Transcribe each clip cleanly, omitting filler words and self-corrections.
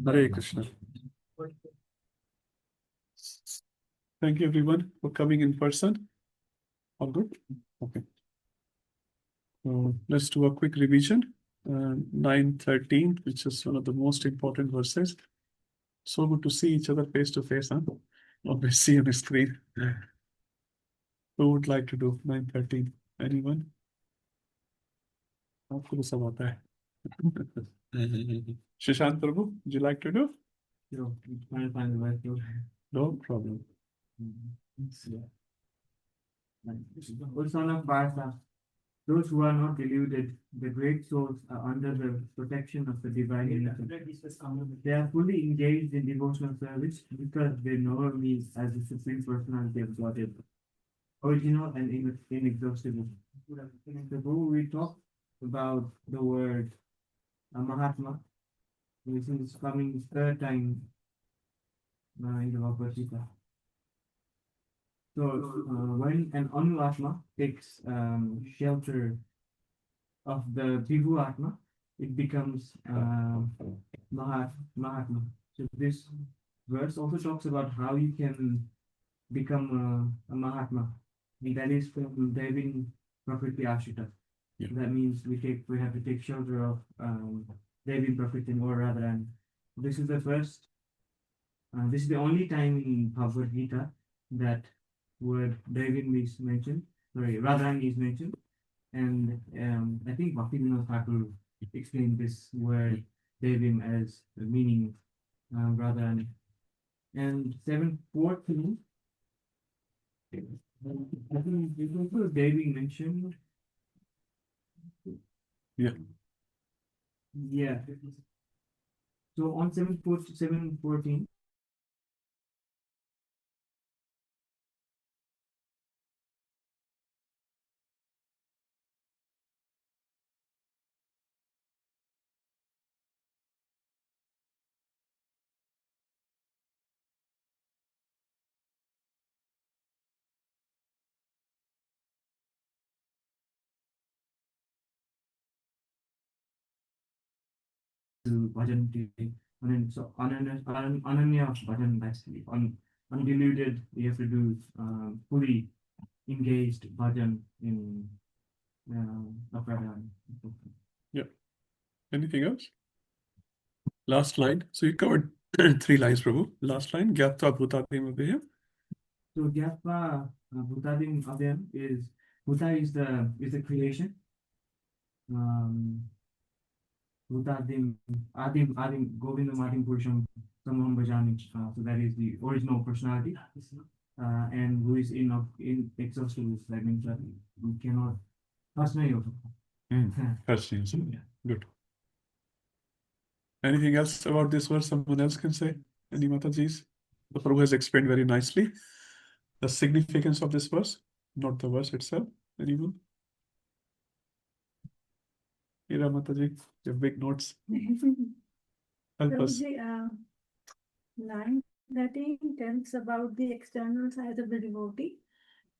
Hare Krishna. Thank you everyone for coming in person. All good? Okay. So let's do a quick revision. 9:13, which is one of the most important verses. So good to see each other face to face, huh? Always see on the screen. Who would like to do 9:13? Anyone? आपको तो सब आता है. Shashank Prabhu, would you like to do? Sure, fine. No problem. O son of Partha, those who are not deluded, the great souls are under the protection of the divine nature. They are fully engaged in devotional service because they know me as the Supreme Personality of Godhead, original and inexhaustible. So we talk about the word Mahatma. This is coming third time in the Bhagavad Gita. So when an Anuatma takes shelter of the Bhigu Atma, it becomes Mahatma. So this verse also talks about how you can become a Mahatma. And that is from Devin Prakriti Ashita. Yeah. That means we have to take shelter of Devin Prakriti, or Radharani. This is the first. This is the only time in Bhagavad Gita that word Devin is mentioned. Sorry, Radharani is mentioned. And I think Bhaktivinoda Thakur explained this word Devim as the meaning Radharani. And 7:14, I think this also Devi mentioned. Yeah. Yeah. So on 7:14. Bhajan so Ananya Bhajan, basically undiluted. We have to do fully engaged bhajan in Aparadhan. Yeah. Anything else? Last line. So you covered 3 lines, Prabhu. Last line. Gyatva bhutadim abhaya. So Gyatva Bhutadim Abhyam is Bhuta is the creation. Bhutadim Adim Govindam Adim Purusham Samam Bhajami. So that is the original personality. And who is inexhaustible. That means that we cannot Good. Anything else about this verse someone else can say? Any Matajis? The Prabhu has explained very nicely the significance of this verse, not the verse itself. Anyone? Ira Mataji, your big notes. Help us. Prabhuji, 9:13 tells about the external side of the devotee,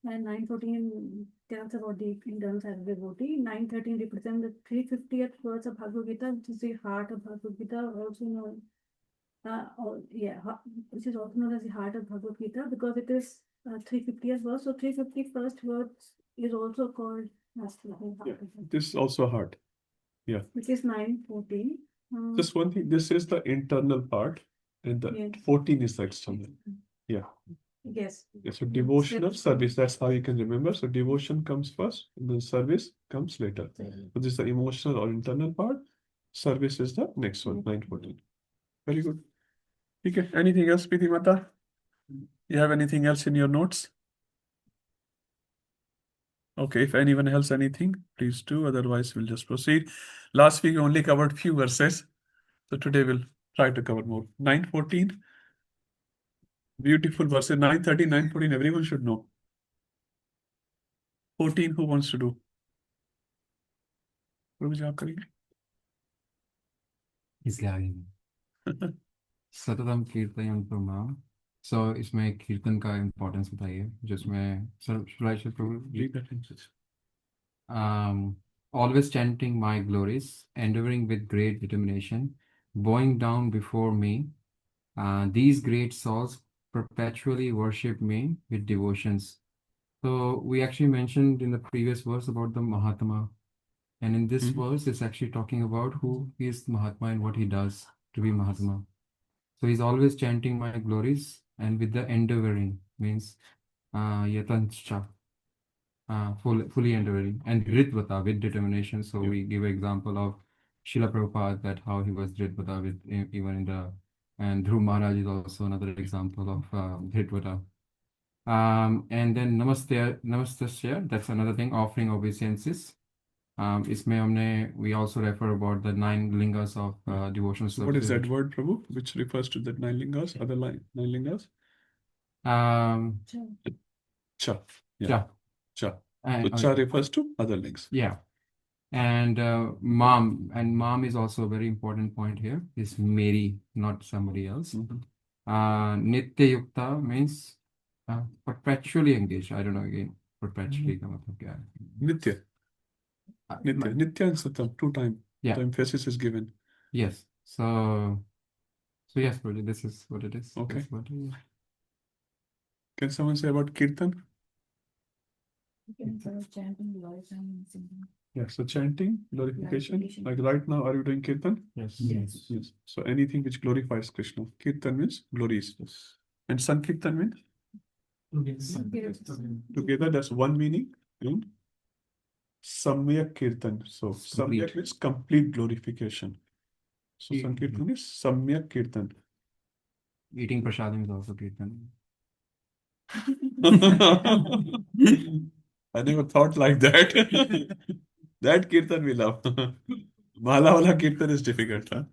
and 9:14 tells about the internal side of the devotee. 9:13 represents the 350th verse of Bhagavad Gita, which is the heart of Bhagavad Gita, also known, which is also known as the heart of Bhagavad Gita, because it is 350th verse. So 351st verse is also called as the heart of Gita. This is also hard. Yeah. Which is 9:14. Just one thing, this is the internal part, and the Yes. 14 is the external. Yeah. Yes. So devotional service, that's how you can remember. So devotion comes first, and then service comes later. So this is the emotional or internal part. Service is the next one, 9:14. Very good. Okay. Anything else, Piti Mata? You have anything else in your notes? Okay, if anyone else anything, please do. Otherwise, we'll just proceed. Last week we only covered few verses, so today we'll try to cover more. 9:14. Beautiful verses. 9:13, 9:14. Everyone should know. 14. Who wants to do? इसलिए आगे सततम कीर्तन प्रमाण. So इसमें कीर्तन का importance बताइए, जिसमें always chanting my glories, endeavoring with great determination bowing down before me. These great souls perpetually worship me with devotions. So we actually mentioned in the previous verse about the Mahatma. And in this verse, it's actually talking about who is Mahatma and what he does to be Mahatma. So he's always chanting my glories and with the endeavoring, means yatancha, fully endeavoring, and Ritvata with determination. So we give example of Srila Prabhupada, that how he was Ritvata with even in the, and Dhruv Maharaj is also another example of Ritvata. And then Namastasya, that's another thing, offering obeisances. इसमें हमने we also refer about the 9 lingas of devotional So what is that service. word, Prabhu, which refers to the 9 lingas, other 9 lingas? Cha. Yeah. Cha. Cha. So And cha refers to other links. yeah, and mom is also a very important point here. Is Mary, not somebody else. Nitya Yukta means perpetually engaged. I don't know again. Perpetually का मतलब क्या है? Nitya. Nitya. Nitya and Satam, 2 times. Yeah. The emphasis is given. Yes. So yes, Prabhuji, this is what it is. Okay. That's what it is. Can someone say about Kirtan? Chanting, voice, and singing. Yeah, so chanting, glorification. Glorification. Like right now, are you doing Kirtan? Yes. Yes. Yes. So anything which glorifies Krishna. Kirtan means glories. And Sankirtan means together, that's one meaning. And Samyak Kirtan. So Samyak means complete glorification. So Sankirtan is Samyak Kirtan. Eating prasadam is also kirtan. I never thought like that. That Kirtan we love. Mala wala Kirtan is difficult. Huh?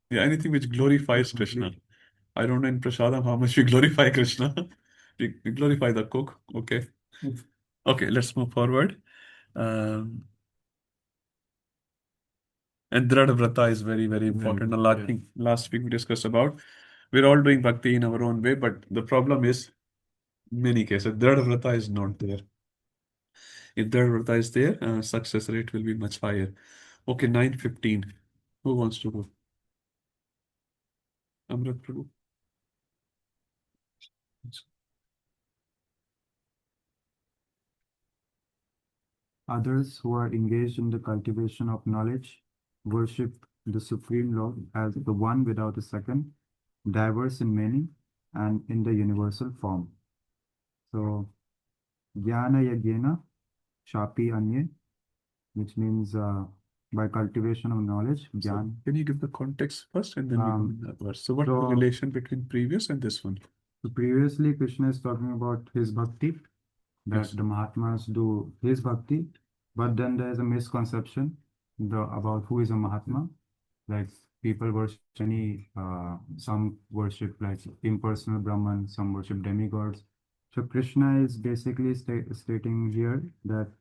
Yeah, anything which glorifies Krishna. I don't know in Prasadam how much we glorify Krishna. We glorify the cook. Okay. Okay, let's move forward. And Dhrada Vrata is very, very important. And last week we discussed about we're all doing bhakti in our own way, but the problem is in many cases Dhrada Vrata is not there. If Dhrada Vrata is there, success rate will be much higher. Okay, 9:15. Who wants to go? Amrit Prabhu. Others who are engaged in the cultivation of knowledge worship the Supreme Lord as the one without a second, diverse in many, and in the universal form. So, Jnana Yajna Shapi Anye, which means by cultivation of knowledge, So Jnana. can you give the context first and then we go in that verse? So what's the so- relation between previous and this one? So previously, Krishna is talking about his bhakti, that Yes. the Mahatmas do his bhakti, but then there is a misconception about who is a Mahatma. Like people worship some worship like impersonal Brahman, some worship demigods. So Krishna is basically stating here that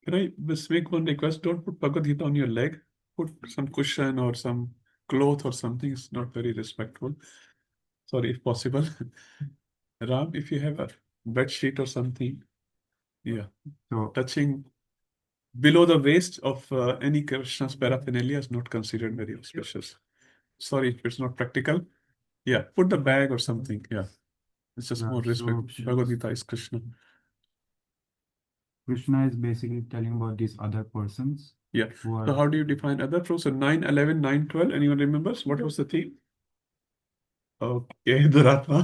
Can I just make one request? Don't put Bhagavad Gita on your leg. Put some cushion or some cloth or something. It's not very respectful. Sorry, if possible. Ram, if you have a bed sheet or something, yeah, so touching below the waist of any Krishna's paraphernalia is not considered very auspicious. Sorry if it's not practical. Yeah, put the bag or something. Yeah, it's just Yeah, more respect. so- Bhagavad Gita is Krishna. Krishna is basically telling about these other persons. Yeah. Who are So how do you define other fruits? So 9, 11, 9, 12. Anyone remembers? What was the theme? Okay, Duratma.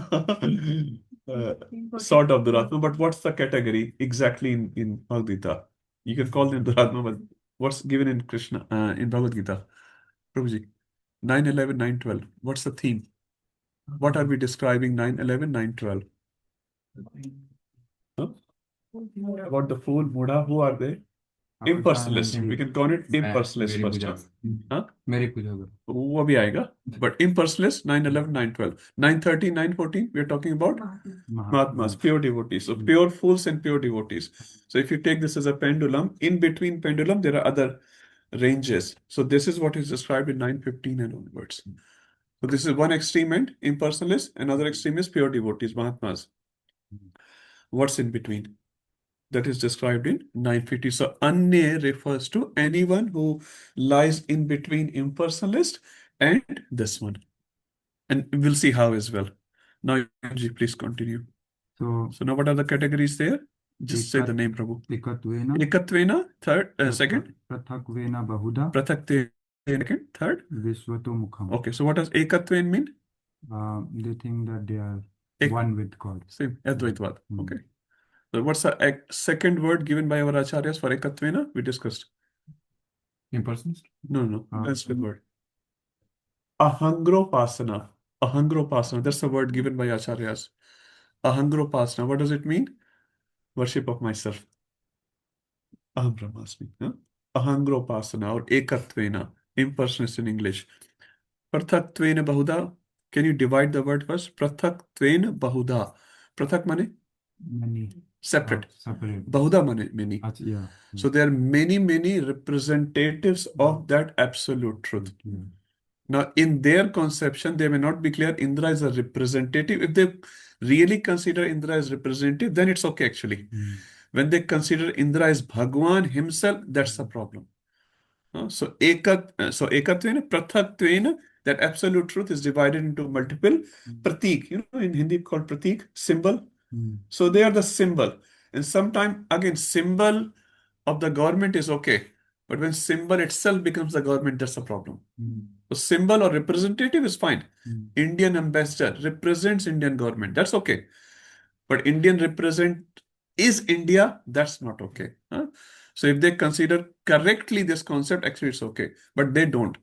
Sort of Duratma, but what's the category exactly in Bhagavad Gita? You can call them Duratma, but what's given in Krishna in Bhagavad Gita? Prabhuji, 9, 11, 9, 12. What's the theme? What are we describing 9, 11, 9, 12? Huh? About the fool, Muda, who are they? Impersonalist. We can call it impersonalist मेरी first. पूजा Huh? मेरी पूजा करो. वो भी आएगा. But impersonalist 9, 11, 9, 12. 9, 13, 9, 14, we are talking about Mahatmas, pure devotees. So pure fools and pure devotees. So if you take this as a pendulum, in between pendulum, there are other ranges. So this is what is described in 9:15 and onwards. So this is one extreme end, impersonalist, another extreme is pure devotees, Mahatmas. What's in between? that is described in 950. So Anya refers to anyone who lies in between impersonalist and this one. And we'll see how as well. Now, G, please continue. So So now what are the categories there? Just say the name, Prabhu. ekatvena, Ekatvena, third, second. prathakvena bahuda, Prathakte, second, third. vishvato mukham. Okay, so what does ekatven mean? They think that they are Ek- one with God. Same, Advaitvad. Mm. Okay. So what's the second word given by our acharyas for ekatvena? We discussed. Impersonal. No, Uh, that's the word. Ahangropasana. Ahangropasana. That's the word given by acharyas. Ahangropasana. What does it mean? Worship of myself. Aham Brahmasmi. Huh? Ahangropasana or ekatvena. Impersonalist in English. Prathaktvena bahuda. Can you divide the word first? Prathaktvena bahuda. Prathak mane? Many Separate. separate. Bahuda mane many. Yeah. So there are many representatives of that absolute truth. Yeah. Now, in their conception, they may not be clear Indra is a representative. If they really consider Indra as representative, then it's okay actually. Mm. When they consider Indra as Bhagwan himself, that's the problem. So ekatvena, prathatvena, that absolute truth is divided into multiple pratik. You know, in Hindi called pratik, symbol. Mm. So they are the symbol. And sometimes, again, symbol of the government is okay. But when symbol itself becomes the government, that's a problem. Mm. So symbol or representative is fine. Mm. Indian ambassador represents Indian government. That's okay. But Indian represent is India. That's not okay. So if they consider correctly this concept, actually it's okay. But they don't.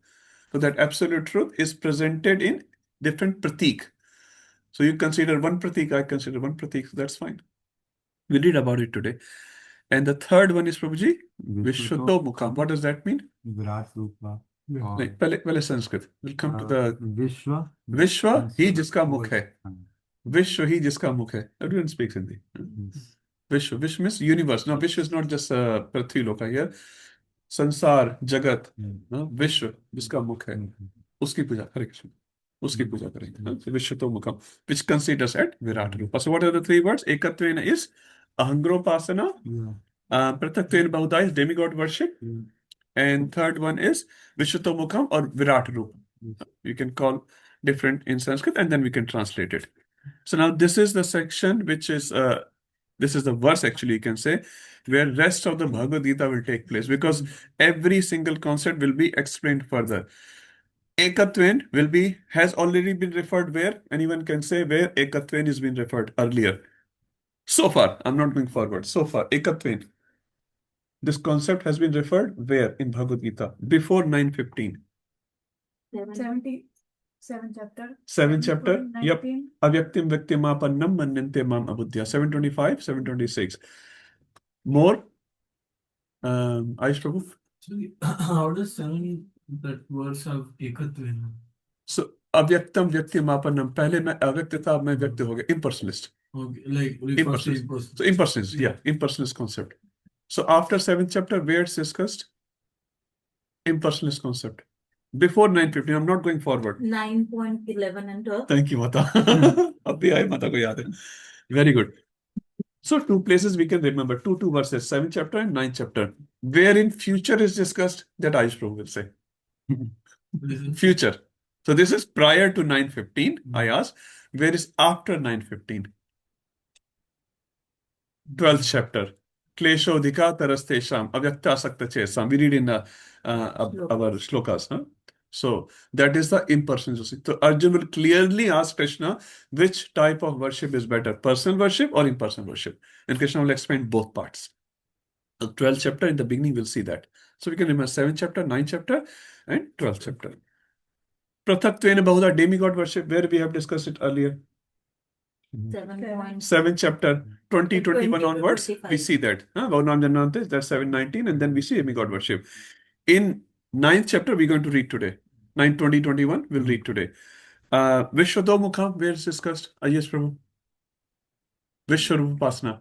So that absolute truth is presented in different pratik. So you consider one pratik, I consider one pratik. So that's fine. We read about it today. And the third one is Prabhuji, Vishwato Mukham. What does that mean? Virat Rupa. Like, पहले Sanskrit. We'll come to the Vishwa. Vishwa ही जिसका मुख है. Vishwa ही जिसका मुख है. Everyone speaks Hindi. Yes. Vishwa. Vishwa means universe. Now, Vishwa is not just Prithvi Loka here. Sansar, Jagat. Vishwa, जिसका मुख है. उसकी पूजा, Hare Krishna. उसकी पूजा करेंगे. So Vishwato Mukham, which considers at Virat Rupa. So what are the three words? Ekatvena is Ahangropasana. Prathaktvena Bahuda is demigod worship. And third one is Vishwato Mukham or Virat Rupa. You can call different in Sanskrit and then we can translate it. So now this is the section which is, this is the verse actually you can say, where rest of the Bhagavad Gita will take place because every single concept will be explained further. Ekatven will be, has already been referred where? Anyone can say where Ekatven has been referred earlier. So far, I'm not going forward. So far, Ekatven. This concept has been referred where in Bhagavad Gita? Before 915. 77 chapter. 7 chapter. 19. Yep. Avyaktim Vyaktimapannam Manyante Mam Abudya. 725, 726. More? Ayush Prabhu? So how does that verse have Ekatvena? So, Avyaktam Vyaktimapannam. Pehle मैं अव्यक्त था, अब मैं व्यक्त हो गया. Impersonalist. Okay, like refers to Impersonalist. impersonal. So, impersonalist. Yeah, impersonalist concept. So, after 7th chapter, where it's discussed? Impersonalist concept. Before 915, I'm not going forward. 9.11 and 12. Thank you, Mata. Abhi aaye, Mata ko yaad hai. Very good. So two places we can remember, two verses, 7th chapter and 9th chapter. Where in future is discussed, that Ayush Prabhu will say. Future. So this is prior to 915, I asked. Where is after 915? 12th chapter. Klesho Dika Tarastesham Avyakta Sakta Chesam. We read in our shlokas. Huh? So that is the impersonal. So Arjun will clearly ask Krishna which type of worship is better, personal worship or impersonal worship. And Krishna will explain both parts. The 12th chapter in the beginning we'll see that. So we can remember 7th chapter, 9th chapter, and 12th chapter. Prathatvena Bahuda demigod worship, where we have discussed it earlier. 7th chapter, 20, 21 onwards, we see that. That's 719, and then we see demigod worship. In 9th chapter, we're going to read today. 9, 20, 21, we'll read today. Vishwato Mukham, where is discussed? Yes, Prabhu. Vishwarupasana.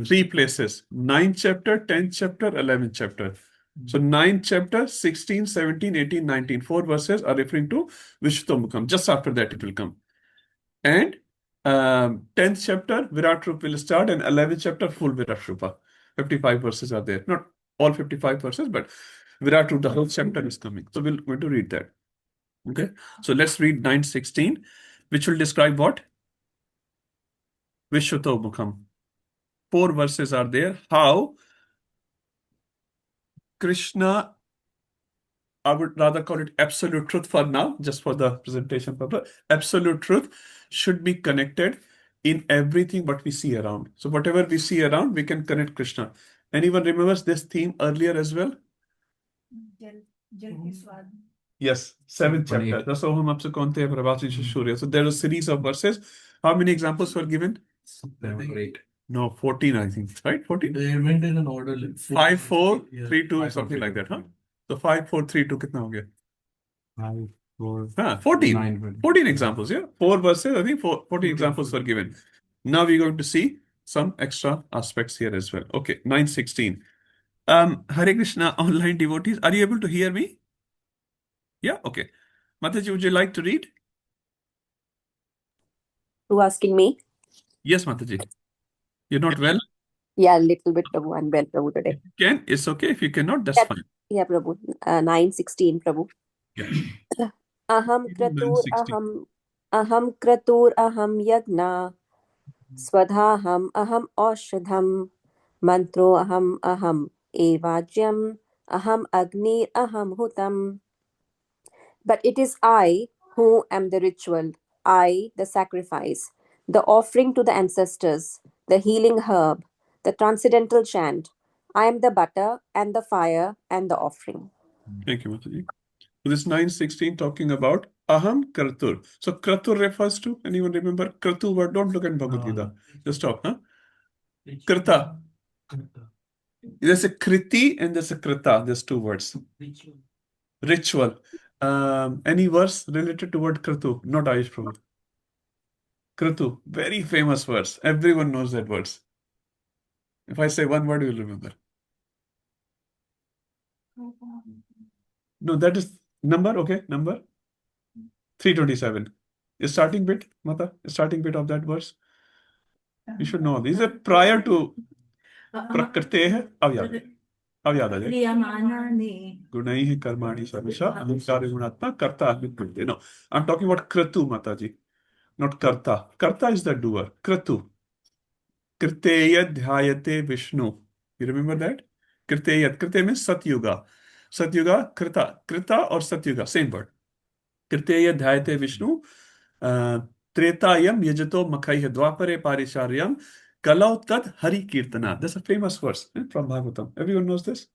3 places. 9th chapter, 10th chapter, 11th chapter. So 9th chapter, 16, 17, 18, 19. 4 verses are referring to Vishwato Mukham. Just after that it will come. And 10th chapter, Virat Rupa will start, and 11th chapter, full Virat Rupa. 55 verses are there. Not all 55 verses, but Virat Rupa, the whole chapter is coming. So we're going to read that. Okay. So let's read 9:16, which will describe what? Vishwato Mukham. 4 verses are there. How Krishna, I would rather call it absolute truth for now, just for the presentation purpose. Absolute truth should be connected in everything what we see around. So whatever we see around, we can connect Krishna. Anyone remembers this theme earlier as well? Yes, 7th chapter. Rasoham apse konte prabhati shurya. So there are a series of verses. How many examples were given? 7 or 8. No, 14, I think. Right? 14? They went in an order like 5, 4, Yeah. 3, 2, 5, 4, something 3, like 2. that, huh? So 5, 4, 3, 2, कितना हो गया? 5, 4. 14. 9, 14 examples, yeah. 4 verses, I think 14 examples were given. Now we're going to see some extra aspects here as well. Okay, 9:16. Hare Krishna online devotees, are you able to hear me? Yeah, okay. Mataji, would you like to read? You asking me? Yes, Mataji. You're not well? Yeah, a little bit Prabhu. I'm well, Prabhu, today. If you can, it's okay. If you cannot, that's Yeah, fine. yeah, Prabhu. 9:16, Prabhu. Yeah. Aham kratur 9:16. aham kratur aham yagna swadhaham aham aushadham mantro aham evajyam aham agni aham hutam. But it is I who am the ritual, I the sacrifice, the offering to the ancestors, the healing herb, the transcendental chant. I am the butter and the fire and the offering. Thank you, Mataji. So this 9:16 talking about Aham Kratur. So Kratur refers to, anyone remember? Kratu word, don't look at Bhagavad Gita. Just stop, huh? Krita. There's a Kriti and there's a Krita. There's 2 words. Ritual. Any verse related to word Kratu? Not Ayush Prabhu. Kratu. Very famous verse. Everyone knows that verse. If I say one word, you'll remember. No, that is number, okay, number 327. Is starting bit, Mata? Starting bit of that verse. You should know. These are prior to Prakriteha Avyada. Avyada. Gunaihi Karmani Samisha Ahamkari Gunatma Karta Ahmitpute. No, I'm talking about Kratu, Mataji. Not Karta. Karta is the doer. Kratu. Kriteya Dhyayate Vishnu. You remember that? Kriteya. Kriteya means Satyuga. Satyuga, Krita. Krita or Satyuga, same word. Kriteya Dhyayate Vishnu. Tretayam Yajato Makhaiha Dwapare Parisharyam Kalau Tad Hari Kirtana. That's a famous verse from Bhagavatam. Everyone knows this?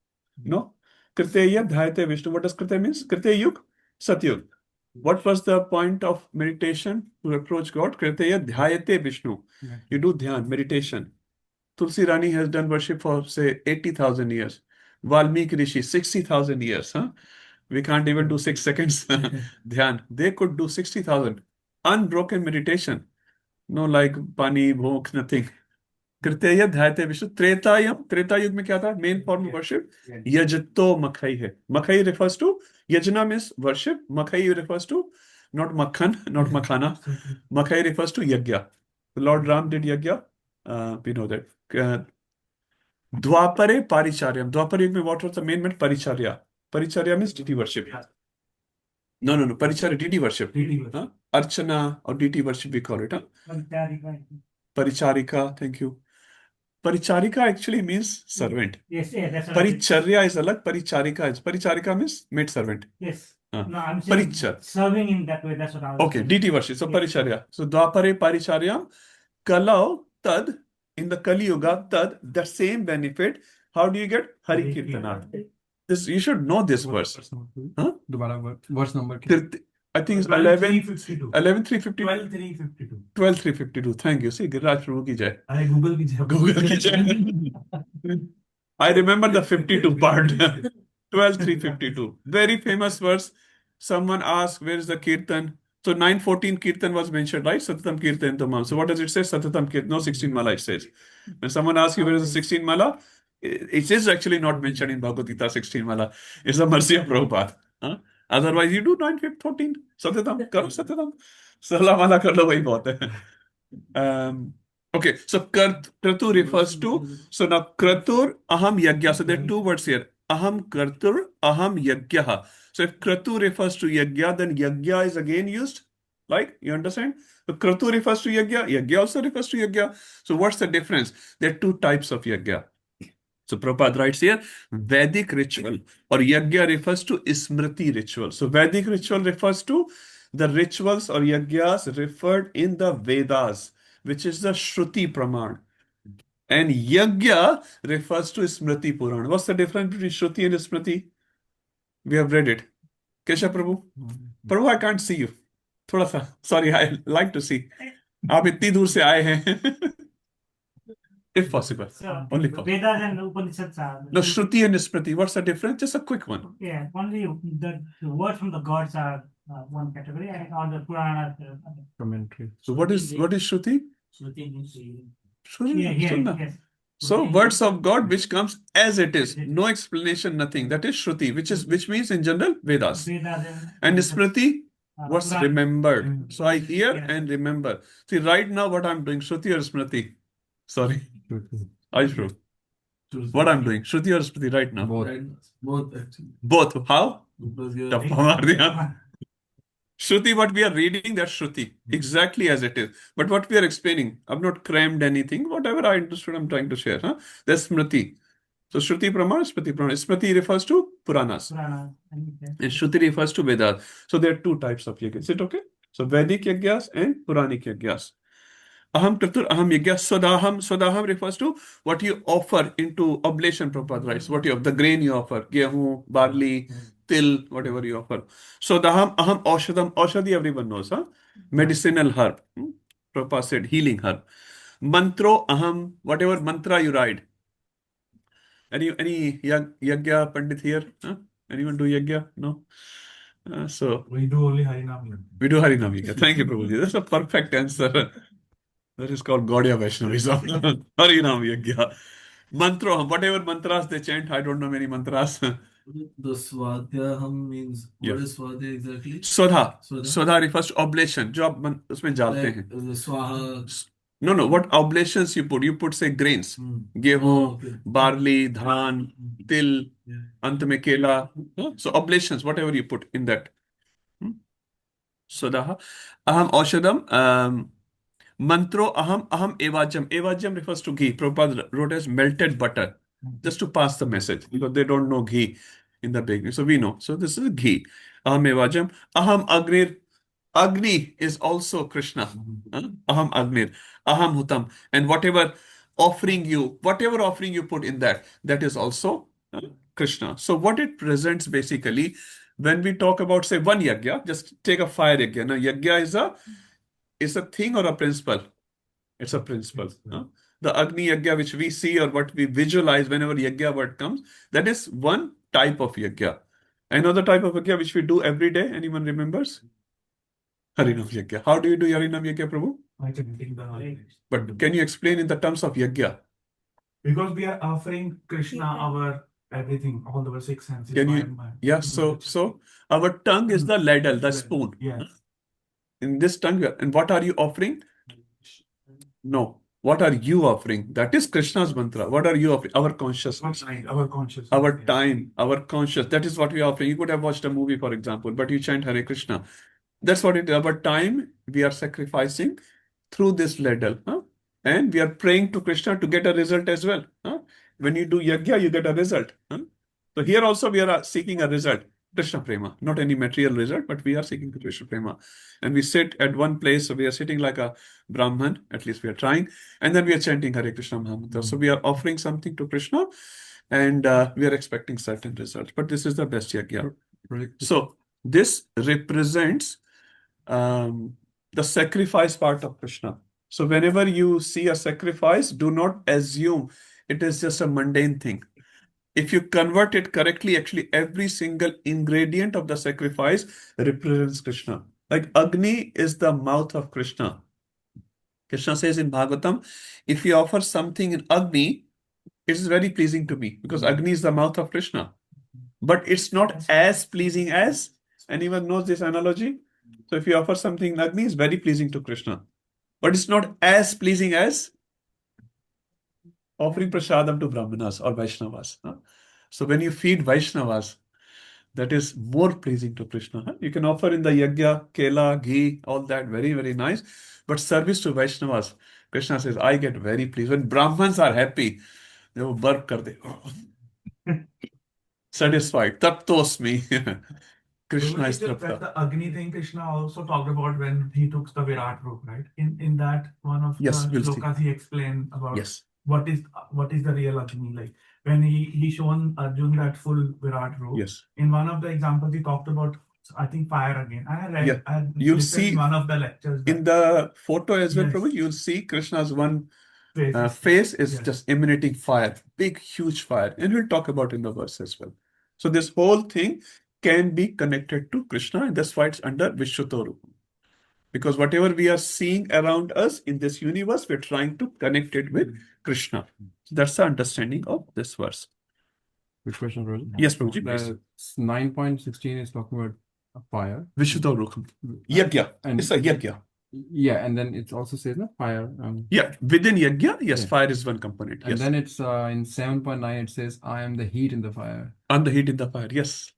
No? Kriteya Dhyayate Vishnu. What does Kriteya means? Kriteya Yug, Satyug. What was the point of meditation to approach God? Kriteya Dhyayate Vishnu. You do dhyan, meditation. Tulsi Rani has done worship for, say, 80,000 years. Valmiki Rishi, 60,000 years. Huh? We can't even do 6 seconds dhyan. They could do 60,000. Unbroken meditation. No like pani, bhok, nothing. कृतेय ध्यायते Vishnu त्रेतायम Treta युग में क्या था main form of worship यजतो मखई है मखई refers to yajna means worship makhai refers to not makhan not makhana makhai refers to yajna Lord Ram did yajna we know that dwapare paricharyam dwapar yug mein what was the main meant paricharya means deity worship no paricharya deity worship archana or deity worship we call it paricharika thank you Paricharika actually means servant. Yes, that's Paricharya is alag, Paricharika is. Paricharika means maid servant. Yes. No, I'm saying serving in that way. That's what I was Okay, deity worship. So Paricharya. So Dwapare Paricharyam, Kalau Tad, in the Kali Yuga, Tad, the same benefit. How do you get? Hari Kirtana. This, you should know this verse. Huh? Verse number. I think it's 11, 352. 11,352. 12,352. 12,352. Thank you. See, Giraj Prabhu ki jai. I Google ki jai. Google ki jai. I remember the 52 part. 12,352. Very famous verse. Someone asked, where is the Kirtan? So 914 Kirtan was mentioned, right? Satatam Kirtan Tamam. So what does it say? Satatam Kirtan. No, 16 Mala it says. When someone asks you, where is the 16 Mala? It is actually not mentioned in Bhagavad Gita 16 Mala. It's the mercy of Prabhupada. Huh? Otherwise, you do 9, 14. Satatam. Karo Satatam. 16 Mala kar lo, wahi bahut hai. Okay, so kratu refers to, so now kratur aham yagya. So there are two words here. Aham kratur, aham yagya. So if kratu refers to yagya, then yagya is again used. Like, you understand? So kratu refers to yagya, yagya also refers to yagya. So what's the difference? There are two types of yagya. So Prabhupada writes here, Vedic ritual or yagya refers to smriti ritual. So Vedic ritual refers to the rituals or yagyas referred in the Vedas, which is the Shruti Praman. And yagya refers to Smriti Puran. What's the difference between Shruti and Smriti? We have read it. Kesha Prabhu? Prabhu, I can't see you. थोड़ा सा, sorry, I like to see. आप इतनी दूर से आए हैं. If possible. Only possible. Vedas and Upanishads are. No, Shruti and Smriti. What's the difference? Just a quick one. Yeah, only the words from the gods are one category, and all the Puranas. Commentary. So what is Shruti? Shruti means Shruti, Sunnah. yes. So words of God which comes as it is, no explanation, nothing. That is Shruti, which means in general Vedas. Vedas And Smriti, what's Puran. remembered. So I hear Yes. and remember. See, right now what I'm doing, Shruti or Smriti? Sorry, I true. What I'm doing, Shruti or Smriti right now? Both. Both actually. Both. How? Because you're Tappa maar diya. Shruti, what we are reading, that's Shruti, exactly as it is. But what we are explaining, I've not crammed anything. Whatever I understood, I'm trying to share. That's Smriti. So Shruti Pramana, Smriti Pramana. Smriti refers to Puranas. Puranas. And Shruti refers to Vedas. So there are two types of yajnas. Is it okay? So Vedic yagyas and Puranic yagyas. Aham Kratur, Aham Yagya, Swadaham. Swadaham refers to what you offer into oblation, Prabhupada writes. What you have, the grain you offer, gehu, barley, til, whatever you offer. Swadaham, Aham Aushadam. Aushadhi everyone knows, huh? Medicinal herb. Prabhupada said healing herb. Mantro, Aham, whatever mantra you write. Any yagya pandit here? Huh? Anyone do yagya? No? So We do only Harinam. we do Harinam yagya. Thank you, Prabhuji. That's a perfect answer. That is called Gaudiya Vaishnavism. Harinam Yagya. Mantra, whatever mantras they chant, I don't know many mantras. The Swadhyaham means Yeah. what is Swadhyah exactly? Swadha. Swadha. Swadha refers to oblation. जो आप उसमें डालते Like हैं. the Swaha. No, what oblations you put? You put say grains. Gehu, Oh, okay. barley, dhan, til, Yeah. ant में केला. So oblations, whatever you put in that. Swadha. Aham Aushadam. Mantro aham evajam. Evajam refers to ghee. Prabhupada wrote as melted butter, just to pass the message, because they don't know ghee in the beginning. So we know. So this is ghee. Aham evajam. Aham agnir. Agni is also Krishna. Aham agnir. Aham hutam. And whatever offering you put in that is also Krishna. So what it presents basically, when we talk about, say, one yagya, just take a fire yagya. Now, yagya is a thing or a principle? It's a principle. The Agni Yagya, which we see or what we visualize whenever Yagya word comes, that is one type of Yagya. Another type of Yagya which we do every day, anyone remembers? Harinam Yagya. How do you do Harinam Yagya, Prabhu? I can think the knowledge. But can you explain in the terms of Yagya? Because we are offering Krishna our everything, all the six senses. Can you? Yeah, so our tongue is the ladle, the spoon. Yeah. In this tongue, and what are you offering? No. What are you offering? That is Krishna's mantra. What are you offering? Our consciousness. Our consciousness. Our time, our conscious. That is what we are offering. You could have watched a movie, for example, but you chant Hare Krishna. That's what it is. Our time we are sacrificing through this ladle. And we are praying to Krishna to get a result as well. When you do yagya, you get a result. So here also we are seeking a result. Krishna Prema, not any material result, but we are seeking Krishna Prema. And we sit at one place, so we are sitting like a Brahman, at least we are trying, and then we are chanting Hare Krishna Mahamantra. So we are offering something to Krishna, and we are expecting certain results. But this is the best yagya. So this represents the sacrifice part of Krishna. So whenever you see a sacrifice, do not assume it is just a mundane thing. If you convert it correctly, actually every single ingredient of the sacrifice represents Krishna. Like Agni is the mouth of Krishna. Krishna says in Bhagavatam, if you offer something in Agni, it is very pleasing to me, because Agni is the mouth of Krishna. But it's not as pleasing as, anyone knows this analogy? So if you offer something in Agni, it's very pleasing to Krishna. but it's not as pleasing as offering prasadam to Brahmanas or Vaishnavas. So when you feed Vaishnavas, that is more pleasing to Krishna. You can offer in the yajna, kela, ghee, all that, very, very nice. But service to Vaishnavas, Krishna says, I get very pleased. When Brahmins are happy, they will burp kar de. Satisfied. Taptosmi. Krishna is That Trapta. the Agni thing Krishna also talked about when he took the Virat roop, right? In that one of Yes, the we'll see. shlokas he explained about Yes. what is the real Agni, like when he shown Arjun that full Virat roop. Yes. In one of the examples he talked about, I think, fire again. I had read, Yeah. I had You'll listened see in one of the lectures in that the photo as well, Yes. Prabhu, you'll see Krishna's one face face is yes. just emanating fire, big, huge fire. And we'll talk about in the verse as well. So this whole thing can be connected to Krishna, and that's why it's under Vishwatoru. Because whatever we are seeing around us in this universe, we're trying to connect it with Krishna. So that's the understanding of this verse. Quick question, Prabhuji. Yes, Prabhuji, please. The 9.16 is talking about a fire. Vishwatoru. Yajna. And It's a yajna. yeah, and then it also says no fire. Yeah, within yajna, yes, Yeah. fire is one component. And Yes. then it's in 7.9 it says, I am the heat in the fire. On the heat in the fire, yes.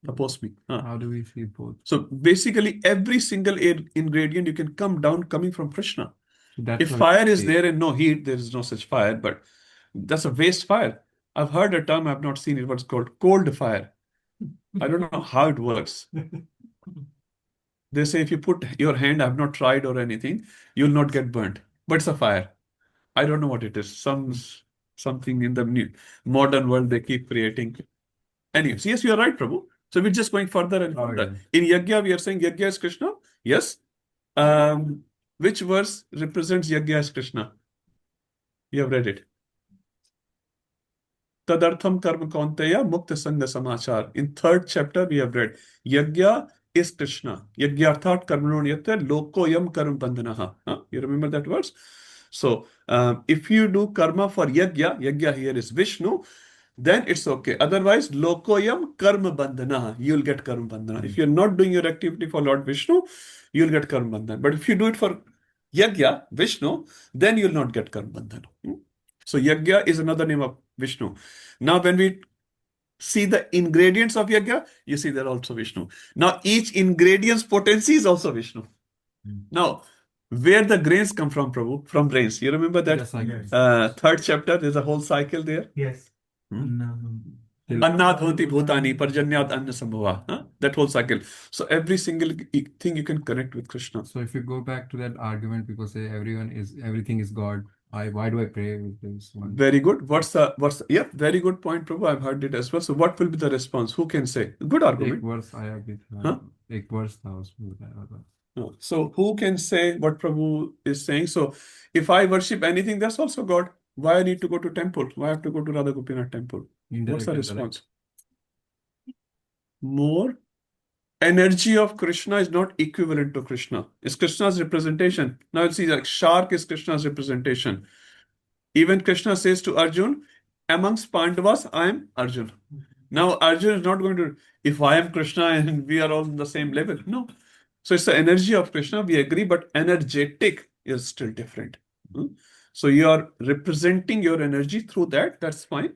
Oppose me. How do we see both? So basically, every single ingredient you can come down coming from Krishna. So that's If what fire is it- there and no heat, there is no such fire, but that's a waste fire. I've heard a term, I've not seen it, what's called cold fire. I don't know how it works. They say if you put your hand, I've not tried or anything, you'll not get burnt. But it's a fire. I don't know what it is. Something in the new modern world they keep creating. Anyways, yes, you are right, Prabhu. So we're just going further and Oh, further. In Yajna, we are saying Yajna is Krishna. Yes. Which verse represents Yajna as Krishna? You have read it. Tadartham karma kaunteya mukta sangha samachar. In 3rd chapter, we have read Yajna is Krishna. Yajnarthat karmano niyate lokoyam karma bandhanaha. You remember that verse? So, if you do karma for Yajna here is Vishnu, then it's okay. Otherwise, lokoyam karma bandhana. You'll get karma bandhana. If you're not doing your activity for Lord Vishnu, you'll get karma bandhana. But if you do it for Yajna, Vishnu, then you'll not get karma bandhana. So Yajna is another name of Vishnu. Now, when we see the ingredients of Yajna, you see they're also Vishnu. Now, each ingredient's potency is also Vishnu. Now, where the grains come from, Prabhu? From rains. You remember that? Yes, I guess. 3rd chapter, there's a whole cycle there. Yes. Annat hoti bhutani parjanyat anna sambhava. That whole cycle. So every single thing you can connect with Krishna. So if you go back to that argument, people say everything is God. Why do I pray with this one? Very good. Yeah, very good point, Prabhu. I've heard it as well. So what will be the response? Who can say? Good argument. एक वर्ष आया भी था हाँ? एक वर्ष था उसमें बताया था No. So who can say what Prabhu is saying? So if I worship anything, that's also God. Why I need to go to temple? Why I have to go to Radha Gopinath temple? What's the Indirect response? More energy of Krishna is not equivalent to Krishna. It's Krishna's representation. Now you see like shark is Krishna's representation. Even Krishna says to Arjun, amongst Pandavas, I am Arjun. Now Arjun is not going to, if I am Krishna and we are all on the same level. No. So it's the energy of Krishna, we agree, but energetic is still different. So you are representing your energy through that, that's fine.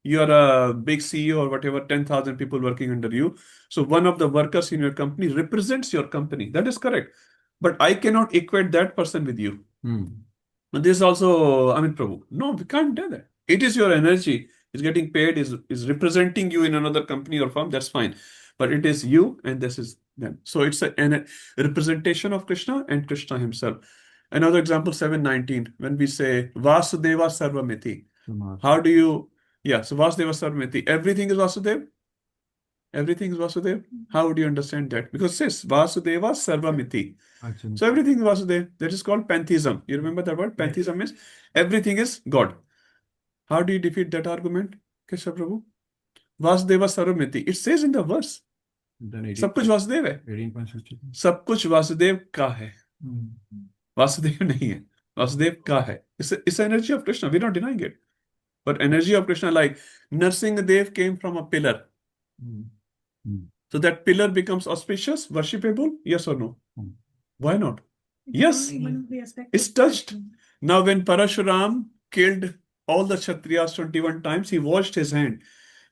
You are a big CEO or whatever, 10,000 people working under you. So one of the workers in your company represents your company. That is correct. But I cannot equate that person with you. And this is also, Prabhu. No, we can't do that. It is your energy. Is getting paid, is representing you in another company or firm, that's fine. But it is you and this is them. So it's a representation of Krishna and Krishna himself. Another example, 7:19, when we say Vasudeva Sarvamiti. How do you, so Vasudeva Sarvamiti, everything is Vasudev? Everything is Vasudev? How would you understand that? Because it says Vasudeva Sarvamiti. So everything is Vasudev. That is called pantheism. You remember that word? Pantheism means everything is God. How do you defeat that argument, Keshav Prabhu? Vasudeva Sarvamiti. It says in the verse. सब कुछ वासुदेव है. 18.62 सब कुछ वासुदेव का है. वासुदेव नहीं है. Vasudeva ka hai. It's energy of Krishna. We're not denying it. But energy of Krishna, like Narsingh Dev came from a pillar. So that pillar becomes auspicious, worshipable, yes or no? Why not? Yes, Even we respect it's it. touched. Now, when Parashuram killed all the Kshatriyas 21 times, he washed his hand.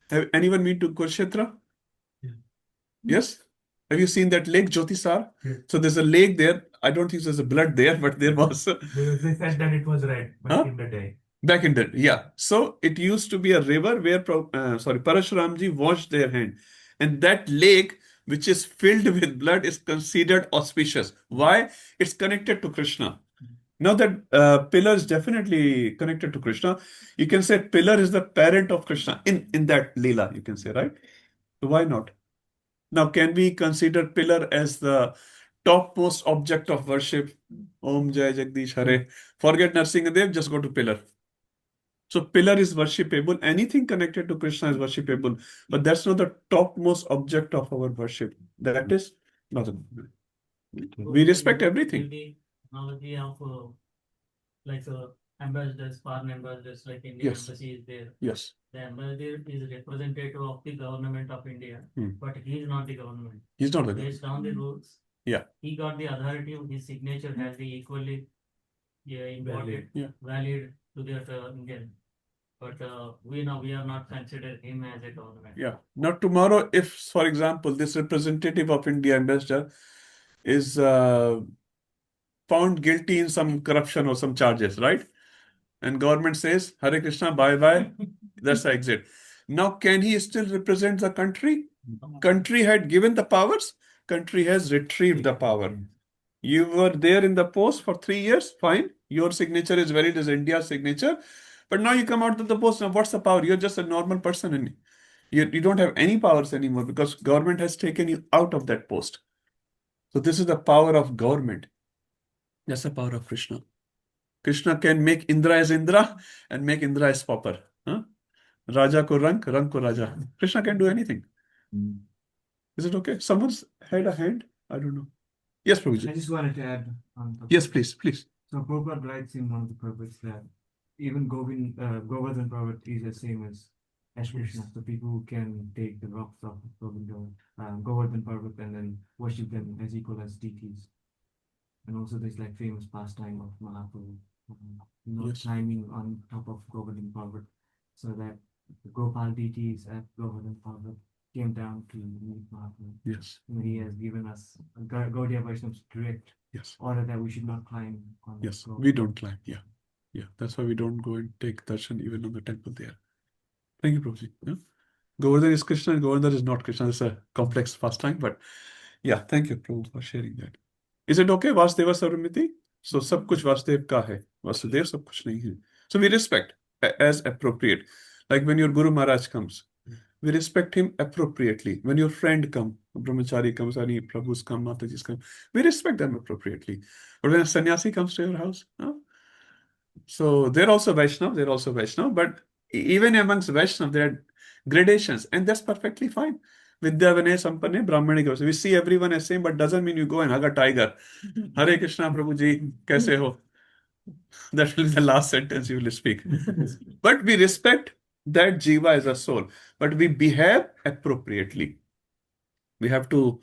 Have anyone been to Kurukshetra? Yeah. Yes? Have you seen that lake, Jyotisar? Yeah. So there's a lake there. I don't think there's a blood there, but there was. They said that it was red back Huh? in the day. Back in the, yeah. So it used to be a river where, Parashuramji washed their hand. And that lake, which is filled with blood, is considered auspicious. Why? It's connected to Krishna. Now that pillar is definitely connected to Krishna. You can say pillar is the parent of Krishna in that Leela, you can say, right? So why not? Now, can we consider pillar as the topmost object of worship? Om Jai Jagdish Hare. Forget Narsingadev, just go to pillar. So pillar is worshipable. Anything connected to Krishna is worshipable. But that's not the topmost object of our worship. That is not. We respect everything. The technology of ambassadors, foreign ambassadors, like Indian Yes. embassy is there. Yes. The ambassador is representative of the government of India, but he is not the government. He's not the Based on the rules, Yeah. he got the authority. His signature has the equally important, valid to the Indian. But we are not considered him as a government. Yeah. Now tomorrow, if, for example, this representative of India, ambassador, is found guilty in some corruption or some charges, right? And government says, Hare Krishna, bye-bye, that's the exit. Now, can he still represent the country? Country had given the powers, country has retrieved the power. You were there in the post for 3 years, fine. Your signature is valid as India's signature. But now you come out of the post, now what's the power? You're just a normal person and you don't have any powers anymore because government has taken you out of that post. So this is the power of government. That's the power of Krishna. Krishna can make Indra as Indra and make Indra as pauper. Huh? Raja ko rank ko Raja. Krishna can do anything. Is it okay? Someone's had a hand? I don't know. Yes, Prabhuji. I just wanted to add on. Yes, please, please. So Prabhupada writes in one of the purports that even Govardhan Parvat is the same as Krishna. So people who can take the rocks of Govardhan Parvat and then worship them as equal as deities. And also there's like famous pastime of Mahaprabhu, Yes. climbing on top of Govardhan Parvat, so that the Gopal deities at Govardhan Parvat came down to meet Mahaprabhu. Yes. And he has given us Gaudiya Vaishnav's direct Yes. order that we should not climb on Yes. Govardhan. We don't climb. Yeah. Yeah. That's why we don't go and take darshan even on the temple there. Thank you, Prabhuji. Yeah. Govardhan is Krishna and Govardhan is not Krishna. It's a complex pastime, but yeah, thank you, Prabhu, for sharing that. Is it okay? Vasudeva Sarvamiti? So सब कुछ वासुदेव का है. Vasudev सब कुछ नहीं है. So we respect as appropriate. Like when your Guru Maharaj comes, we respect him appropriately. When your friend comes, Brahmachari comes, any Prabhus come, Mataji's come, we respect them appropriately. But when a sannyasi comes to your house, so they're also Vaishnav, but even amongst Vaishnav, there are gradations, and that's perfectly fine. Vidya Vinay Sampanne Brahmani Gavase. We see everyone as same, but doesn't mean you go and hug a tiger. Hare Krishna, Prabhuji, kaise ho? That will be the last sentence you will speak. But we respect that jiva as a soul, but we behave appropriately. We have to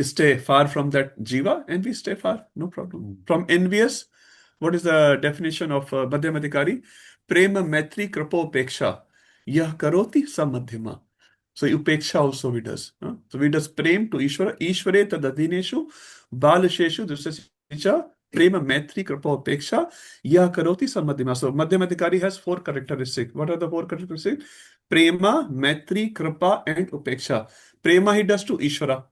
stay far from that jiva, and we stay far, no problem. From envious, what is the definition of Madhyamadikari? Prema Maitri Kripa Upeksha. Yah karoti samadhyama. So upeksha also we does. So we does prem to Ishvara. Ishvare tadadhineshu balasheshu dusasya prema maitri kripa upeksha yah karoti samadhyama. So Madhyamadikari has 4 characteristics. What are the 4 characteristics? Prema, maitri, kripa and upeksha. Prema he does to Ishvara.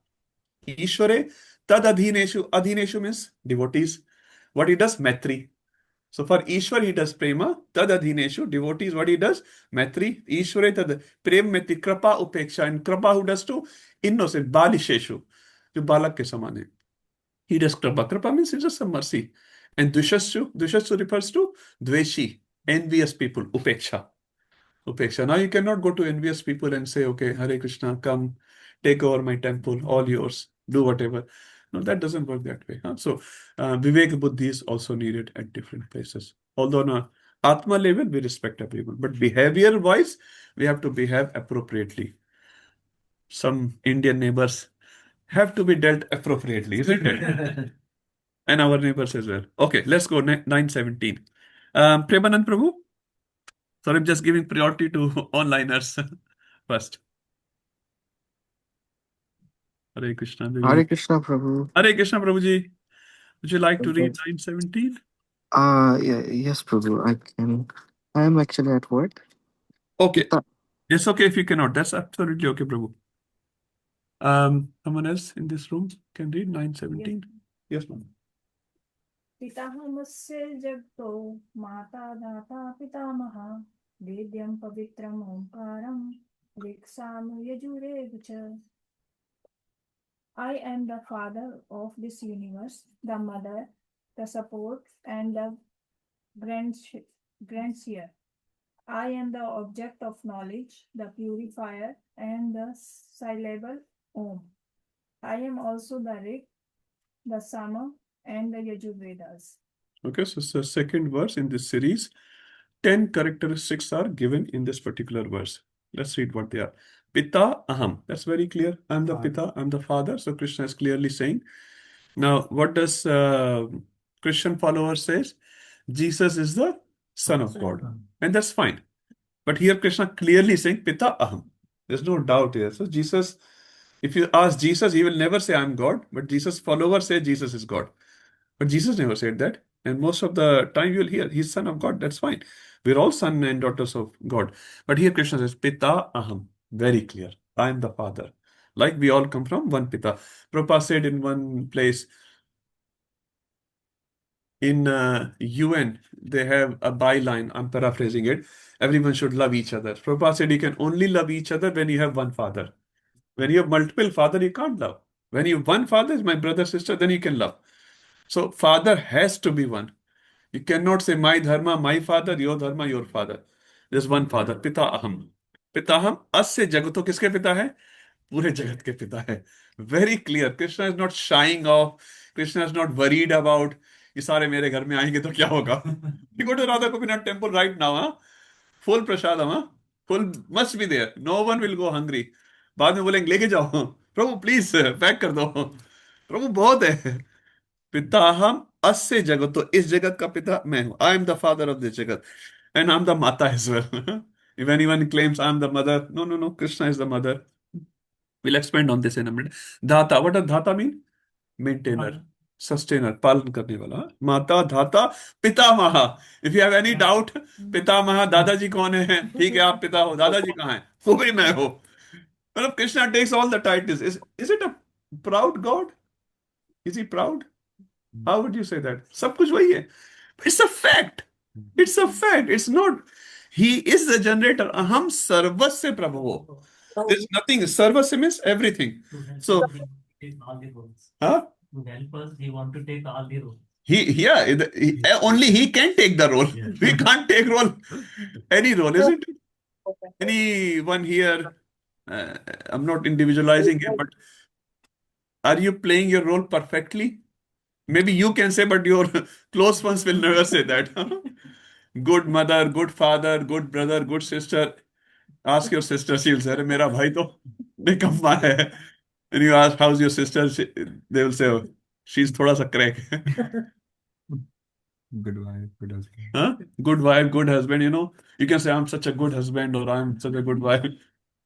Ishvare tadadhineshu. Adhineshu means devotees. What he does? Maitri. So for Ishwar, he does prema, tad adhineshu, devotees, what he does? Maitri, Ishware tad prem maitri, krapa upeksha, and krapa who does to innocent, balisheshu, jo balak ke saman hai. He does krapa. Krapa means it's just a mercy. And dushashu refers to dveshi, envious people, upeksha. Upeksha. Now you cannot go to envious people and say, okay, Hare Krishna, come, take over my temple, all yours, do whatever. No, that doesn't work that way. So, Vivek Buddhi is also needed at different places. Although on a Atma level, we respect everyone. But behavior-wise, we have to behave appropriately. Some Indian neighbors have to be dealt appropriately, isn't it? and our neighbors as well. Okay, let's go 9:17. Premanand Prabhu. Sorry, I'm just giving priority to onliners first. Hare Krishna, Hare Devi. Krishna, Prabhu. Hare Krishna, Prabhuji. Would you like to Okay. read 9:17? Yeah, yes, Prabhu. I can. I am actually at work. Okay. Pita, It's okay if you cannot. That's absolutely okay, Prabhu. Someone else in this room can read 9:17? Yes, ma'am. पितामहस्य जगतो माता दाता पितामहा वेद्यं पवित्रम् ओंकारं ऋक्साम यजुरेव च. I am the father of this universe, the mother, the support, and the grandseer. I am the object of knowledge, the purifier, and the syllable Om. I am also the Rik, the Sama, and the Yajurvedas. Okay, so it's the second verse in this series. 10 characteristics are given in this particular verse. Let's read what they are. Pita Aham. That's very clear. I'm the Pita, I'm the father. So Krishna is clearly saying. Now, what does Christian follower says? Jesus is the Son of God. And that's fine. But here Krishna clearly saying Pita Aham. There's no doubt here. So Jesus, if you ask Jesus, he will never say I'm God. But Jesus followers say Jesus is God. But Jesus never said that. And most of the time you'll hear he's son of God. That's fine. We're all sons and daughters of God. But here Krishna says, Pita Aham. Very clear. I am the father. Like we all come from one Pita. Prabhupada said in one place, in UN, they have a byline. I'm paraphrasing it. Everyone should love each other. Prabhupada said you can only love each other when you have one father. When you have multiple father, you can't love. When you have one father, is my brother, sister, then you can love. So father has to be one. You cannot say my dharma, my father, your dharma, your father. There's one father, Pita Aham. Pita Aham, asya jagato किसके पिता है? पूरे जगत के पिता है. Very clear. Krishna is not shying off. Krishna is not worried about ये सारे मेरे घर में आएंगे तो क्या होगा? You go to Radha Gopinath temple right now, huh? Full prasadam, huh? Full must be there. No one will go hungry. बाद में बोलेंगे लेके जाओ. प्रभु प्लीज पैक कर दो. प्रभु बहुत है. पिताहम अस्य जगतो. इस जगत का पिता मैं हूं. I am the father of this jagat. And I'm the mata as well. If anyone claims I'm the mother, no. Krishna is the mother. We'll expand on this in a minute. Dhata. What does dhata mean? Maintainer, sustainer, पालन करने वाला. माता, धाता, पितामह. If you have any doubt, पितामह दादाजी कौन है? ठीक है, आप पिता हो. दादाजी कहाँ है? वो भी मैं हूँ. मतलब Krishna takes all the titles. Is it a proud God? Is he proud? How would you say that? सब कुछ वही है. It's a fact. It's a fact. It's not. He is the generator. Aham sarvasya prabhu. There's nothing. Sarvasya means everything. So, huh? To help us, he want to take all the roles. Only he can take the role. Yeah. We can't take role, any role, isn't it? Anyone here? I'm not individualizing it, but are you playing your role perfectly? Maybe you can say, but your close ones will never say that. Good mother, good father, good brother, good sister. Ask your sister, she'll say, "अरे मेरा भाई तो निकम्मा है." And you ask, how's your sister? They will say, oh, she's thoda sa crack. Good wife, good husband. Huh? Good wife, good husband, You can say, I'm such a good husband or I'm such a good wife.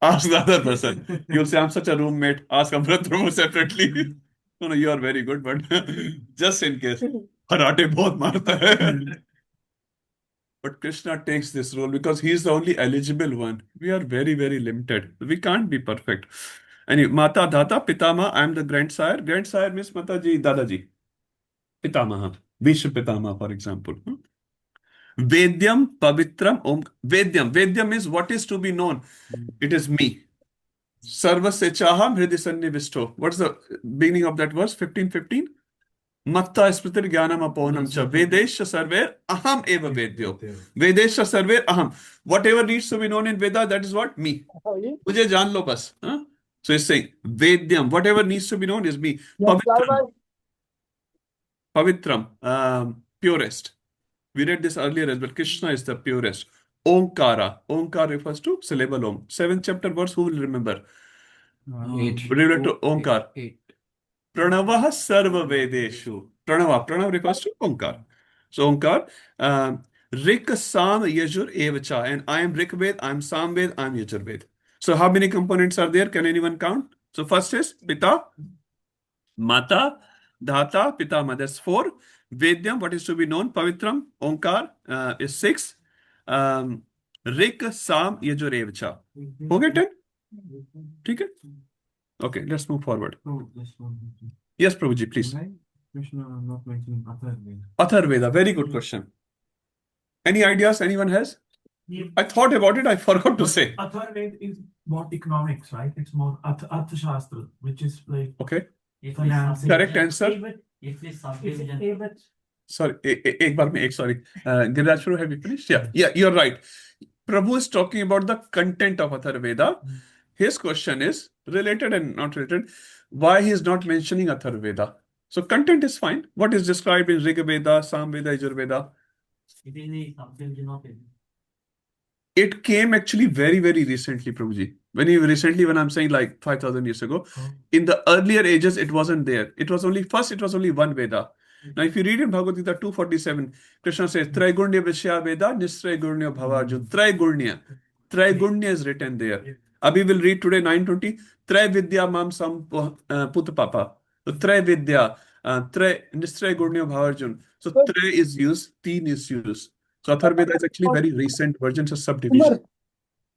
Ask the other person. You'll say, I'm such a roommate. Ask Amrit Prabhu separately. No, you are very good, but just in case. Karate bahut marta hai. But Krishna takes this role because he is the only eligible one. We are very, very limited. We can't be perfect. Anyway, Mata, Dhata, Pitama, I am the grandsire. Grandsire means Mataji, Dadaji. Pitamaha. Bishop Pitama, for example. Vedyam, Pavitram, Om. Vedyam is what is to be known. It is me. Sarvasya Chaham Hridisannivisto. What's the beginning of that verse? 15:15? Matta Smritir Jnanam Aponam Cha. Vedesha Sarver Aham Eva Vedyo. Vedesha Sarver Aham. Whatever needs to be known in Veda, that is what? Me. Mujhe jaan lo bas. So he's saying, Vedyam, whatever needs to be known is me. Pavitram, purest. We read this earlier as well. Krishna is the purest. Omkara. Omkara refers to syllable Om. 7th chapter verse, who will remember? 8. Related to Omkar. 8. Pranavah sarva vedeshu. Pranava. Pranav refers to Omkar. So Omkar, Rik, Sam, Yajur, Evacha. And I am Rik Ved, I am Sam Ved, I am Yajur Ved. So how many components are there? Can anyone count? So first is Pita, Mata, Dhata, Pitama. That's 4. Vedyam, what is to be known? Pavitram, Omkar is 6. Rik, Sam, Yajur, Evacha. हो गए 10? ठीक है? Okay, let's move forward. Oh, just one question. Yes, Prabhuji, please. Why Krishna not mentioning Atharvaveda? Atharveda, very good question. Any ideas anyone has? I thought about it, I forgot to say. Atharvaveda is more economics, right? It's more Arthashastra, which is like Okay, finance. correct answer. If it's It's subdivision. but Sorry, ek baar mein ek, sorry. Giriraj Prabhu, have you finished? Yeah, you're right. Prabhu is talking about the content of Atharvaveda. His question is related and not related. Why he is not mentioning Atharvaveda? So content is fine. What is described in Rig Veda, Sam Veda, Yajur Veda? It is the subdivision of it. It came actually very, very recently, Prabhuji. When I'm saying like 5,000 years ago, in the earlier ages, it wasn't there. It was only one Veda. Now, if you read in Bhagavad Gita 247, Krishna says, Traigurnya Vishya Veda, Nistraigurnya Bhavarjun. Traigurnya is written there. Abhi will read today 920. Trai Vidya Mam Sam Put Papa. So Trai Vidya, Nistraigurnya Bhavarjun. So Trai is used, Teen is used. So Atharvaveda is actually very recent versions of subdivision.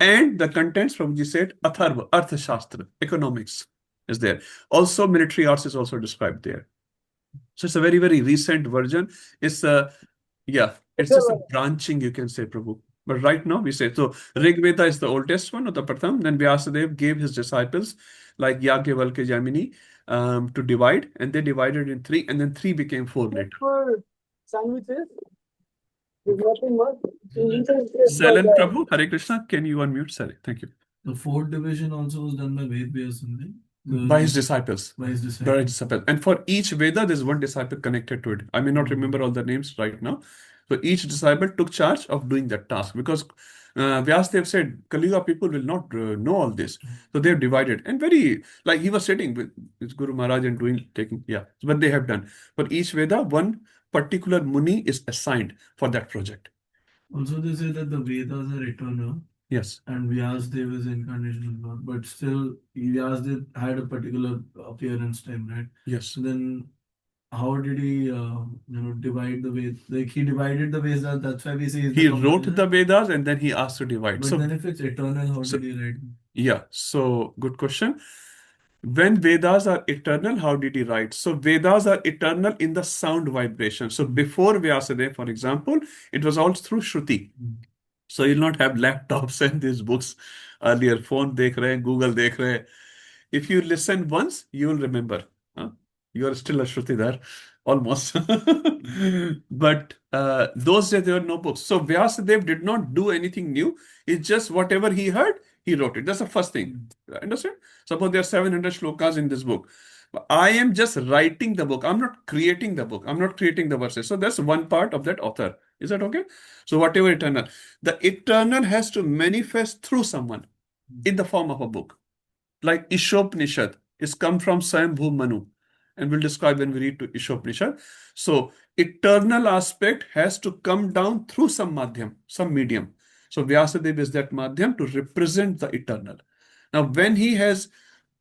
And the contents, Prabhuji said, Atharva, Arthashastra, economics is there. Also, military arts is also described there. So it's a very, very recent version. It's it's just a branching, you can say, Prabhu. But right now we say, so Rig Veda is the oldest one, or the Pratham. Then Vyasadeva gave his disciples, like Yagyavalkya Jamini, to divide, and they divided in 3, and then 3 became 4 later. Sandwiches. There's nothing much. Salan Prabhu, Hare Krishna, can you unmute? Sorry, thank you. The 4th division also was done by Ved Vyasandeva. By his disciples. By his By disciples. his disciples. And for each Veda, there's one disciple connected to it. I may not remember all the names right now. So each disciple took charge of doing that task, because Vyasadeva said, Kaliuga people will not know all this. So they've divided. And very, like he was sitting with his Guru Maharaj and taking, what they have done. For each Veda, one particular Muni is assigned for that project. Also, they say that the Vedas are eternal Yes. and Vyasadeva is incarnational Lord, but still Vyasadeva had a particular appearance time, right? Yes. So then, how did he, divide the Vedas? Like he divided the Vedas. That's why we say he's He the wrote compiler. the Vedas and then he asked to divide. But So then if it's eternal, how so- did he write? yeah, so good question. When Vedas are eternal, how did he write? So Vedas are eternal in the sound vibration. So before Vyasadeva, for example, it was all through Shruti. So you'll not have laptops and these books earlier. Phone dekh rahe, Google dekh rahe. If you listen once, you will remember. You are still a Shrutidhar, almost. But those days there were no books. So Vyasadeva did not do anything new. It's just whatever he heard, he wrote it. That's the first thing. Understand? Suppose there are 700 shlokas in this book. I am just writing the book. I'm not creating the book. I'm not creating the verses. So that's one part of that author. Is that okay? So whatever eternal. The eternal has to manifest through someone in the form of a book. Like Ishopnishad is come from Swayambhu Manu. And we'll describe when we read to Ishopnishad. So eternal aspect has to come down through some madhyam, some medium. So Vyasadeva is that madhyam to represent the eternal. Now, when he has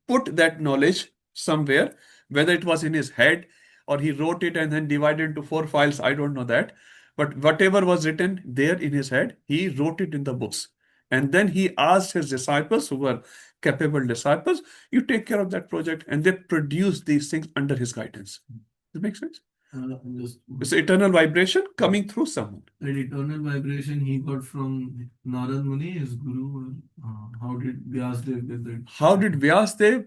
put that knowledge somewhere, whether it was in his head or he wrote it and then divided into 4 files, I don't know that. But whatever was written there in his head, he wrote it in the books. And then he asked his disciples, who were capable disciples, you take care of that project, and they produce these things under his guidance. Does it make sense? Just It's eternal vibration coming through someone. that eternal vibration he got from Narad Muni, his guru. How did Vyasadeva get that? How did Vyasadeva?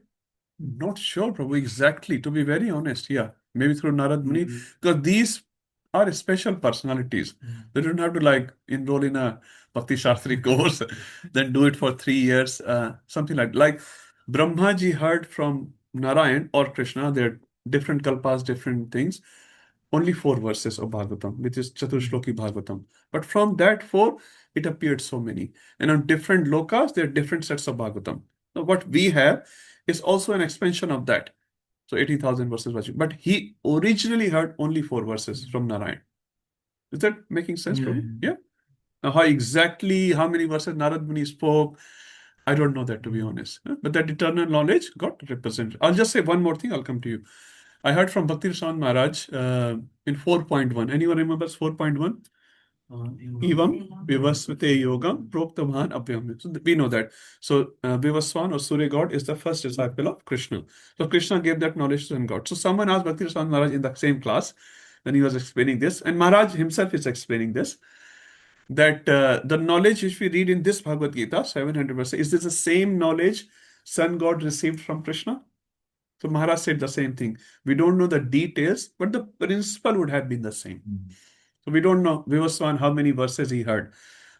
Not sure, Prabhu, exactly. To be very honest, maybe through Narad Muni, because these are special personalities. They don't have to like enroll in a Bhakti Sastri course, then do it for 3 years, something like Brahmaji heard from Narayan or Krishna, they're different kalpas, different things. Only 4 verses of Bhagavatam, which is Chaturshloki Bhagavatam. But from that 4, it appeared so many. And on different lokas, there are different sets of Bhagavatam. So what we have is also an expansion of that. So 18,000 verses was, but he originally heard only 4 verses from Narayan. Is that making sense, Prabhu? Yeah. Now, how many verses Narad Muni spoke, I don't know that, to be honest. But that eternal knowledge got represented. I'll just say one more thing, I'll come to you. I heard from Bhakti Rasan Maharaj in 4.1. Anyone remembers 4.1? Evam Vivasvate Yogam Proktavan Abhyam. So we know that. So Vivaswan or Surya God is the first disciple of Krishna. So Krishna gave that knowledge to God. So someone asked Bhakti Rasan Maharaj in the same class, when he was explaining this, and Maharaj himself is explaining this, that the knowledge which we read in this Bhagavad Gita, 700 verses, is this the same knowledge Sun God received from Krishna? So Maharaj said the same thing. We don't know the details, but the principle would have been the same. So we don't know Vivaswan how many verses he heard,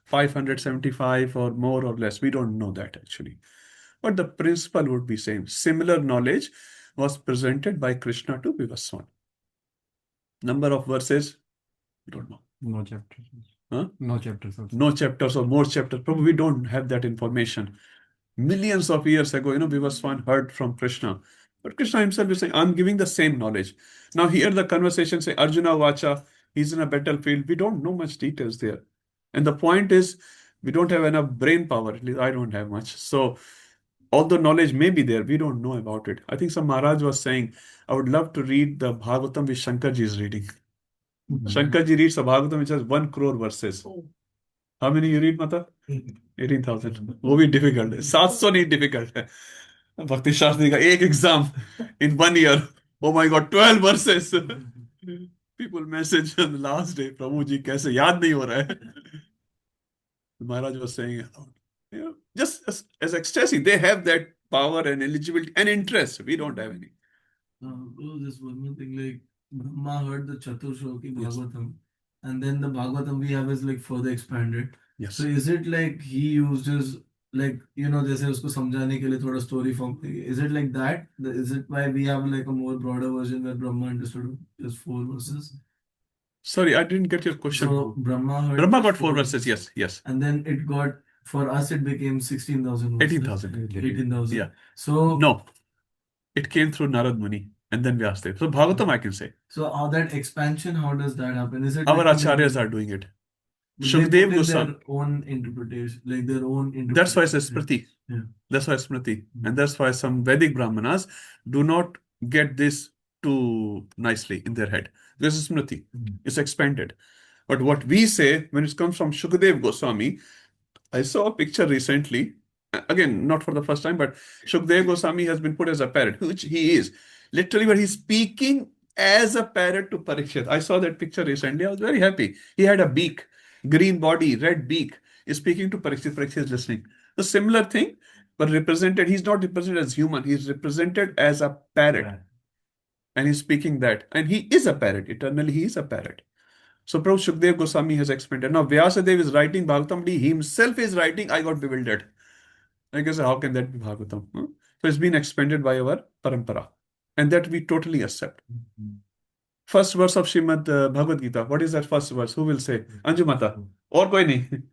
575 or more or less. We don't know that actually. But the principle would be same. Similar knowledge was presented by Krishna to Vivaswan. Number of verses, we don't know. No chapters. Huh? No chapters also. No chapters or more chapters. Probably we don't have that information. Millions of years ago, Vivaswan heard from Krishna. But Krishna himself is saying, I'm giving the same knowledge. Now here the conversation say, Arjuna Vacha, he's in a battlefield. We don't know much details there. And the point is, we don't have enough brain power. At least I don't have much. So although knowledge may be there, we don't know about it. I think some Maharaj was saying, I would love to read the Bhagavatam which Shankarji is reading. Shankarji reads a Bhagavatam which has 1 crore verses. How many you read, Mata? 18,000. वो भी difficult है. 700 नहीं difficult है. Bhakti Shastri का एक exam in 1 year. Oh my God, 12 verses. People message on the last day, prabhuji कैसे याद नहीं हो रहा है. Maharaj was saying, just as ecstasy, they have that power and eligibility and interest. We don't have any. Just one more thing, like Brahma heard the Chaturshloki Yes. Bhagavatam, and then the Bhagavatam we have is like further expanded. Yes. So is it like he used his, like, जैसे उसको समझाने के लिए थोड़ा story form, is it like that? Is it why we have like a more broader version where Brahma understood just 4 verses? Sorry, I didn't get your question. So Brahma got 4 verses. Yes. and then it got, for us it became 16,000 verses. 18,000. 18,000. Yeah. So No, it came through Narad Muni and then Vyasdev. So Bhagavatam I can say. So that expansion, how does that happen? Is it Our like acharyas are doing it. they Shukdev put in Goswami. their own interpretation, like their own interpretation? That's why it's a Smriti. Yeah. That's why it's Smriti. And that's why some Vedic Brahmanas do not get this too nicely in their head. This is Smriti. It's expanded. But what we say, when it comes from Shukdev Goswami, I saw a picture recently, again, not for the first time, but Shukdev Goswami has been put as a parrot, which he is. Literally, but he's speaking as a parrot to Parikshit. I saw that picture recently. I was very happy. He had a beak, green body, red beak. He's speaking to Parikshit. Parikshit is listening. A similar thing, but represented, he's not represented as human. He's represented as a parrot. And he's speaking that. And he is a parrot. Eternally, he is a parrot. So Prabhu Shukdev Goswami has expanded. Now Vyasadev is writing Bhagavatam. He himself is writing. I got bewildered. I guess how can that be Bhagavatam? So it's been expanded by our parampara. And that we totally accept. First verse of Srimad Bhagavad Gita. What is that first verse? Who will say? Anju Mata. Or koi nahi.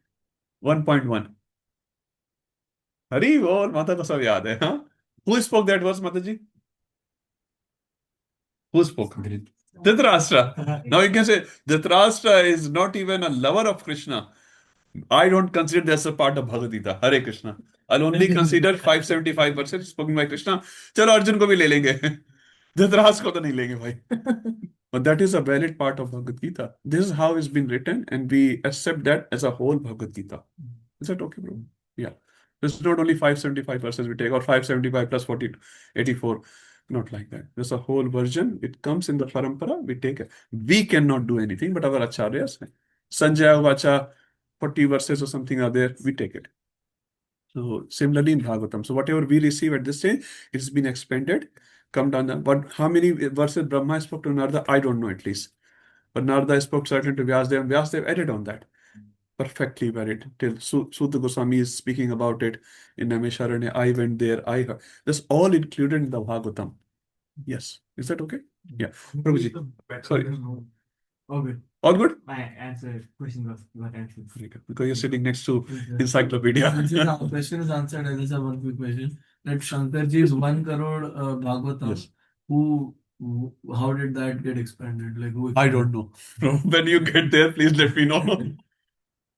1.1. Hari Bol. Mata ko sab yaad hai. Huh? Who spoke that verse, Mataji? Who spoke? Dhritarashtra. Now you can say Dhritarashtra is not even a lover of Krishna. I don't consider this a part of Bhagavad Gita. Hare Krishna. I'll only consider 575% spoken by Krishna. Chalo Arjun ko bhi le lenge. Dhritarashtra ko to nahi lenge bhai. But that is a valid part of Bhagavad Gita. This is how it's been written, and we accept that as a whole Bhagavad Gita. Is that okay, bro? Yeah. It's not only 575% we take, or 575 plus 40, 84. Not like that. There's a whole version. It comes in the parampara. We take it. We cannot do anything, but our acharyas, Sanjaya Vacha, 40 verses or something are there. We take it. So similarly in Bhagavatam. So whatever we receive at this stage, it's been expanded. Come down. But how many verses Brahma spoke to Narada? I don't know at least. But Narada spoke certainly to Vyasadev, and Vyasadev added on that. Perfectly valid. Till Sutta Goswami is speaking about it in Namisharanya. I went there, I heard. That's all included in the Bhagavatam. Yes. Is that okay? Yeah. Prabhuji. Sorry. All good. All good? My question was not answered. Because you're sitting next to encyclopedia. The question is answered. I just have one quick question. That Shankarji's 1 crore Bhagavatam, Yes. How did that get expanded? Like who I expanded? don't know. When you get there, please let me know.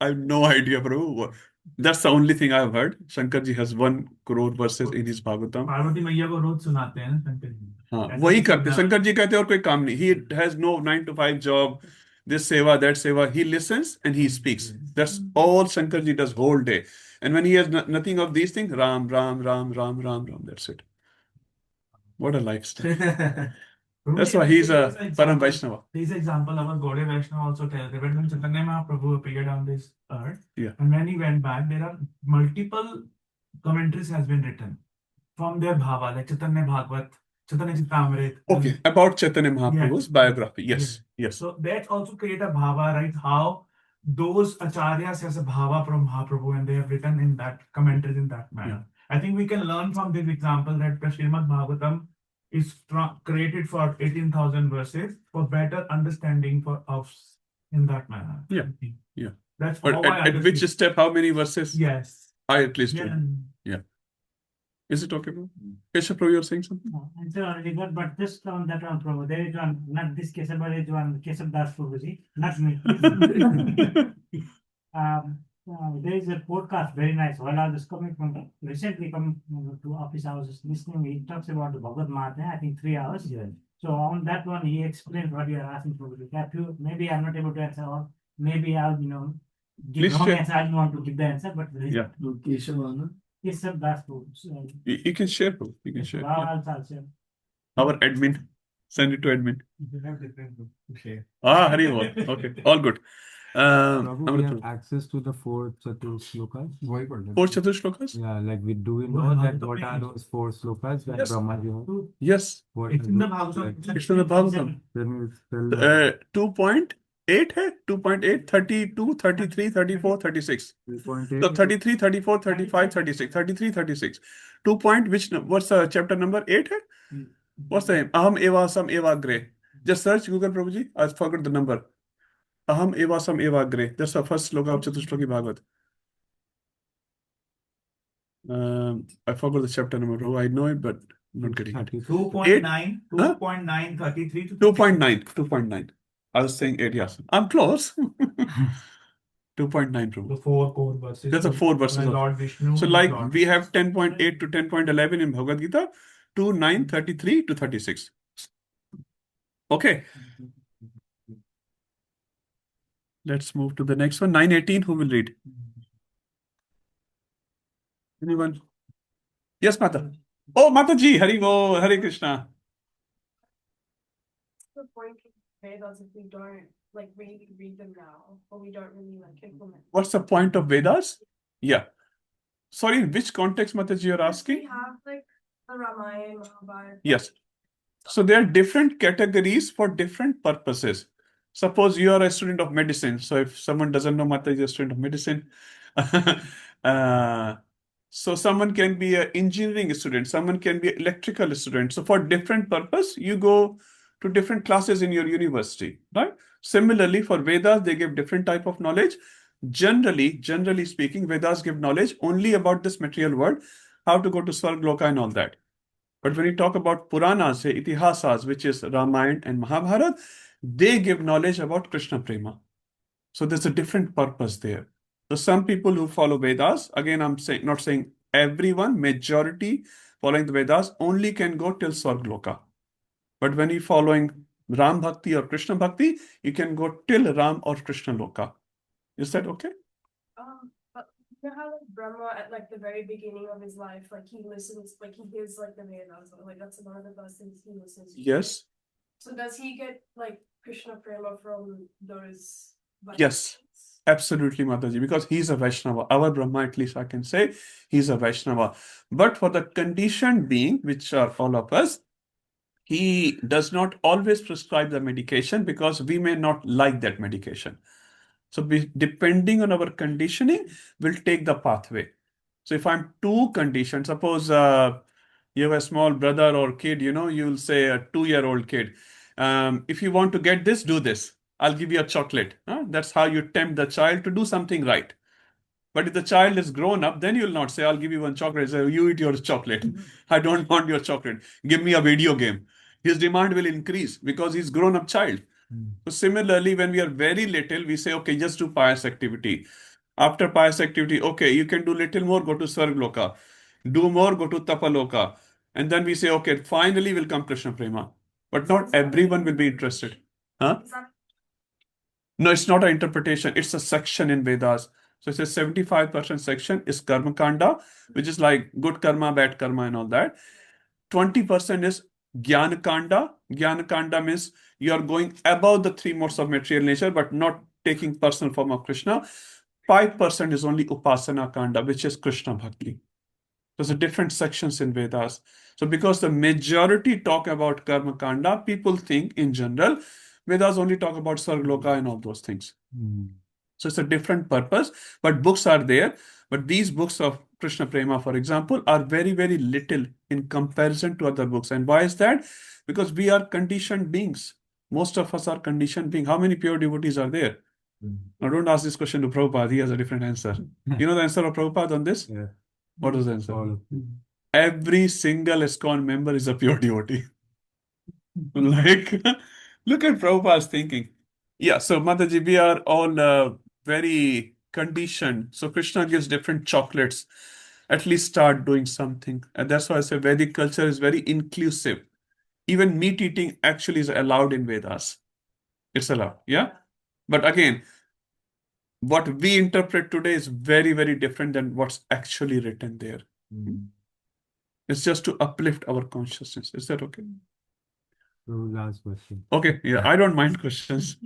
I have no idea, bro. That's the only thing I've heard. Shankar ji has 1 crore verses in his Bhagavatam. Parvati मैया को रोज सुनाते हैं ना शंकर जी हाँ ऐसा वही कुछ करते होता है। शंकर जी कहते हैं और कोई काम नहीं he has no 9 to 5 job this seva that seva he listens and he speaks that's all Shankar ji does whole day and when he has nothing of these things Ram Ram Ram Ram Ram Ram that's it what a lifestyle that's why he's a Param Vaishnava This example, our Gaudiya Vaishnava also tells that when Chaitanya Mahaprabhu appeared on this earth, Yeah. and when he went back, there are multiple commentaries has been written from their bhava, like Chaitanya Bhagavat, Chaitanya Chittamrit. okay about Chaitanya Mahaprabhu's Yes. biography yes yes So that also create a bhava, right? How those acharyas has a bhava from Mahaprabhu, and they have written in that commentaries in that manner. I think we can learn from this example that the Srimad Bhagavatam is created for 18,000 verses for better understanding for us in that manner. Yeah. Yeah. That's but how I at which understood. step how many verses Yes. I at least Yeah. do is it okay bro Keshav Prabhu you're saying something Answer already got, but just on that one, Prabhu, there is one, not this Keshav, but there is one Keshav Das Prabhuji, not me. There is a podcast, very nice. While I was coming from recently come to office, I was just listening. He talks about the Bhagavad Gita, I think 3 hours. Yeah. So on that one, he explains what you are asking for. Maybe I'm not able to answer, or maybe I'll give Please wrong share. answer. I don't want to give the answer, but Yeah. Keshav, Keshav Das Prabhu. You can share bro you can share yeah. I'll share. Our admin send it to admin You have different group to share. Hari Bol. Okay, all good. Prabhu, we Amrit have Prabhu. access to the 4 Chatur slokas. वही पढ़ लेते 4 हैं। Chatur Shlokas? Yeah, like we do What know about that the what are pages? those 4 slokas that Yes. Brahma ji has? Yes. What It's are in the those? Bhagavatam. Like, It's in the Bhagavatam. can you spell that? 2.8 है 2.8 32 33 34 36 3.8? so 33 34 35 36 33 36 2 point which what's the chapter number 8 है what's the name aham evasam evagre just search Google Prabhuji I forgot the number aham evasam evagre that's the first sloka of Chatushloki Bhagavat I forgot the chapter number oh I know it but not getting it 2.9, 2.9, 33 to 2.9 2.9 I was saying 8 yes I'm close 2.9 Prabhu. the 4 core verses. That's the 4 verses of- Lord Vishnu. So and like Lord we have 10.8 to 10.11 in Bhagavad Gita, 2, 9, 33 to 36. Okay. Let's move to the next one. 9:18, who will read? Anyone? Yes, Mata. Oh, Mata ji, Hari Bo, Hare Krishna. The point of Vedas if we don't like really read them now, or we don't really like implement. What's the point of Vedas? Yeah. Sorry, in which context, Mata ji, you're asking? We have like the Ramayana, Mahabharata. Yes. So there are different categories for different purposes. Suppose you are a student of medicine. So if someone doesn't know Mata is a student of medicine, so someone can be an engineering student, someone can be an electrical student. So for different purpose, you go to different classes in your university, right? Similarly, for Vedas, they give different type of knowledge. Generally speaking, Vedas give knowledge only about this material world, how to go to Swarg Loka and all that. But when you talk about Puranas, say Itihasas, which is Ramayana and Mahabharata, they give knowledge about Krishna Prema. So there's a different purpose there. So some people who follow Vedas, again, I'm saying not saying everyone, majority following the Vedas only can go till Swargloka. But when you're following Ram Bhakti or Krishna Bhakti, you can go till Ram or Krishna Loka. Is that okay? But you know how like Brahma at like the very beginning of his life, like he listens, like he hears like the Vedas, like that's one of the first things he listens to. Yes. So does he get like Krishna Prema from those? Yes. Absolutely, Mataji, because he's a Vaishnava. Our Brahma, at least I can say, he's a Vaishnava. But for the conditioned being, which are all of us, he does not always prescribe the medication because we may not like that medication. So depending on our conditioning, we'll take the pathway. So if I'm too conditioned, suppose you have a small brother or kid, you'll say a 2-year-old kid, if you want to get this, do this. I'll give you a chocolate. That's how you tempt the child to do something right. But if the child is grown up, then you'll not say, I'll give you one chocolate. Say, you eat your chocolate. I don't want your chocolate. Give me a video game. his demand will increase because he's grown up child. So similarly, when we are very little, we say, okay, just do pious activity. After pious activity, okay, you can do little more, go to Sargloka. Do more, go to Tapaloka. And then we say, okay, finally will come Krishna Prema. But not everyone will be interested. Huh? No, it's not an interpretation. It's a section in Vedas. So it's a 75% section is Karma Kanda, which is like good karma, bad karma, and all that. 20% is Jnana Kanda. Jnana Kanda means you are going above the three modes of material nature, but not taking personal form of Krishna. 5% is only Upasana Kanda, which is Krishna Bhakti. There's a different sections in Vedas. So because the majority talk about Karma Kanda, people think in general, Vedas only talk about Sargloka and all those things. So it's a different purpose, but books are there. But these books of Krishna Prema, for example, are very, very little in comparison to other books. And why is that? Because we are conditioned beings. Most of us are conditioned beings. How many pure devotees are there? Now, don't ask this question to Prabhupada. He has a different answer. You know the answer of Prabhupada on this? Yeah. What is the answer? All of Every single ISKCON member is a pure devotee. Like, look at Prabhupada's thinking. Yeah, so Mataji, we are all very conditioned. So Krishna gives different chocolates. At least start doing something. And that's why I say Vedic culture is very inclusive. Even meat eating actually is allowed in Vedas. It's allowed, yeah? But again, what we interpret today is very, very different than what's actually written there. It's just to uplift our consciousness. Is that okay? So last question. Okay, yeah, I don't mind questions.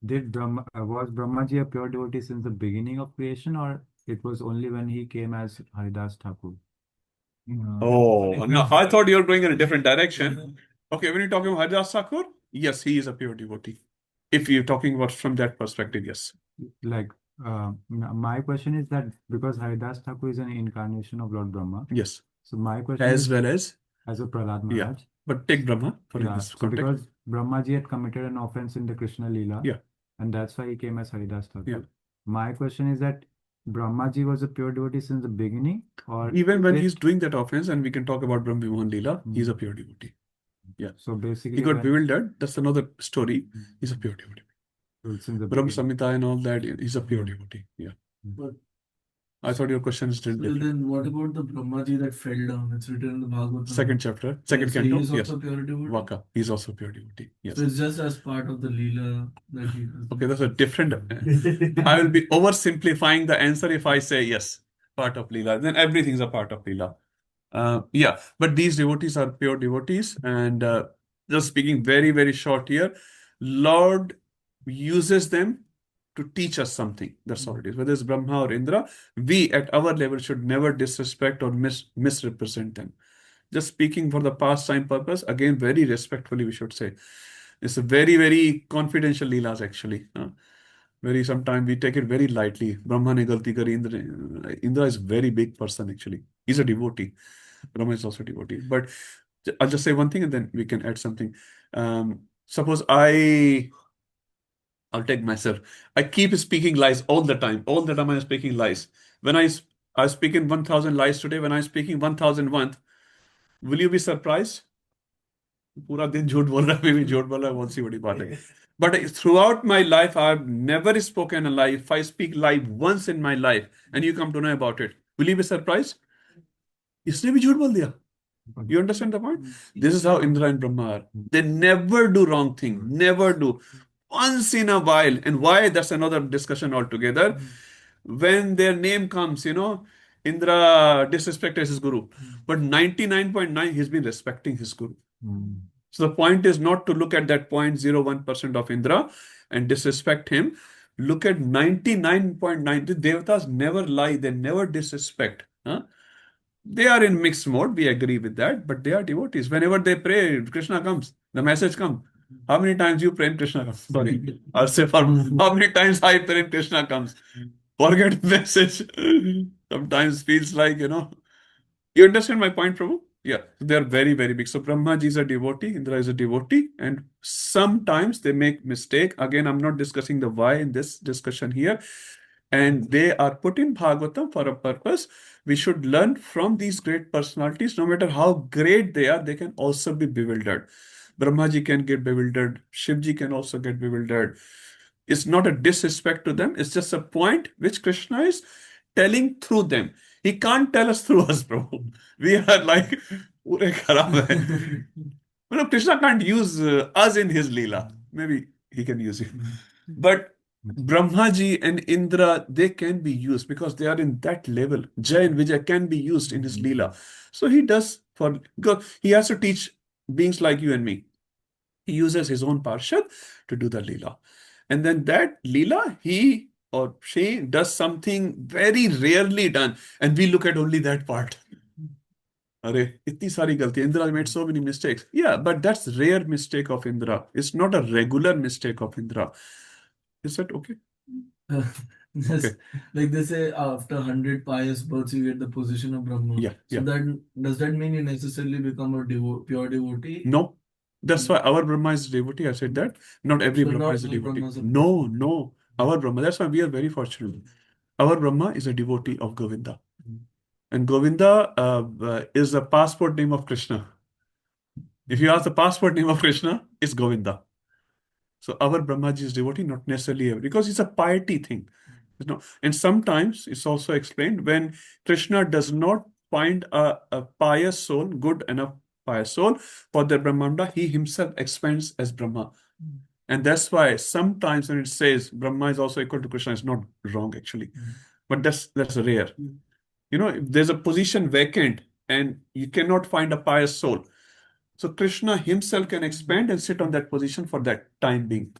Was Brahmaji a pure devotee since the beginning of creation, or it was only when he came as Haridas Thakur? Oh, no, I thought you were going in a different direction. Okay, when you're talking about Haridas Thakur, yes, he is a pure devotee. If you're talking about from that perspective, yes. Like, my question is that because Haridas Thakur is an incarnation of Lord Brahma. Yes. So my question As is, well as, as a Prahlad yeah, Maharaj. but take Brahma for Yeah, this so context. because Brahmaji had committed an offense in the Krishna Leela, Yeah. and that's why he came as Haridas Thakur. Yeah. My question is that Brahmaji was a pure devotee since the beginning, or Even when he's doing that offense, and we can talk about Brahma Vimohan Leela, he's a pure devotee. Yeah. So basically, He got bewildered. That's another story. He's a pure devotee. Since the Brahma beginning. Samhita and all that, he's a pure devotee. Yeah. But I thought your question is so different. then what about the Brahmaji that fell down? It's written in the Bhagavad Gita. Second chapter, second So canto. he is Yes. also pure devotee. Vaka. He's also pure devotee. Yes. So it's just as part of the Leela that he does. Okay, that's a different. I will be oversimplifying the answer if I say yes, part of Leela. Then everything's a part of Leela. Yeah, but these devotees are pure devotees, and just speaking very, very short here, Lord uses them to teach us something. That's all it is. Whether it's Brahma or Indra, we at our level should never disrespect or misrepresent them. Just speaking for the pastime purpose, again, very respectfully, we should say. It's a very, very confidential Leelas, actually. Very sometimes we take it very lightly. Brahma ne galti kari. Indra is a very big person, actually. He's a devotee. Brahma is also a devotee. But I'll just say one thing and then we can add something. Suppose I'll take myself. I keep speaking lies all the time. All the time I'm speaking lies. When I speak in 1,000 lies today, when I'm speaking 1,001, will you be surprised? पूरा दिन झूठ बोल रहा है, मैं भी झूठ बोल रहा है, बहुत सी बड़ी बात है. But throughout my life, I've never spoken a lie. If I speak lie once in my life, and you come to know about it, will you be surprised? इसने भी झूठ बोल दिया. You understand the point? This is how Indra and Brahma are. They never do wrong thing. Never do. Once in a while. And why? That's another discussion altogether. When their name comes, Indra disrespected his guru. But 99.9, he's been respecting his guru. So the point is not to look at that 0.01% of Indra and disrespect him. Look at 99.9. The Devatas never lie. They never disrespect. They are in mixed mode. We agree with that. But they are devotees. Whenever they pray, Krishna comes. The message comes. How many times you pray and Krishna comes? Sorry. I'll say how many times I pray and Krishna comes. Forget the message. Sometimes feels like, You understand my point, Prabhu? Yeah, they're very, very big. So Brahmaji is a devotee, Indra is a devotee, and sometimes they make mistake. Again, I'm not discussing the why in this discussion here. And they are put in Bhagavatam for a purpose. we should learn from these great personalities. No matter how great they are, they can also be bewildered. Brahmaji can get bewildered. Shivji can also get bewildered. It's not a disrespect to them. It's just a point which Krishna is telling through them. He can't tell us through us, bro. We are like, "Pure kharab hai." Krishna can't use us in his Leela. Maybe he can use you. But Brahmaji and Indra, they can be used because they are in that level. Jai and Vijay can be used in his Leela. So he does because he has to teach beings like you and me. He uses his own Parshad to do the Leela. And then that Leela, he or she does something very rarely done. And we look at only that part. Arey, itni sari galti. Indra made so many mistakes. Yeah, but that's rare mistake of Indra. It's not a regular mistake of Indra. Is that okay? Just Okay. like they say, after 100 pious births, you get the position of Brahma. Yeah, So yeah. that does that mean you necessarily become a pure devotee? No. That's why our Brahma is a devotee. I said that. Not every So Brahma not is a all devotee. Brahmas are No, no. Our Brahma. That's why we are very fortunate. Our Brahma is a devotee of Govinda. And Govinda is the passport name of Krishna. If you ask the passport name of Krishna, it's Govinda. So our Brahmaji is devotee, not necessarily every, because it's a piety thing. And sometimes it's also explained when Krishna does not find a pious soul, good enough pious soul for the Brahmanda, he himself expands as Brahma. And that's why sometimes when it says Brahma is also equal to Krishna, it's not wrong actually. But that's rare. If there's a position vacant and you cannot find a pious soul, so Krishna himself can expand and sit on that position for that time being.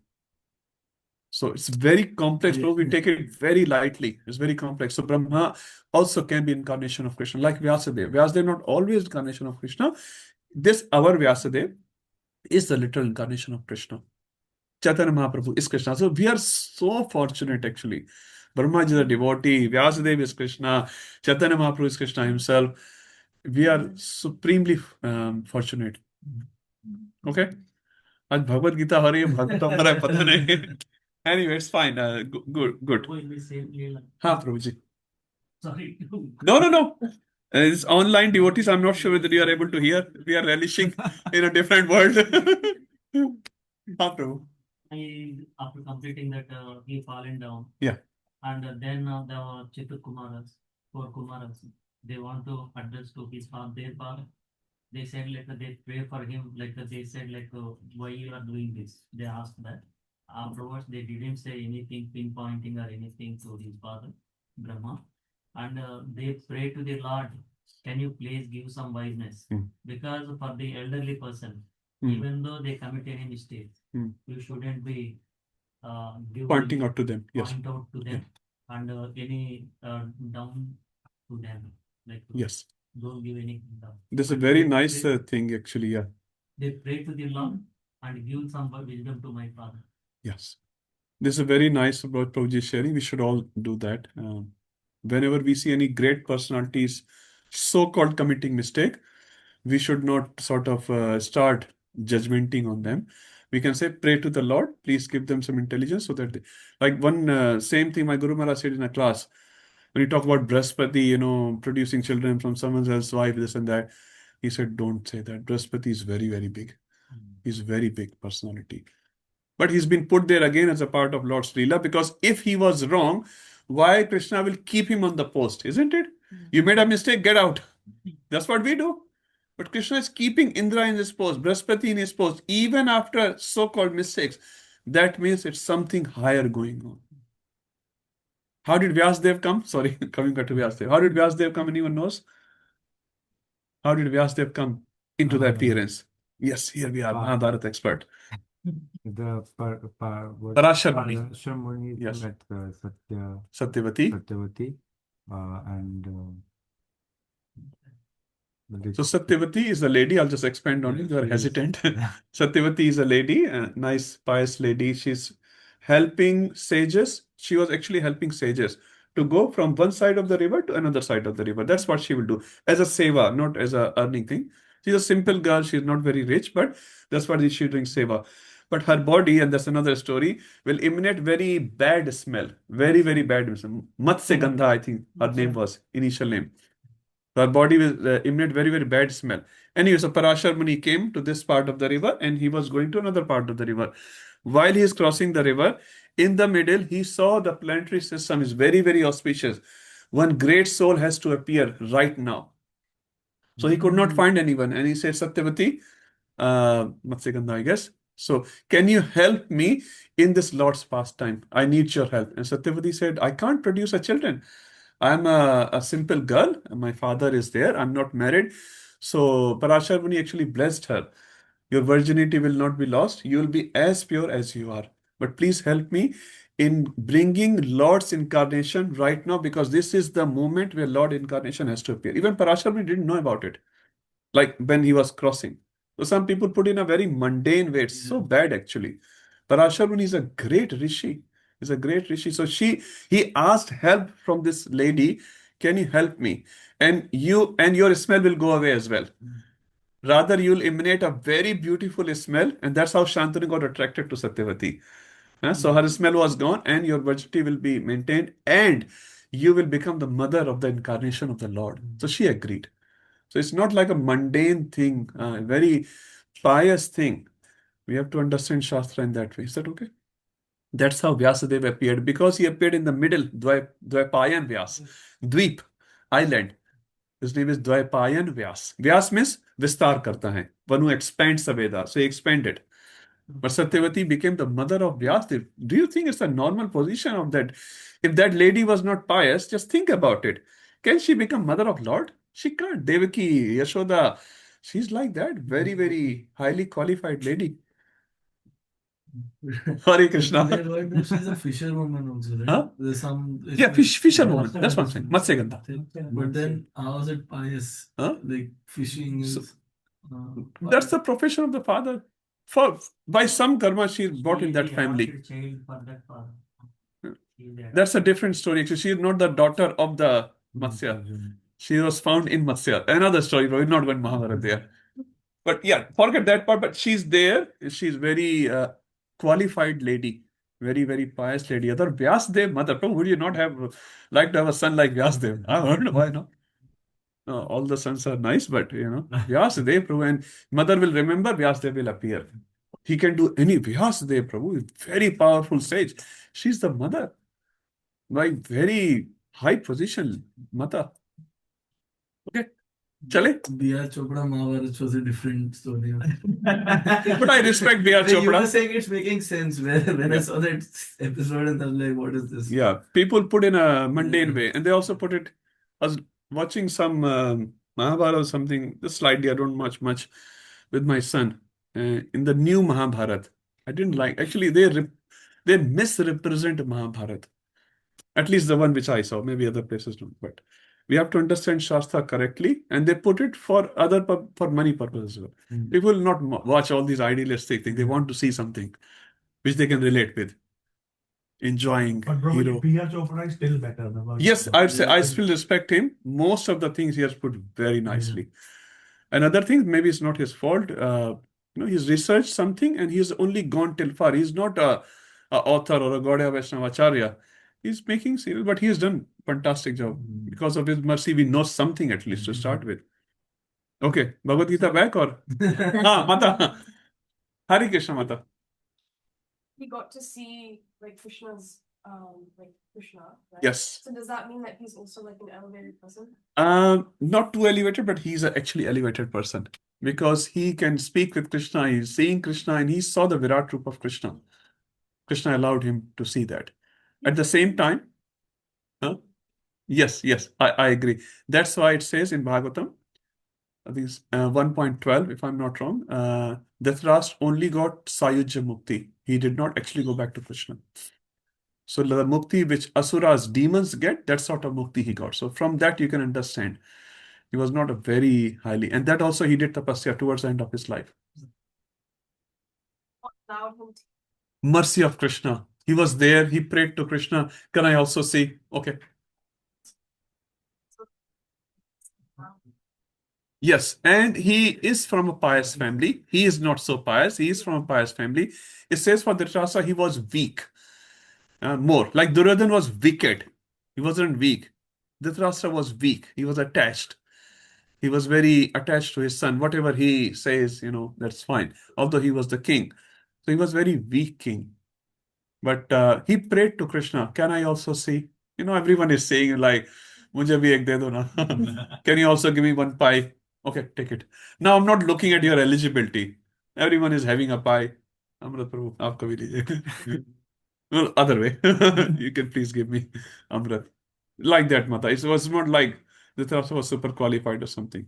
So it's very complex, bro. We take it very lightly. It's very complex. So Brahma also can be incarnation of Krishna, like Vyasadeva. Vyasadeva not always incarnation of Krishna. This our Vyasadeva is the literal incarnation of Krishna. Chaitanya Mahaprabhu is Krishna. So we are so fortunate actually. Brahma is a devotee. Vyasadeva is Krishna. Chaitanya Mahaprabhu is Krishna himself. We are supremely fortunate. Okay? आज भगवत गीता हो रही है भक्त हमारा पता नहीं anyway it's fine good हाँ प्रभु जी Sorry. no it's online devotees. I'm not sure whether you are able to hear. We are relishing in a different world. हाँ प्रभु After completing that, he fallen down. Yeah. And then the Chitur Kumaras, 4 Kumaras, they want to address to his father, their father. They said they pray for him, they said why you are doing this. They asked that. Afterwards, they didn't say anything pinpointing or anything to his father, Brahma. And they pray to the Lord, can you please give some wiseness? Because for the elderly person, even though they commit any mistakes, you shouldn't be pointing out to them. Yes. Point out to them and any down to them. Yes. Don't give any down. This is a very nice thing actually. Yeah. They pray to the Lord and give some wisdom to my father. Yes. This is very nice about Prabhuji sharing. We should all do that. Whenever we see any great personalities so-called committing mistake, we should not sort of start judgmenting on them. We can say, pray to the Lord, please give them some intelligence so that like one same thing my Guru Maharaj said in a class. When you talk about Brahaspati, producing children from someone else's wife, this and that, he said, don't say that. Brahaspati is very, very big. He's a very big personality. But he's been put there again as a part of Lord's Leela, because if he was wrong, why Krishna will keep him on the post, isn't it? You made a mistake, get out. That's what we do. But Krishna is keeping Indra in his post, Brahaspati in his post, even after so-called mistakes. That means it's something higher going on. How did Vyasadeva come? Sorry, coming back to Vyasadeva. How did Vyasadeva come? Anyone knows? How did Vyasadeva come into the appearance? Yes, here we are, Mahabharata expert. The Parashar Muni. Parashar Muni Yes. met Satyavati. And So Satyavati is a lady. I'll just expand on it. You are hesitant. Satyavati is a lady, a nice, pious lady. She's helping sages. She was actually helping sages to go from one side of the river to another side of the river. That's what she will do as a seva, not as a earning thing. She's a simple girl. She's not very rich, but that's what she's doing seva. But her body, and that's another story, will emanate very bad smell. Very, very bad smell. Matsya Gandha, I think her name was, initial name. Her body will emanate very, very bad smell. Anyway, so Parashar Muni came to this part of the river and he was going to another part of the river. While he is crossing the river, in the middle, he saw the planetary system is very, very auspicious. One great soul has to appear right now. So he could not find anyone. And he said, Satyavati, Matsyagandha, I guess. So can you help me in this Lord's pastime? I need your help. And Satyavati said, I can't produce a children. I'm a simple girl. My father is there. I'm not married. So Parashar Muni actually blessed her. Your virginity will not be lost. You will be as pure as you are. But please help me in bringing Lord's incarnation right now, because this is the moment where Lord incarnation has to appear. Even Parashar Muni didn't know about it, like when he was crossing. So some people put in a very mundane way. It's so bad actually. Parashar Muni is a great rishi. He's a great rishi. So he asked help from this lady. Can you help me? And your smell will go away as well. Rather, you'll emanate a very beautiful smell, and that's how Shantanu got attracted to Satyavati. So her smell was gone, and your virginity will be maintained, and you will become the mother of the incarnation of the Lord. So she agreed. So it's not like a mundane thing, a very pious thing. We have to understand Shastra in that way. Is that okay? That's how Vyasadeva appeared, because he appeared in the middle, Dvaipayan Vyas, Dweep, island. His name is Dvaipayan Vyas. Vyas means Vistar karta hai, one who expands the Veda. So he expanded. But Satyavati became the mother of Vyasadeva. Do you think it's a normal position of that? If that lady was not pious, just think about it. Can she become mother of Lord? She can't. Devaki, Yashoda, she's like that. Very, very highly qualified lady. Hare Krishna. She's a fisherwoman also, right? Huh? There's some. Yeah, fisherwoman. That's what I'm saying. Matsyagandha. But then, how is it pious? Huh? Like fishing is. That's the profession of the father. By some karma, she is brought in that family. That's a different story. Actually, she is not the daughter of the Matsya. She was found in Matsya. Another story, but we're not going Mahabharata there. But yeah, forget that part. But she's there. She's very qualified lady. Very, very pious lady. Other Vyasdev mother. Would you not have liked to have a son like Vyasdev? I don't know why not. No, all the sons are nice, but Vyasadev Prabhu, and mother will remember, Vyasadev will appear. He can do any. Vyasadev Prabhu is very powerful sage. She's the mother. By very high position, mata. Okay. Chale? B.R. Chopra Mahabharata was a different story. But I respect B.R. Chopra. You were saying it's making sense when I saw that episode and I was like, what is this? Yeah, people put in a mundane way, and they also put it. I was watching some Mahabharata or something, just slightly, I don't watch much with my son. In the new Mahabharata, I didn't like. Actually, they misrepresent Mahabharata. At least the one which I saw. Maybe other places don't. But we have to understand Shastra correctly, and they put it for money purposes. People will not watch all these idealistic things. They want to see something which they can relate with. Enjoying But bro, hero. B.R. Chopra is still better. Yes, I'd say I still respect him. Most of the things he has put very nicely. Another thing, maybe it's not his fault. He's researched something and he's only gone till far. He's not a author or a Gaudiya Vaishnava Acharya. He's making serial, but he has done fantastic job. Because of his mercy, we know something at least to start with. Okay, Bhagavad Gita back or? Mata. Hare Krishna, Mata. He got to see like Krishna's Krishna, right? Yes. So does that mean that he's also like an elevated person? Not too elevated, but he's an actually elevated person because he can speak with Krishna. He's seeing Krishna and he saw the Virat Roop of Krishna. Krishna allowed him to see that. At the same time, yes, I agree. That's why it says in Bhagavatam, I think it's 1.12, if I'm not wrong, Dhritarashtra only got Sayujya Mukti. He did not actually go back to Krishna. So the Mukti which Asuras, demons get, that sort of Mukti he got. So from that you can understand. He was not a very highly, and that also he did tapasya towards the end of his life. What allowed him to? Mercy of Krishna. He was there, he prayed to Krishna. Can I also see? Okay. Yes, and he is from a pious family. He is not so pious. He is from a pious family. It says for Dhritarashtra, he was weak. More. Like Duryodhana was wicked. He wasn't weak. Dhritarashtra was weak. He was attached. He was very attached to his son. Whatever he says, that's fine. Although he was the king. So he was very weak king. But he prayed to Krishna, can I also see? Everyone is saying like, "Mujhe bhi ek de do na." Can you also give me one pie? Okay, take it. Now I'm not looking at your eligibility. Everyone is having a pie. Amrit Prabhu, aapka bhi lijiye. Well, other way. You can please give me Amrit. Like that, Mata. It was not like Dhritarashtra was super qualified or something.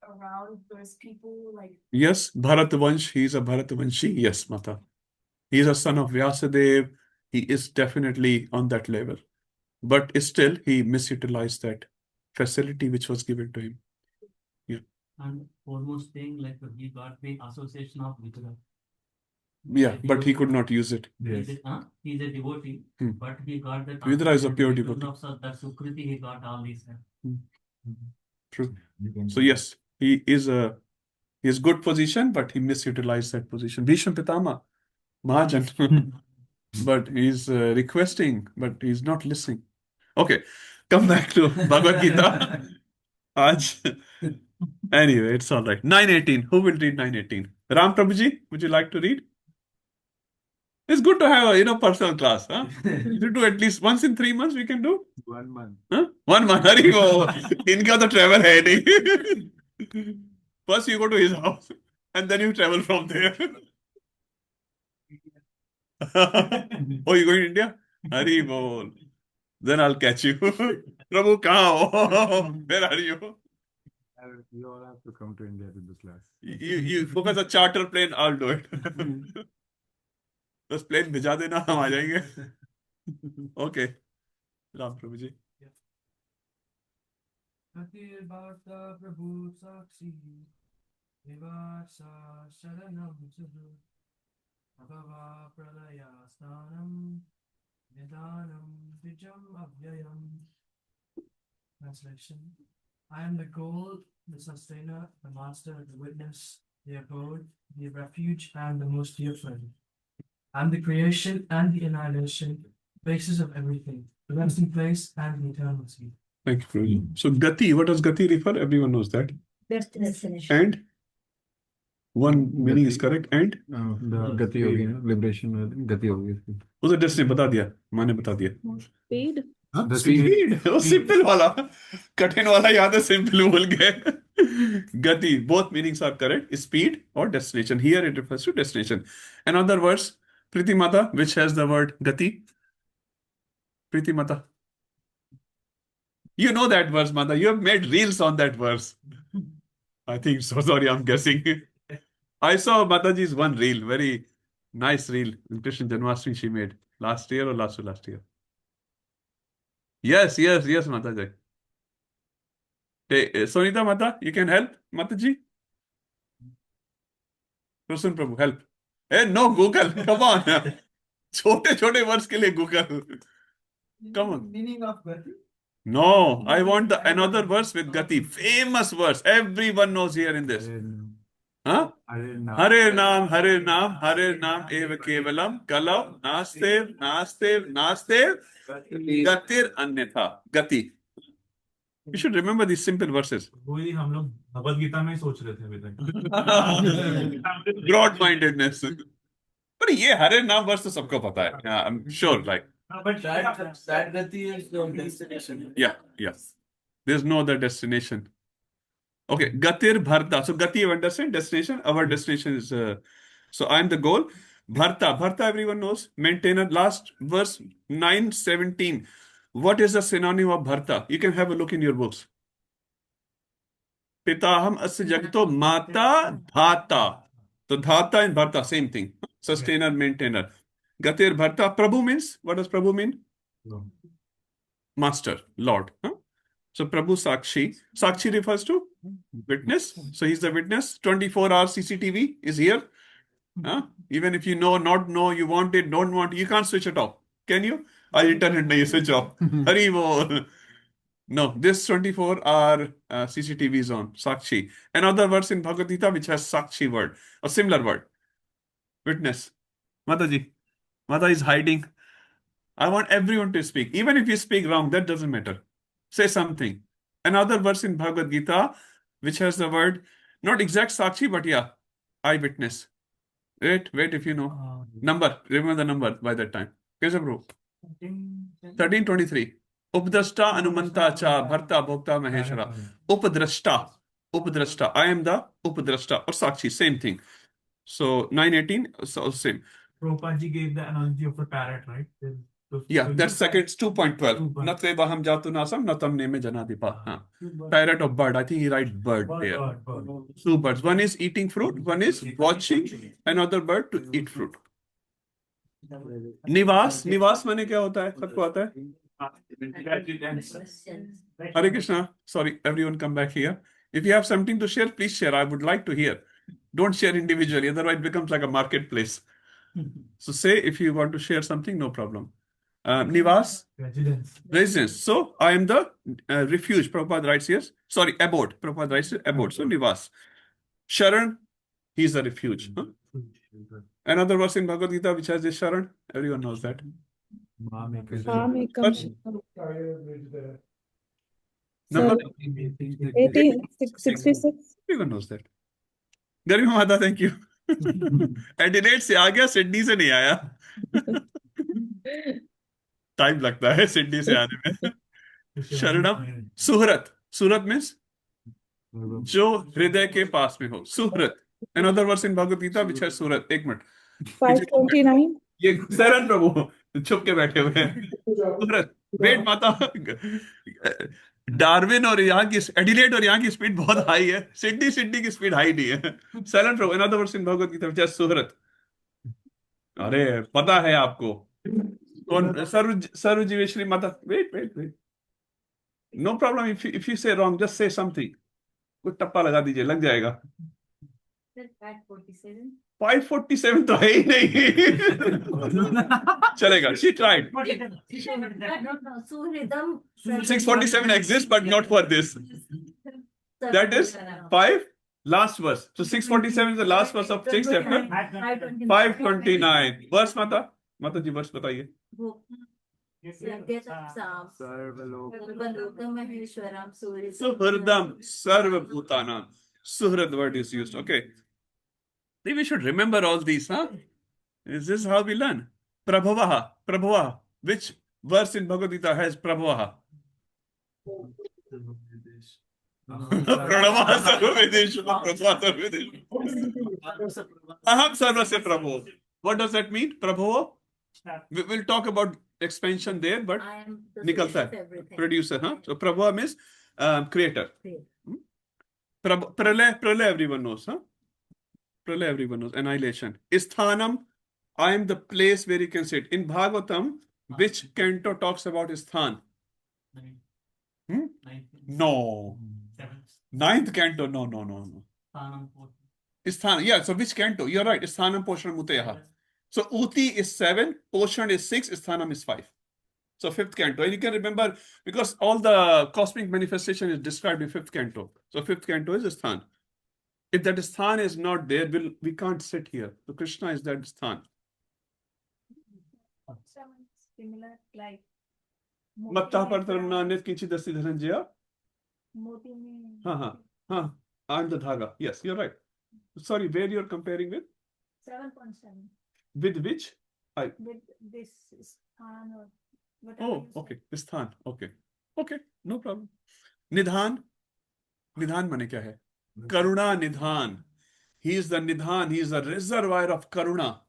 Around those people, like Yes, Bharatvansh, he is a Bharatvanshi. Yes, Mata. He is a son of Vyasadev. He is definitely on that level. But still, he misutilized that facility which was given to him. Yeah. And almost saying like he got the association of Vitra. Yeah, but he could not use it. He's a devotee, but he got that. Vidra is a pure devotee. Because of that Sukriti, he got all these. True. So yes, he is good position, but he misutilized that position. Bhishma Pitama, Mahajan. But he's requesting, but he's not listening. Okay, come back to Bhagavad Gita. Anyway, it's all right. 918. Who will read 918? Ram Prabhuji, would you like to read? It's good to have a personal class. Huh? You do at least once in 3 months. We can do 1 month. huh? 1 month. Hari wo. Inka to travel hai nahi. First you go to his house and then you travel from there. Oh, you going to India? Hari bol. Then I'll catch you. Prabhu, kahan ho? Where are you? You all have to come to India to this class. You focus a charter plane. I'll do it. बस plane भिजा देना हम आ जाएंगे. Okay. Ram प्रभु जी. प्रभु साक्षी निवासा शरणं सुदु भगवा प्रलया स्थानं निदानं द्विजम् अव्ययम्. Translation. I am the goal, the sustainer, the master, the witness, the abode, the refuge, and the most dear friend. I am the creation and the annihilation, basis of everything, the resting place and the eternity. Thank you, Prabhuji. So Gati, what does Gati refer? Everyone knows that. That's the destination. And one meaning is correct. And the Gati Yogi, liberation, Gati Yogi. who's the destination? बता दिया. माँ ने बता दिया. Speed. हाँ? Speed. वो simple वाला. कठिन वाला याद है, simple भूल गए. Gati, both meanings are correct. Speed or destination. Here it refers to destination. In other words, Priti Mata, which has the word Gati. Priti Mata. You know that verse, Mata. You have made reels on that verse. I think so. Sorry, I'm guessing. I saw Mataji's one reel, very nice reel in Krishna Janmashtami she made last year or last year. Yes, Mataji. Sonita Mata, you can help, Mataji? Prasun Prabhu, help. Hey, no, Google, come on. छोटे words के लिए Google. Come on. Meaning of Gati? No, I want another verse with Gati. Famous verse. Everyone knows here in this. Huh? Hare Nam, Eva Kevalam, Kalau, Nastev, Gatir Annatha. Gati. You should remember these simple verses. वही हम लोग भगवद गीता में ही सोच रहे थे अभी तक. Broad-mindedness. But ये हरे नाम वर्ष तो सबको पता है. Yeah, I'm sure, like. But that Gati is the destination. Yeah. There's no other destination. Okay, Gatir Bharta. So Gati, you understand? Destination. Our destination is. So I'm the goal. Bharta, everyone knows. Maintainer. Last verse 9:17. What is the synonym of Bharta? You can have a look in your books. Pitaham asya jagato mata dhata. So dhata and Bharta, same thing. Sustainer, maintainer. Gatir Bharta. Prabhu means, what does Prabhu mean? No. Master, Lord. Huh? So Prabhu Sakshi. Sakshi refers to witness. So he's the witness. 24-hour CCTV is here. Huh? Even if you not know, you want it, don't want it, you can't switch it off. Can you? I'll internet nahi switch off. Hari bol. No, this 24-hour CCTV is on. Sakshi. Another verse in Bhagavad Gita which has Sakshi word, a similar word. Witness. Mataji. Mata is hiding. I want everyone to speak. Even if you speak wrong, that doesn't matter. Say something. Another verse in Bhagavad Gita, which has the word, not exact Sakshi, but yeah, eyewitness. Wait, if you know. Number, remember the number by that time. Kaise bro? 1323. Updrashta Anumanta Cha Bharta Bhokta Maheshwara. Upadrashta. I am the Upadrashta or Sakshi, same thing. So 918, so same. Prabhupada gave the analogy of the parrot, right? Yeah, that's second, it's 2.12. Natve baham jatu nasam natam neme janadipa. Parrot or bird. I think he writes bird there. Two birds. One is eating fruit, one is watching another bird to eat fruit. निवास माने क्या होता है? सबको आता है? Hare Krishna. Sorry, everyone come back here. If you have something to share, please share. I would like to hear. Don't share individually, otherwise it becomes like a marketplace. So say if you want to share something, no problem. Nivas? Residence. So I am the refuge. Prabhupada writes here. Sorry, abode. Prabhupada writes here, abode. So Nivas. Sharan, he is a refuge. Huh? Another verse in Bhagavad Gita which has this Sharan. Everyone knows that. Number 1866. Everyone knows that. Garima Mata, thank you. Adelaide से आ गया, Sydney से नहीं आया. Time लगता है Sydney से आने में. शरणम सुहृत. सुहृत मीन्स जो हृदय के पास में हो. सुहृत. Another verse in Bhagavad Gita which has सुहृत. एक मिनट. 529. ये शरण प्रभु छुप के बैठे हुए हैं. सुहृत. वेट माता. डार्विन और यहाँ की एडिलेड और यहाँ की स्पीड बहुत हाई है. सिडनी की स्पीड हाई नहीं है. साइलेंट प्रभु. Another verse in Bhagavad Gita which has सुहृत. अरे पता है आपको कौन सर्वजीवेश्वरी माता. Wait no problem. If you say wrong just say something. कुछ टप्पा लगा दीजिए, लग जाएगा. 547 तो है ही नहीं. चलेगा. She tried. 647 exists but not for this. That is 5 last verse. So 647 is the last verse of 6 chapter. 529 verse. माता जी verse बताइए. Suhridam sarvabhutanam. Suhrad word is used. Okay. Then we should remember all these, huh? Is this how we learn? Prabhavaha. Which verse in Bhagavad Gita has Prabhavaha? Pranamaha sarvavedeshu. Aham sarvasya Prabhu. What does that mean? Prabhu? We will talk about expansion there, but nikalta hai. Producer, huh? So Prabhu means creator. Pralay everyone knows, huh? Pralay everyone knows. Annihilation. Sthanam, I am the place where you can sit. In Bhagavatam, which canto talks about Sthan? No. Ninth canto. No. Sthan. Yeah, so which canto? You're right. Sthanam Poshanam Uteyaha. So Uti is 7, Poshan is 6, Sthanam is 5. So 5th canto. And you can remember because all the cosmic manifestation is described in 5th canto. So 5th canto is Sthan. If that Sthan is not there, we can't sit here. So Krishna is that Sthan. Similar like Matta Partaramna Nit Kinchi Dasi Dhananjaya. I'm the Dhaga. Yes, you're right. Sorry, where you're comparing with? 7.7. With which? With this Sthan or whatever. Oh, okay. Sthan. Okay, no problem. Nidhan mane kya hai? Karuna Nidhan. He is the Nidhan. He is the reservoir of Karuna.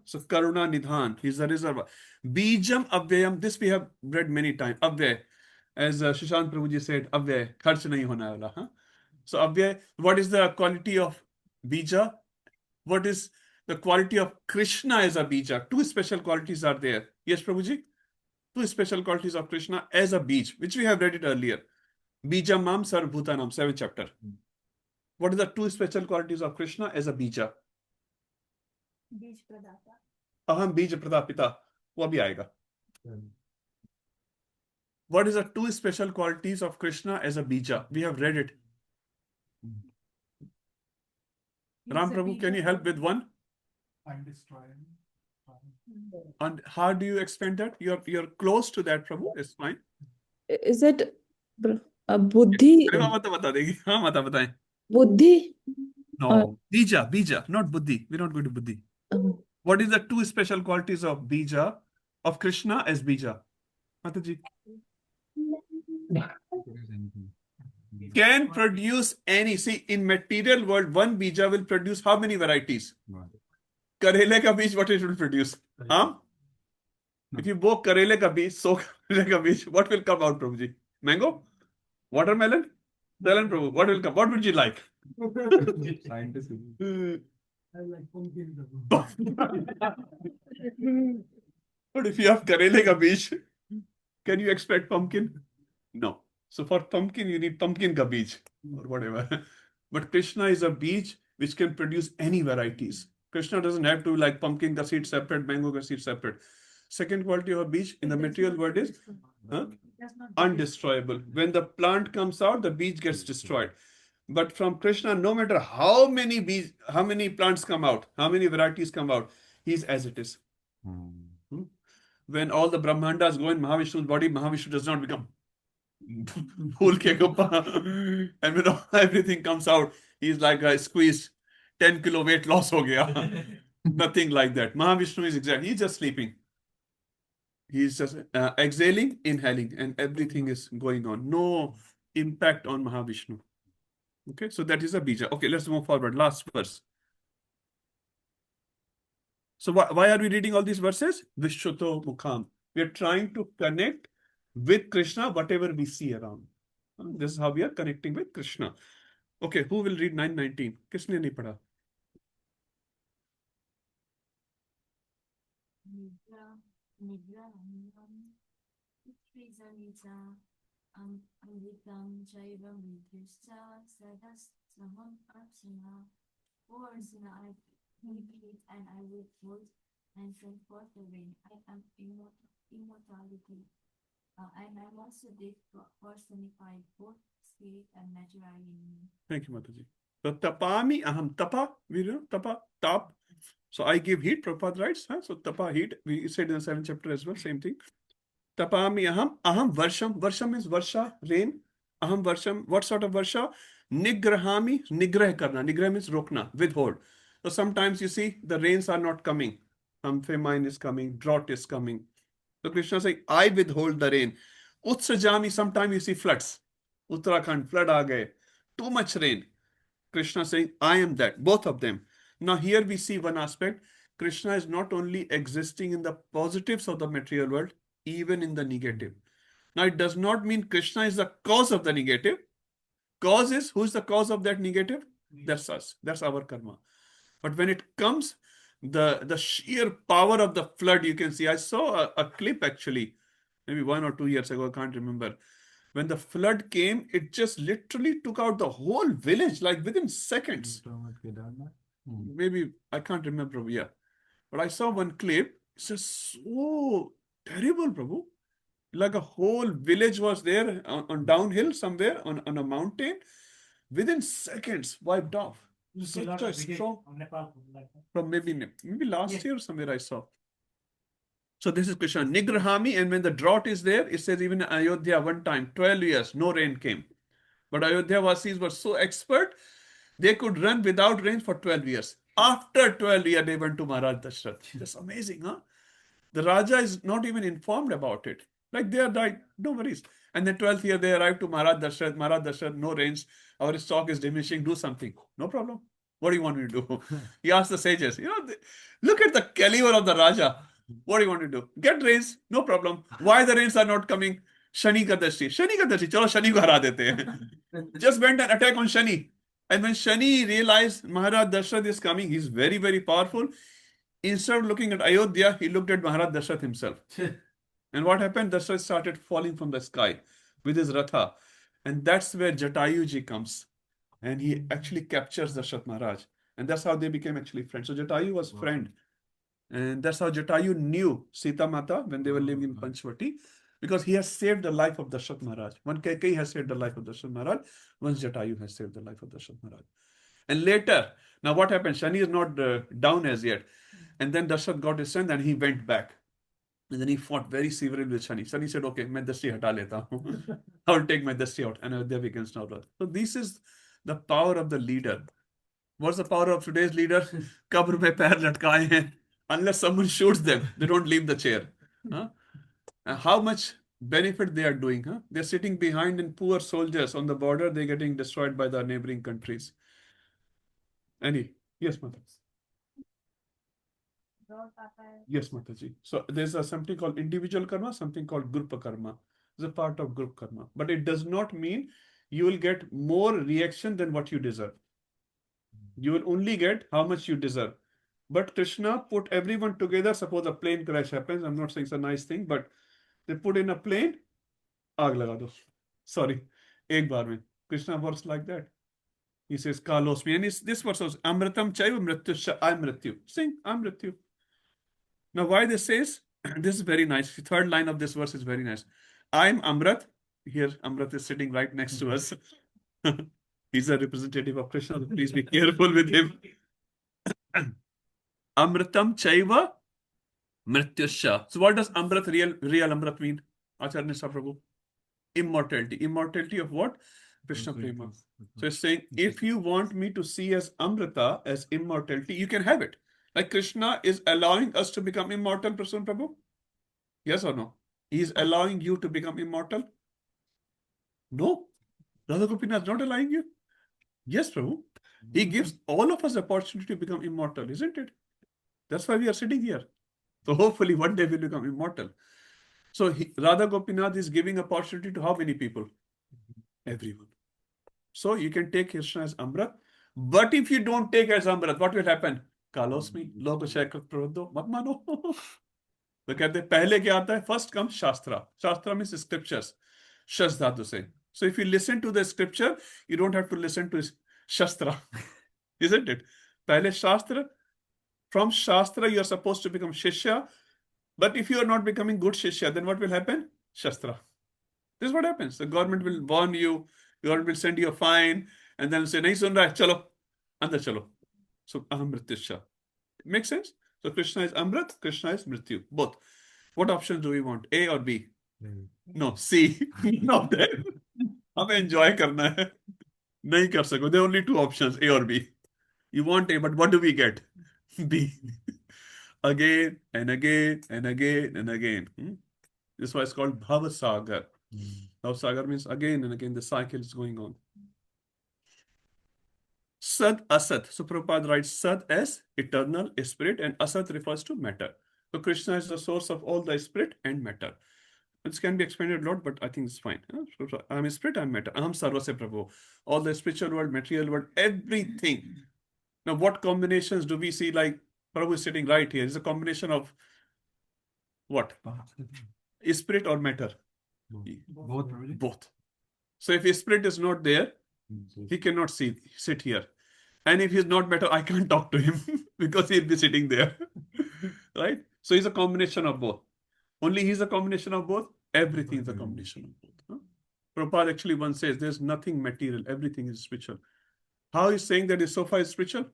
So Karuna Nidhan. He is the reservoir. Bijam Avyayam. This we have read many times. Avyay. As Shishant Prabhuji said, Avyay. Kharch nahi hona wala. So Avyay. What is the quality of Bija? What is the quality of Krishna as a Bija? 2 special qualities are there. Yes, Prabhuji? 2 special qualities of Krishna as a Bij, which we have read it earlier. Bija Mam Sarvbhutanam, 7th chapter. What are the 2 special qualities of Krishna as a Bija? Bij Pradata. Aham Bija Pradapita. वो भी आएगा. What is the 2 special qualities of Krishna as a Bija? We have read it. Ram Prabhu, can you help with one? I'm destroying. And how do you expand that? You're close to that, Prabhu. It's fine. Is it बुद्धि अरे मामा तो बता देगी हाँ माता बताएं बुद्धि no bija not buddhi we're not going to buddhi what is the two special qualities of bija of Krishna as bija माता जी can produce any see in material world one bija will produce how many varieties karele ka beej what it will produce if you bow karele ka beej so karele ka beej what will come out Prabhuji mango watermelon tell him Prabhu what will come what would you like Scientist. I like pumpkin. but if you have karele ka beej can you expect pumpkin no so for pumpkin you need pumpkin ka beej or whatever but Krishna is a beej which can produce any varieties Krishna doesn't have to like pumpkin ka seed separate mango ka seed separate second quality of a beej in the material world is undestroyable when the plant comes out the beej gets destroyed but from Krishna no matter how many bees how many plants come out how many varieties come out he's as it is when all the brahmandas go in Mahavishnu's body Mahavishnu does not become Phool ke guppa. And when everything comes out, he's like a squeezed 10 kilo weight loss ho gaya. Nothing like that. Mahavishnu is exactly, he's just sleeping. He's just exhaling, inhaling, and everything is going on. No impact on Mahavishnu. Okay, so that is a bija. Okay, let's move forward. Last verse. So why are we reading all these verses? Vishwato Mukham. We are trying to connect with Krishna, whatever we see around. This is how we are connecting with Krishna. Okay, who will read 919? Kisne nahi padha? And I will hold and send forth the rain. I am immortality. And I also did personify both spirit and material in me. Thank you, Mataji. So tapami aham tapa, we know tapa, tap. So I give heat, Prabhupada writes. So tapa heat, we said in the 7th chapter as well, same thing. Tapami aham varsham. Varsham is varsha, rain. Aham varsham, what sort of varsha? Nigrahami, nigrah karna. Nigrah means rokna, withhold. So sometimes you see the rains are not coming. Some famine is coming, drought is coming. So Krishna saying, I withhold the rain. Utsajami, sometimes you see floods. Uttarakhand, flood aa gaye. Too much rain. Krishna saying, I am that. Both of them. Now here we see one aspect. Krishna is not only existing in the positives of the material world, even in the negative. Now it does not mean Krishna is the cause of the negative. Cause is, who is the cause of that negative? That's us. That's our karma. But when it comes, the sheer power of the flood, you can see. I saw a clip actually, maybe 1 or 2 years ago, I can't remember. When the flood came, it just literally took out the whole village, like within seconds. Maybe, I can't remember, yeah. But I saw one clip, it's just so terrible, Prabhu. Like a whole village was there on downhill somewhere on a mountain. Within seconds, wiped off. Such a strong, from maybe last year somewhere I saw. So this is Krishna. Nigrahami, and when the drought is there, it says even in Ayodhya one time, 12 years, no rain came. But Ayodhya Vasis were so expert, they could run without rain for 12 years. After 12 years, they went to Maharaj Dashrath. That's amazing, huh? The Raja is not even informed about it. Like they are like, no worries. And then 12th year, they arrived to Maharaj Dashrath, no rains, our stock is diminishing, do something. No problem. What do you want me to do? He asked the sages, look at the caliber of the Raja. What do you want to do? Get rains, no problem. Why the rains are not coming? Shani ka dashti. Chalo Shani ko hara dete hain. Just went and attack on Shani. And when Shani realized Maharaj Dashrath is coming, he's very, very powerful. Instead of looking at Ayodhya, he looked at Maharaj Dashrath himself. And what happened? Dashrath started falling from the sky with his ratha. And that's where Jatayuji comes. And he actually captures Dashrath Maharaj. And that's how they became actually friends. So Jatayu was friend. And that's how Jatayu knew Sita Mata when they were living in Panchvati. Because he has saved the life of Dashrath Maharaj. One Kaikai has saved the life of Dashrath Maharaj. Once Jatayu has saved the life of Dashrath Maharaj. And later, now what happened? Shani is not down as yet. And then Dashrath got his strength and he went back. And then he fought very severely with Shani. Shani said, okay, मैं दृष्टि हटा लेता हूँ. I'll take my दृष्टि out. And Ayodhya becomes now Lord. So this is the power of the leader. What's the power of today's leader? कब्र में पैर लटकाए हैं. Unless someone shoots them, they don't leave the chair. Huh? And how much benefit they are doing? Huh? They're sitting behind, and poor soldiers on the border, they're getting destroyed by the neighboring countries. Yes, Mata. Yes, Mataji. So there's something called individual karma, something called group karma. It's a part of group karma. But it does not mean you will get more reaction than what you deserve. You will only get how much you deserve. But Krishna put everyone together. Suppose a plane crash happens. I'm not saying it's a nice thing, but they put in a plane, आग लगा दो. Sorry, एक बार में. Krishna works like that. He says, Kalosmi. And this verse was, Amritam chaiva mrityuscha, I'm mrityu. Sing, I'm mrityu. Now, why this says, this is very nice. The third line of this verse is very nice. I'm Amrit. Here, Amrit is sitting right next to us. He's a representative of Krishna. Please be careful with him. Amritam chaiva mrityuscha. So what does Amrit, real Amrit mean? Acharya Prabhu. Immortality. Immortality of what? Krishna Prema. So it's saying, if you want me to see as Amrita, as immortality, you can have it. Like Krishna is allowing us to become immortal, Prasanna Prabhu? Yes or no? He is allowing you to become immortal? No. Radha Gopinath is not allowing you? Yes, Prabhu. He gives all of us opportunity to become immortal, isn't it? That's why we are sitting here. So hopefully one day we'll become immortal. So Radha Gopinath is giving opportunity to how many people? Everyone. So you can take Krishna as Amrit. But if you don't take as Amrit, what will happen? Kalosmi, Loka Shekrat Pravado, Mat Mano. तो कहते हैं पहले क्या आता है? First comes Shastra. Shastra means scriptures. Shas dhatu se. So if you listen to the scripture, you don't have to listen to Shastra. Isn't it? पहले Shastra. From Shastra, you are supposed to become Shishya. But if you are not becoming good Shishya, then what will happen? Shastra. This is what happens. The government will warn you. God will send you a fine. And then say, nahi sun raha hai, chalo. Andar chalo. So, aham mrityuscha. Makes sense? So, Krishna is Amrit, Krishna is Mrityu. Both. What options do we want? A or B? No, C. No, then. हमें enjoy करना है. नहीं कर सको. There are only two options, A or B. You want A, but what do we get? B. Again and again and again and again. This is why it's called Bhavasagar. Bhavasagar means again and again the cycle is going on. Sad, Asat. So Prabhupada writes Sad as eternal spirit and Asat refers to matter. So Krishna is the source of all the spirit and matter. This can be expanded a lot, but I think it's fine. I'm a spirit, I'm matter. Aham Sarvasya Prabhu. All the spiritual world, material world, everything. Now, what combinations do we see? Like Prabhu is sitting right here. It's a combination of what? Spirit or matter? Both. Both. So if his spirit is not there, he cannot sit here. And if he's not matter, I can't talk to him because he'll be sitting there. Right? So he's a combination of both. Only he's a combination of both. Everything is a combination of both. Huh? Prabhupada actually once says there's nothing material, everything is spiritual. How is saying that his sofa is spiritual?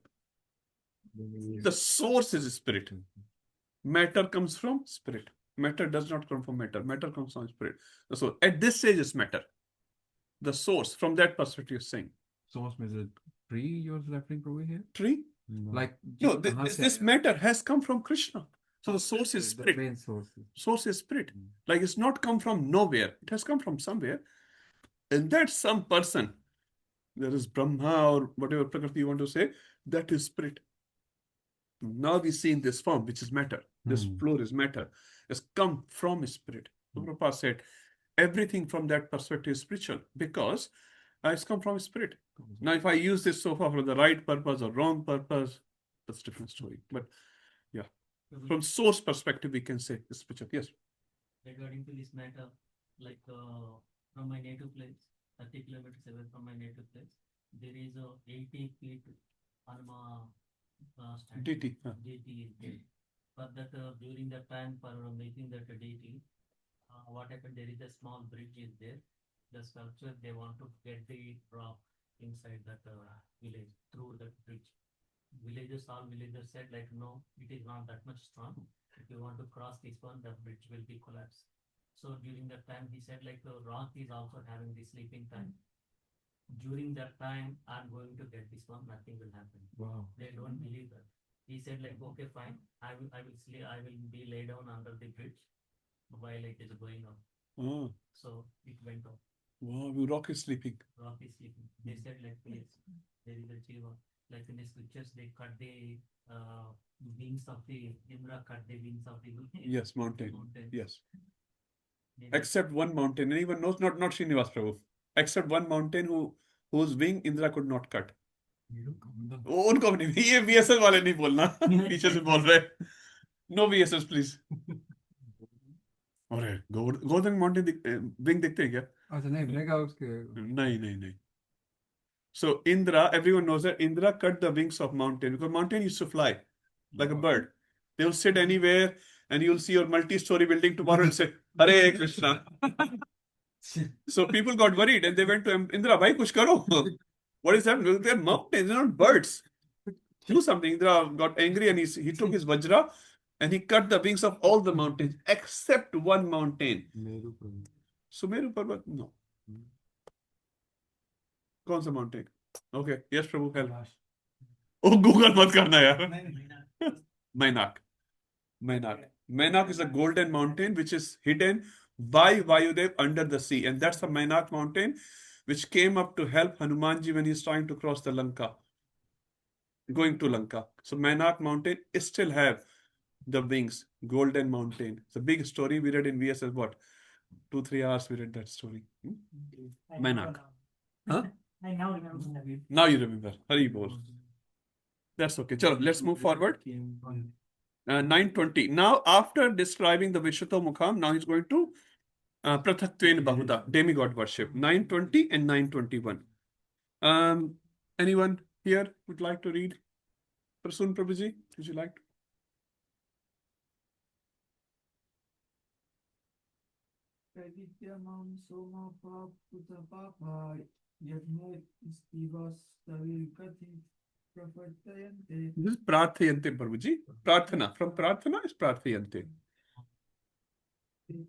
The source is spirit. Matter comes from spirit. Matter does not come from matter. Matter comes from spirit. So at this stage is matter. The source, from that perspective, is saying. Source means a tree you're referring to over here? Tree? Like No, this matter has come from Krishna. So the source is spirit. The main source. Source is spirit. Like it's not come from nowhere. It has come from somewhere. And that some person, there is Brahma or whatever Prakriti you want to say, that is spirit. Now we see in this form, which is matter. This floor is matter. It's come from spirit. So Prabhupada said, everything from that perspective is spiritual because it's come from spirit. Now, if I use this sofa for the right purpose or wrong purpose, that's a different story. But yeah, from source perspective, we can say it's spiritual. Yes. Regarding to this matter, like from my native place, 30 kilometers away from my native place, there is a 80 feet Hanuma deity. Deity is there. But that during that time for making that deity, what happened? There is a small bridge is there. The sculpture they want to get the rock inside that village through that bridge. All villagers said like no, it is not that much strong. you want to cross this one, the bridge will be collapsed. So during that time, he said like the rock is also having the sleeping time. During that time, I'm going to get this one, nothing will happen. Wow. They don't believe that. He said like, okay, fine, I will sleep, I will be laid down under the bridge while it is going on. Oh, So it went off. wow, rock is sleeping. Rock is sleeping. They said like, yes, there is a jiva. Like in the scriptures, they cut the wings of the Indra, cut the wings of the Yes, mountain. mountain. Yes. Maybe- Except one mountain. Anyone knows? Not Srinivas Prabhu. Except one mountain whose wing Indra could not cut. वो उनको भी नहीं, ये VSS वाले नहीं बोलना, पीछे से बोल रहे. No VSS please. अरे गोवर्धन माउंटेन विंग देखते हैं क्या? अच्छा नहीं देखा उसके. नहीं. So Indra, everyone knows that Indra cut the wings of mountain because mountain used to fly like a bird. They will sit anywhere and you'll see your multi-story building tomorrow and say, Hare Krishna. So people got worried and they went to Indra, bhai kuch karo. What is happening? They're mountains, they're not birds. Do something. Indra got angry and he took his vajra and he cut the wings of all the mountains except one mountain. Sumeru Parvat, no. कौन सा mountain? Okay, yes प्रभु, help. ओ Google मत करना यार. Mainak is a golden mountain which is hidden by Vayudev under the sea, and that's the Mainak mountain which came up to help Hanumanji when he's trying to cross the Lanka, going to Lanka. So Mainak mountain still have the wings, golden mountain. It's a big story we read in VSS. What, 2-3 hours we read that story. Mainak. Huh? I now remember. Now you remember. Hari Bol. That's okay. Chalo, let's move forward. 920. Now, after describing the Vishwato Mukham, now he's going to Prathaktvena Bahuda, demigod worship. 920 and 921. Anyone here would like to read? Prasun Prabhuji, would you like to? This is Prathayante, Prabhuji. Prathana. From Prathana is Prathayante. Those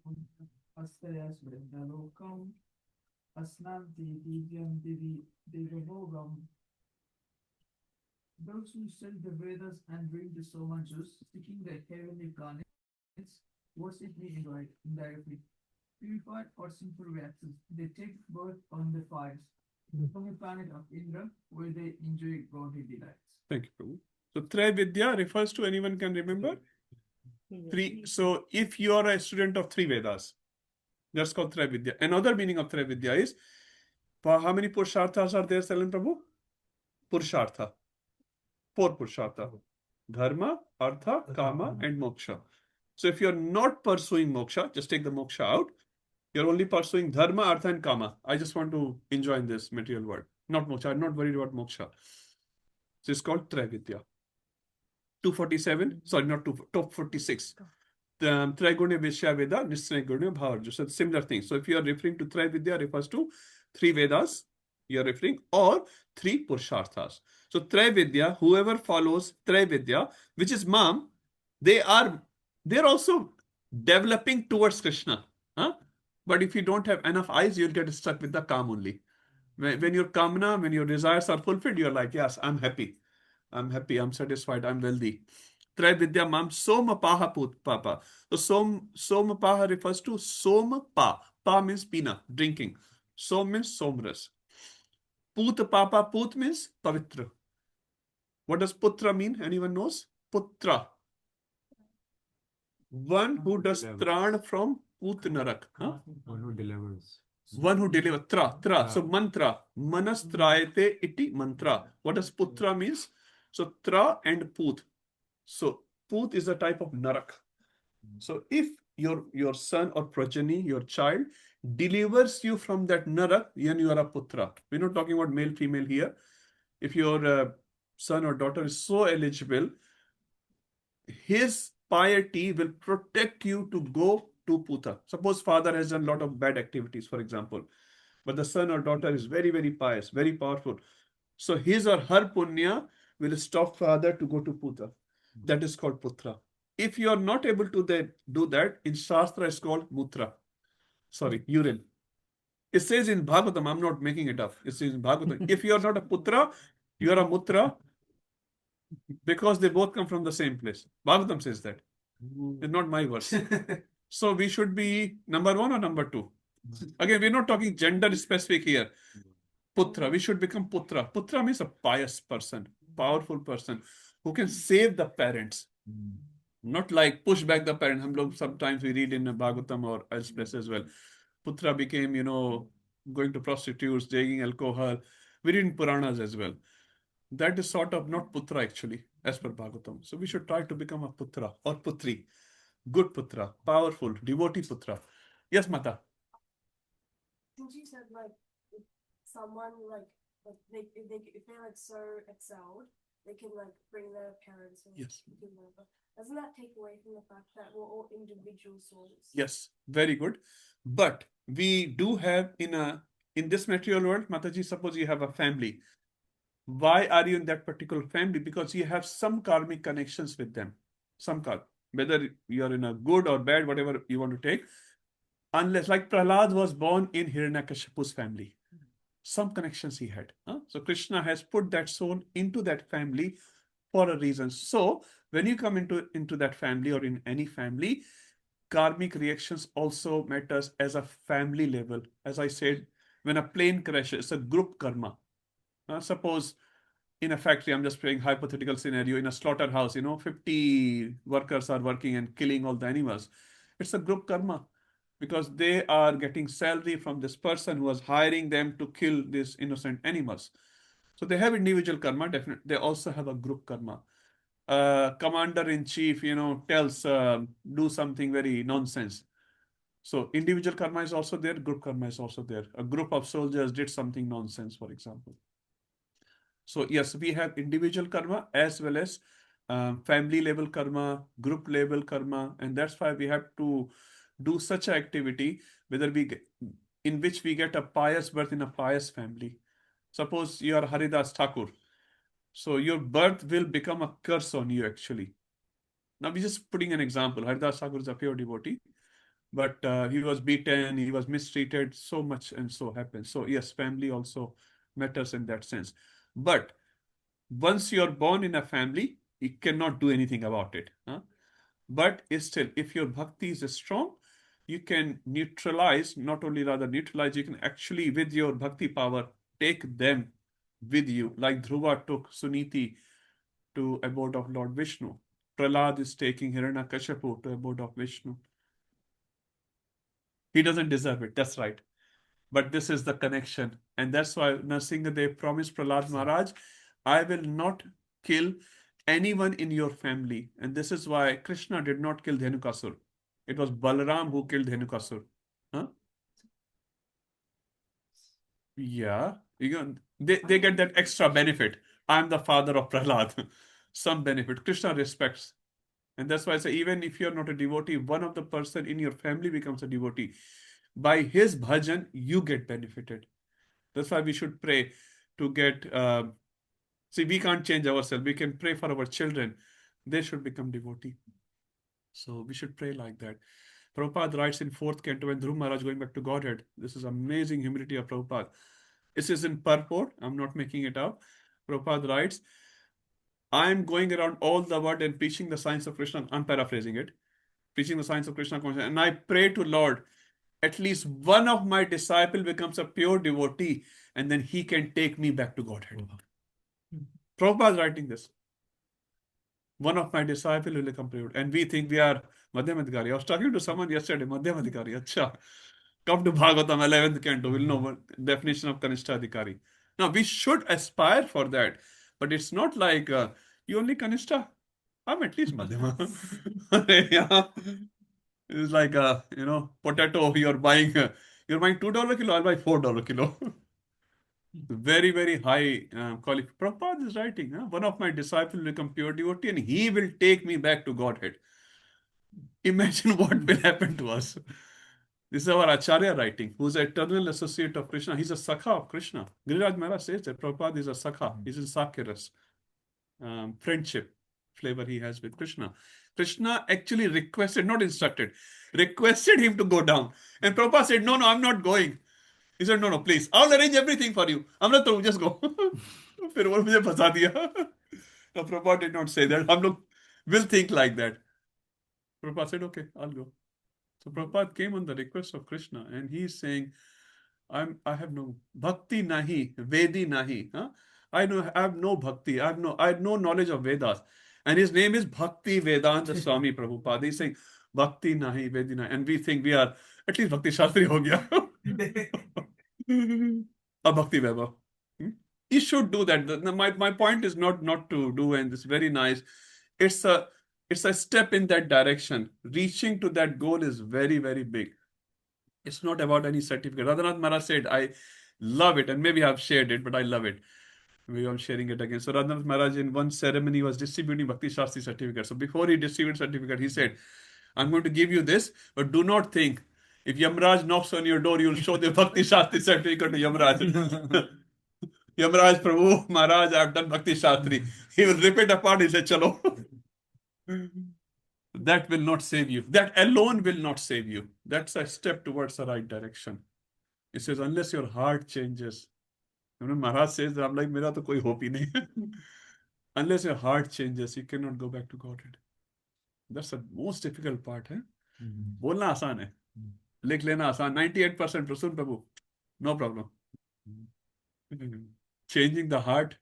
who study the Vedas and drink the Soma juice, seeking the heavenly planets, worship me indirectly. Purified or sinful reactions, they take birth on the fires from the planet of Indra, where they enjoy godly delights. Thank you, Prabhu. So Traividya refers to, anyone can remember? Three. So if you are a student of three Vedas, that's called Traividya. Another meaning of Traividya is, how many Purusharthas are there, Salan Prabhu? Purushartha. 4 Purushartha. Dharma, Artha, Kama, and Moksha. So if you're not pursuing Moksha, just take the Moksha out. You're only pursuing Dharma, Artha, and Kama. I just want to enjoy this material world. Not Moksha. I'm not worried about Moksha. So it's called Traividya. 247. Sorry, not 246. Traiguna Vishya Veda, Nisray Guna Bhavarja. So similar thing. So if you are referring to Traividya, refers to 3 Vedas, you are referring, or 3 Purusharthas. So Traividya, whoever follows Traividya, which is Mam, they're also developing towards Krishna. Huh? But if you don't have enough eyes, you'll get stuck with the Kam only. When your Kamna, when your desires are fulfilled, you're like, yes, I'm happy. I'm satisfied, I'm wealthy. Traividya Mam Somapaha Papa. So Somapaha refers to Sompa. Pa means pina, drinking. Som means somras. Put Papa, Put means Pavitra. What does Putra mean? Anyone knows? Putra. One who does Tran from Put Narak. Huh? One who delivers. One who delivers. Tra. So mantra. Manas trayate iti mantra. What does Putra means? So Tra and Put. So Put is a type of Narak. So if your son or progeny, your child, delivers you from that Narak, then you are a Putra. We're not talking about male, female here. If your son or daughter is so eligible, his piety will protect you to go to Puta. Suppose father has done a lot of bad activities, for example, but the son or daughter is very, very pious, very powerful. So his or her punya will stop father to go to Puta. That is called Putra. If you are not able to do that, in Shastra it's called mutra. Sorry, urine. It says in Bhagavatam, I'm not making it up. It says in Bhagavatam, if you are not a putra, you are a mutra, because they both come from the same place. Bhagavatam says that. It's not my verse. So we should be number 1 or number 2. Again, we're not talking gender specific here. Putra, we should become putra. Putra means a pious person, powerful person who can save the parents. Not like push back the parents. Sometimes we read in Bhagavatam or elsewhere as well. Putra became, going to prostitutes, taking alcohol. We read in Puranas as well. That is sort of not putra actually, as per Bhagavatam. So we should try to become a putra or putri. Good putra, powerful, devotee putra. Yes, Mata. Since you said like if someone like if they're like so excelled, they can like bring their parents. Yes. Doesn't that take away from the fact that we're all individual souls? Yes, very good. But we do have in this material world, Mataji, suppose you have a family. Why are you in that particular family? Because you have some karmic connections with them. Some karma. Whether you're in a good or bad, whatever you want to take. Unless, like Prahlad was born in Hiranyakashipu's family. Some connections he had. So Krishna has put that soul into that family for a reason. So when you come into that family or in any family, karmic reactions also matters as a family level. As I said, when a plane crashes, it's a group karma. Suppose in a factory, I'm just playing hypothetical scenario, in a slaughterhouse, 50 workers are working and killing all the animals. It's a group karma because they are getting salary from this person who was hiring them to kill these innocent animals. So they have individual karma, definitely. They also have a group karma. Commander-in-chief, tells, do something very nonsense. So individual karma is also there, group karma is also there. A group of soldiers did something nonsense, for example. So yes, we have individual karma as well as family level karma, group level karma, and that's why we have to do such an activity, in which we get a pious birth in a pious family. Suppose you are Haridas Thakur. So your birth will become a curse on you actually. Now we're just putting an example. Haridas Thakur is a pure devotee, but he was beaten, he was mistreated, so much and so happens. So yes, family also matters in that sense. But once you're born in a family, you cannot do anything about it. But still, if your bhakti is strong, you can neutralize, not only rather neutralize, you can actually with your bhakti power, take them with you. Like Dhruva took Suniti to abode of Lord Vishnu. Prahlad is taking Hiranyakashipu to abode of Vishnu. He doesn't deserve it, that's right. But this is the connection. And that's why Narsingadev promised Prahlad Maharaj, I will not kill anyone in your family. And this is why Krishna did not kill Dhenukasur. It was Balaram who killed Dhenukasur. Yeah. They get that extra benefit. I'm the father of Prahlad. Some benefit. Krishna respects. And that's why I say, even if you're not a devotee, one of the person in your family becomes a devotee. By his bhajan, you get benefited. That's why we should pray to get... see, we can't change ourselves. We can pray for our children. They should become devotee. So we should pray like that. Prabhupada writes in 4th canto, when Dhruv Maharaj going back to Godhead. This is amazing humility of Prabhupada. This is in purport. I'm not making it up. Prabhupada writes, I am going around all the world and preaching the science of Krishna. I'm paraphrasing it. Preaching the science of Krishna consciousness. And I pray to Lord, at least one of my disciple becomes a pure devotee, and then he can take me back to Godhead. Prabhupada is writing this. One of my disciples will become pure. And we think we are Madhyamadhikari. I was talking to someone yesterday, Madhyamadhikari. Acha. Come to Bhagavatam 11th canto. We'll know what definition of Kanishta Now, we should aspire for that. But it's not like you only Kanishta. I'm at least Madhyama. Yeah. It's like potato you're buying $2 kilo, I'll buy $4 kilo. Very, very high quality. Prabhupada is writing, one of my disciples will become pure devotee and he will take me back to Godhead. Imagine what will happen to us. This is our Acharya writing, who's an eternal associate of Krishna. He's a Sakha of Krishna. Giriraj Maharaj says that Prabhupada is a Sakha. He's in Sakyaras. Friendship. flavor he has with Krishna. Krishna actually requested, not instructed, requested him to go down. And Prabhupada said, no, I'm not going. He said, no, please, I'll arrange everything for you. I'm not through, just go. फिर वो मुझे फंसा दिया. No, Prabhupada did not say that. हम लोग will think like that. Prabhupada said, okay, I'll go. So Prabhupada came on the request of Krishna, and he is saying, I have no bhakti nahi, Vedi nahi. Huh? I have no bhakti. I have no knowledge of Vedas. And his name is Bhakti Vedanta Swami Prabhupada. He's saying bhakti nahi, Vedi nahi. And we think we are, at least Bhakti Shastri ho gaya. A Bhakti Vaibhav. You should do that. My point is not to do, and it's very nice. It's a step in that direction. Reaching to that goal is very, very big. It's not about any certificate. Radhanath Maharaj said, I love it, and maybe I've shared it, but I love it. Maybe I'm sharing it again. So Radhanath Maharaj in one ceremony was distributing Bhakti Shastri certificate. So before he distributed certificate, he said, I'm going to give you this, but do not think if Yamraj knocks on your door, you'll show the Bhakti Shastri certificate to Yamraj. Yamraj, Prabhu, Maharaj, I've done Bhakti Shastri. He will rip it apart. He said, Chalo. That will not save you. That alone will not save you. That's a step towards the right direction. It says, unless your heart changes. You know, Maharaj says, I'm like, Mera to koi hope hi nahi. Unless your heart changes, you cannot go back to Godhead. That's the most difficult part. Hai? Bolna आसान है. लिख लेना आसान. 98% प्रसून प्रभु. No problem. Changing the heart,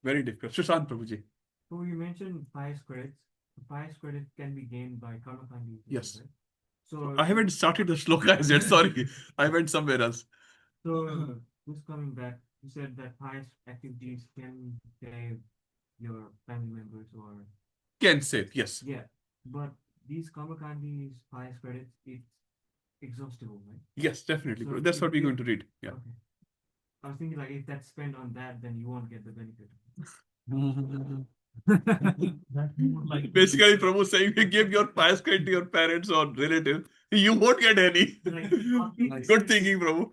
very difficult. Sushant Prabhuji. So you mentioned 5 credits. 5 credits can be gained by Karmakandi. Yes. Right? So I haven't started the shloka as yet. Sorry. I went somewhere else. So just coming back, you said that 5 activities can save your family members or... Can save, yes. Yeah. But these Karmakandi's 5 credits, it's exhaustible, right? Yes, definitely. So That's if what we're you- going to read. Yeah. Okay. I was thinking like if that's spent on that, then you won't get the benefit. Basically, Prabhu saying you give your pious credit to your parents or relatives, you won't get any. Good thinking, Prabhu.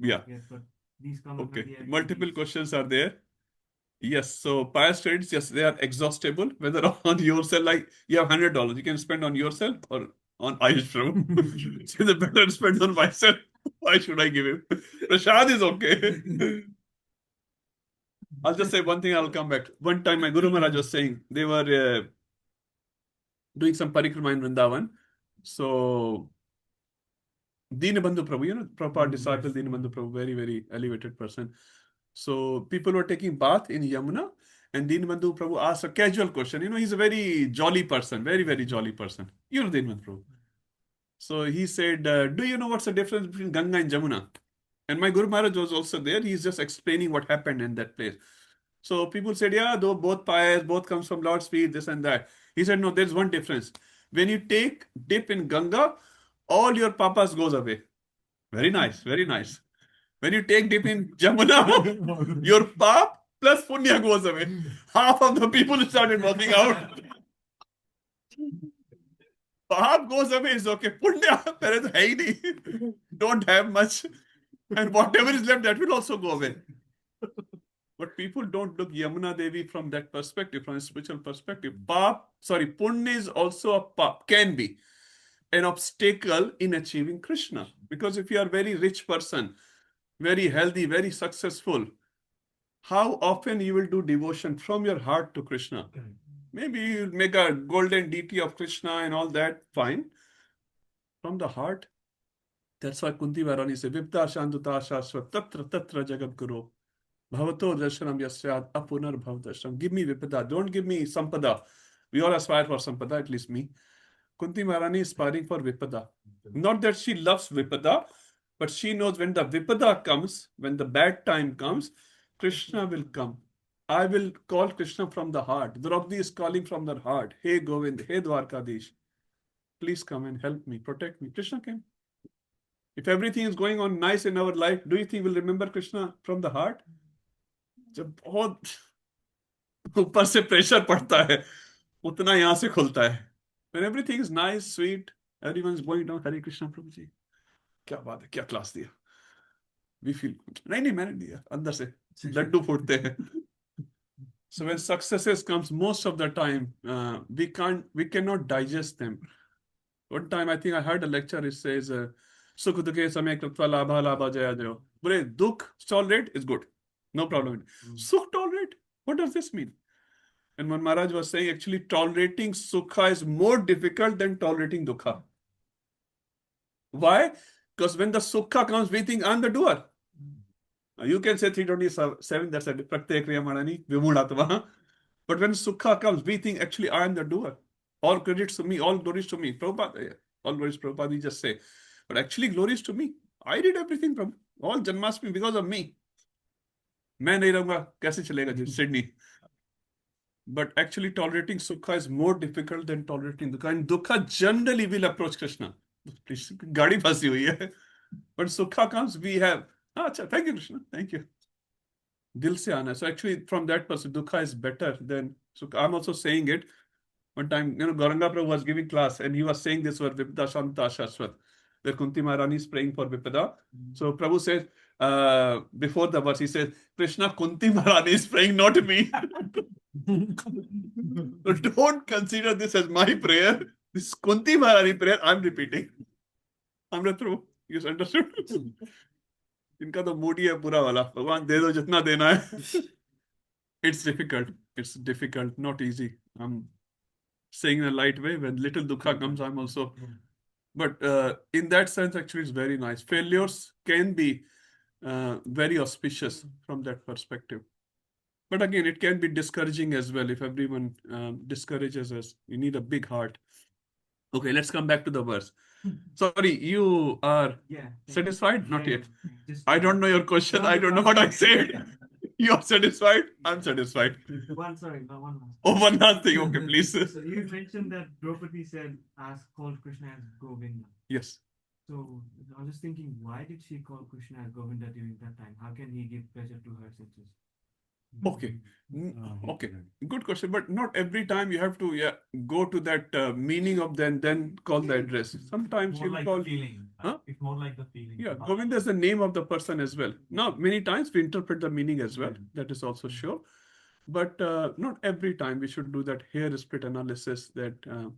Yeah. Yes, but these Okay. Multiple questions are there. Yes. So pious credits, yes, they are exhaustible. Whether on yourself, like you have $100, you can spend on yourself or on Ayush Prabhu. So the better spend on myself. Why should I give him? Prashad is okay. I'll just say one thing, I'll come back. One time my Guru Maharaj was saying, they were doing some parikrama in Vrindavan. So, Dinabandhu Prabhu, you know, Prabhupada disciple Dinabandhu Prabhu, very, very elevated person. So, people were taking bath in Yamuna, and Dinabandhu Prabhu asked a casual question. You know, he's a very jolly person, very, very jolly person. You know Dinabandhu Prabhu. So, he said, do you know what's the difference between Ganga and Jamuna? And my Guru Maharaj was also there. He's just explaining what happened in that place. So people said, yeah, though both pious, both comes from Lord's feet, this and that. He said, no, there's one difference. When you take dip in Ganga, all your papas goes away. Very nice, very nice. When you take dip in Jamuna, your pap plus punya goes away. Half of the people started walking out. Pap goes away is okay. Punya, parents, hey, don't have much. And whatever is left, that will also go away. But people don't look Yamuna Devi from that perspective, from a spiritual perspective. Punya is also can be an obstacle in achieving Krishna. Because if you are a very rich person, very healthy, very successful, how often you will do devotion from your heart to Krishna? Maybe you'll make a golden deity of Krishna and all that, fine. From the heart. That's why Kunti Varani said, Vipta Shanduta Shashvat Tatra Tatra Jagat Guru. Bhavato darshanam yasyad apunar bhav darshanam. Give me vipada. Don't give me sampada. We all aspire for sampada, at least me. Kunti Maharani is aspiring for vipada. Not that she loves vipada, but she knows when the vipada comes, when the bad time comes, Krishna will come. I will call Krishna from the heart. Draupadi is calling from the heart. Hey Govind, hey Dwarkadish, please come and help me, protect me. Krishna came. If everything is going on nice in our life, do you think we'll remember Krishna from the heart? जब बहुत ऊपर से pressure पड़ता है उतना यहाँ से खुलता है when everything is nice sweet everyone is going down Hare Krishna प्रभु जी क्या बात है क्या क्लास दिया we feel good नहीं मैंने दिया अंदर से लड्डू फूटते हैं So when successes comes, most of the time, we cannot digest them. One time, I think I heard a lecture, it says, Sukh dukhe samay krutva labha labha jaya jayo. Bole, dukh tolerate is good. No problem. Sukh tolerate, what does this mean? And when Maharaj was saying, actually, tolerating sukha is more difficult than tolerating dukha. Why? Because when the sukha comes, we think I'm the doer. You can say 327, that's a pratyek kriya manani, vimulatva. But when sukha comes, we think actually I am the doer. All credits to me, all glories to me. Prabhupada, all glories Prabhupada, we just say. But actually, glories to me. I did everything from all Janmashtami because of me. मैं नहीं रहूंगा कैसे चलेगा जी Sydney. But actually tolerating sukha is more difficult than tolerating dukha. And dukha generally will approach Krishna. गाड़ी फंसी हुई है. But sukha comes, we have, acha, thank you Krishna, thank you. Dil se aana. So actually from that perspective, dukha is better than sukha. I'm also saying it. One time, Gauranga Prabhu was giving class and he was saying this word, Vipada Shanta Shashwat, where Kunti Maharani is praying for Vipada. So Prabhu says, before the verse, he says, Krishna, Kunti Maharani is praying, not me. So don't consider this as my prayer. This is Kunti Maharani prayer, I'm repeating. I'm not through. You understood? इनका तो mood ही है पूरा वाला भगवान दे दो जितना देना है. It's difficult, not easy. I'm saying in a light way. When little dukha comes, I'm also, but in that sense actually it's very nice. Failures can be very auspicious from that perspective, but again it can be discouraging as well. If everyone discourages us, you need a big heart. Okay, let's come back to the verse. Sorry, you are satisfied? Not yet. I don't know your question. I don't know what I said. You are satisfied? I'm satisfied. One last. Oh, one last thing. Okay, please. So you mentioned that Draupadi said, called Krishna as Govinda. Yes. So I was just thinking, why did she call Krishna as Govinda during that time? How can he give pleasure to her senses? Okay. Okay. Good question. But not every time you have to go to that meaning of then call the address. Sometimes More you like call. the feeling. It's more like the feeling. Yeah, Govinda is the name of the person as well. Now, many times we interpret the meaning as well. That is also sure. But not every time we should do that hair split analysis that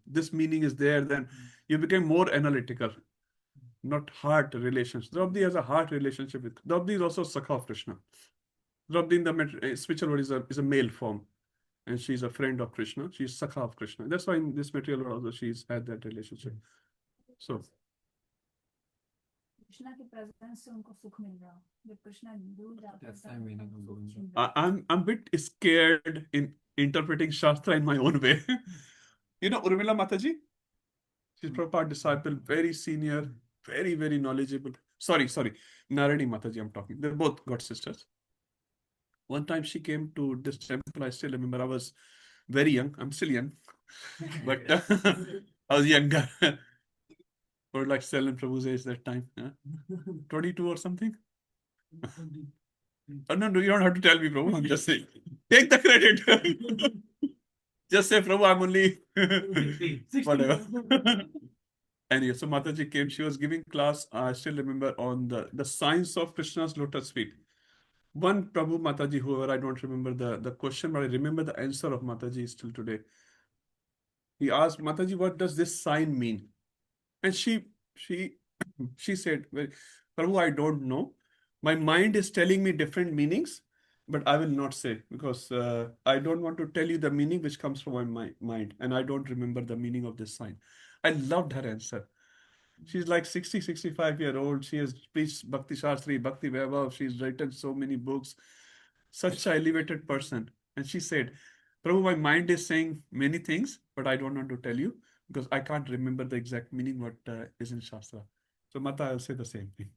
this meaning is there, then you become more analytical, not heart relations. Draupadi has a heart relationship with. Draupadi is also Sakha of Krishna. Draupadi in the spiritual world is a male form. And she's a friend of Krishna. She's Sakha of Krishna. That's why in this material world also she's had that relationship. So. Krishna की presence से उनको सुख मिल रहा जब कृष्णा दूर जाता That's the meaning of Govinda. I'm a bit scared in interpreting Shastra in my own way. You know Urmila Mataji? She's Prabhupada disciple, very senior, very, very knowledgeable. Sorry, Narani Mataji I'm talking. They're both God sisters. One time she came to this temple, I still remember I was very young. I'm still young. But I was younger. Or like Selin Prabhu's age that time. 22 or something? No, you don't have to tell me, Prabhu. I'm just saying. Take the credit. Just say, Prabhu, I'm only 16. Whatever. Anyway, so Mataji came. She was giving class, I still remember, on the science of Krishna's lotus feet. One Prabhu Mataji, whoever, I don't remember the question, but I remember the answer of Mataji still today. He asked, Mataji, what does this sign mean? And she said, well, Prabhu, I don't know. My mind is telling me different meanings, but I will not say because I don't want to tell you the meaning which comes from my mind. And I don't remember the meaning of this sign. I loved her answer. She's like 60, 65-year-old. She has preached Bhakti Sastri, Bhakti Vaibhav. She's written so many books. Such an elevated person. And she said, Prabhu, my mind is saying many things, but I don't want to tell you because I can't remember the exact meaning what is in Shastra. So Mata, I'll say the same thing.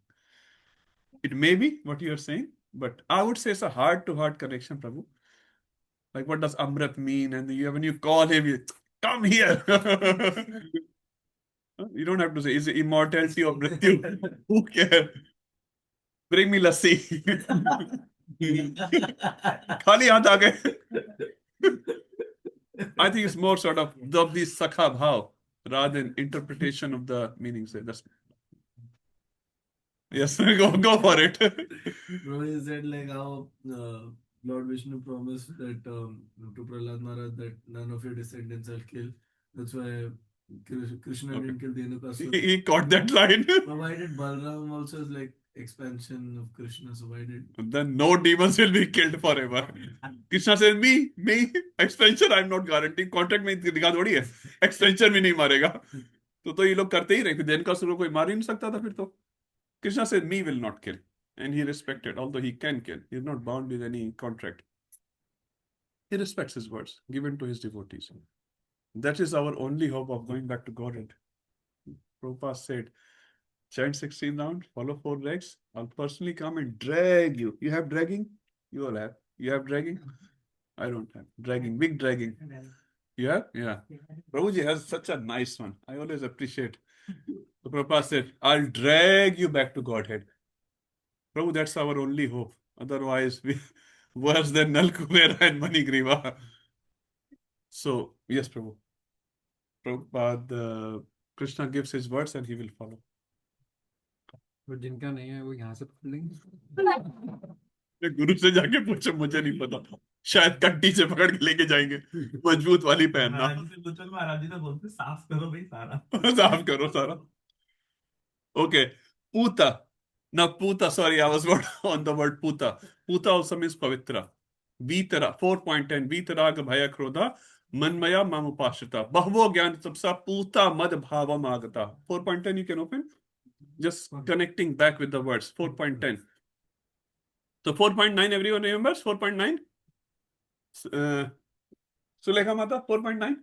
It may be what you're saying, but I would say it's a heart-to-heart connection, Prabhu. Like what does Amrit mean? And when you call him, you come here. You don't have to say, is it immortality or Mrityu? Who cares? Bring me lassi. Khali haath aa gaye. I think it's more sort of the sakha bhav rather than interpretation of the meanings. That's yes, go for it. Bro, you said like how Lord Vishnu promised that to Prahlad Maharaj that none of your descendants I'll kill. That's why Krishna Okay. didn't kill Dhenukasura. He caught that line. But why did Balram also is like expansion of Krishna? So why did Then no demons will be killed forever. Krishna says, me, expansion I'm not guaranteeing. Contract में लिखा थोड़ी है. Expansion भी नहीं मारेगा. तो ये लोग करते ही रहे. दिन का सुर कोई मार ही नहीं सकता था फिर तो. Krishna said, me will not kill. And he respected, although he can kill. He is not bound with any contract. He respects his words given to his devotees. That is our only hope of going back to Godhead. Prabhupada said, chant 16 rounds, follow 4 legs. I'll personally come and drag you. You have dragging? You all have. You have dragging? I don't have. Dragging, big dragging. You have? Yeah. Prabhuji has such a nice one. I always appreciate. So Prabhupada said, I'll drag you back to Godhead. Prabhu, that's our only hope. Otherwise, we worse than Nal Kubera and Manigriva. So, yes, Prabhu. Prabhupada, Krishna gives his words and he will follow. But जिनका नहीं है वो यहाँ से पकड़ लेंगे. गुरु से जाके पूछो, मुझे नहीं पता. शायद कट्टी से पकड़ के लेके जाएंगे. मजबूत वाली पहनना. महाराज जी तो बोलते साफ करो भाई सारा. साफ करो सारा. Okay. Puta. Now, Puta, sorry, I was on the word Puta. Puta also means Pavitra. Vitara, 4.10. Vitaraga Bhaya Krodha. Manmaya Mamupashita. Bahvo Gyan Tapsa Puta Mad Bhava Magata. 4.10 you can open. Just connecting back with the words. 4.10. So 4.9 everyone remembers? 4.9? Sulekha Mata, 4.9?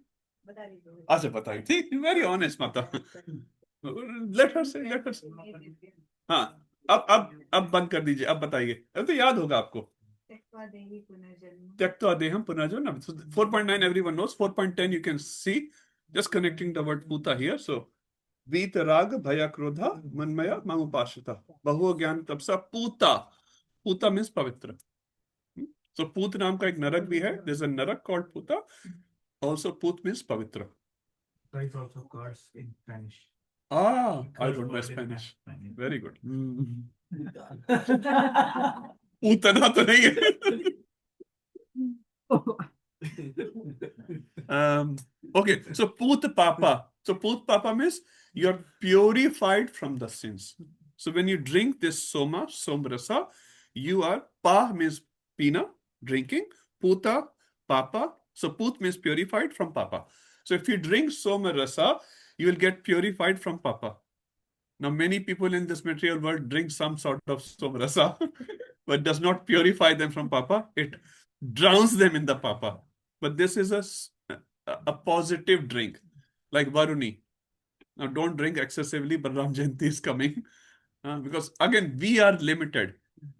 Acha बताइए. ठीक, very honest Mata. Let her say. हाँ, अब बंद कर दीजिए. अब बताइए. अब तो याद होगा आपको. त्यक्त्वा देहम पुनर्जन्म. So 4.9 everyone knows. 4.10 you can see. Just connecting the word puta here. So वीतराग भय क्रोधा मनमया मामुपाश्रिता बहु ज्ञान तपसा पूता. Puta means pavitra. So Put नाम का एक नरक भी है. There's a narak called Puta. Also Put means pavitra. There is also curse in Spanish. I don't know Spanish. Very good. Putana तो नहीं है. Okay, so Put Papa. So Put Papa means you're purified from the sins. So when you drink this Soma, Somrasa, you are, Pa means Pina, drinking, Puta, Papa. So Put means purified from Papa. So if you drink Soma Rasa, you will get purified from Papa. Now many people in this material world drink some sort of Soma Rasa, but does not purify them from Papa. It drowns them in the Papa. But this is a positive drink, like Varuni. Now don't drink excessively, but Ram Jayanti is coming. Because again, we are limited.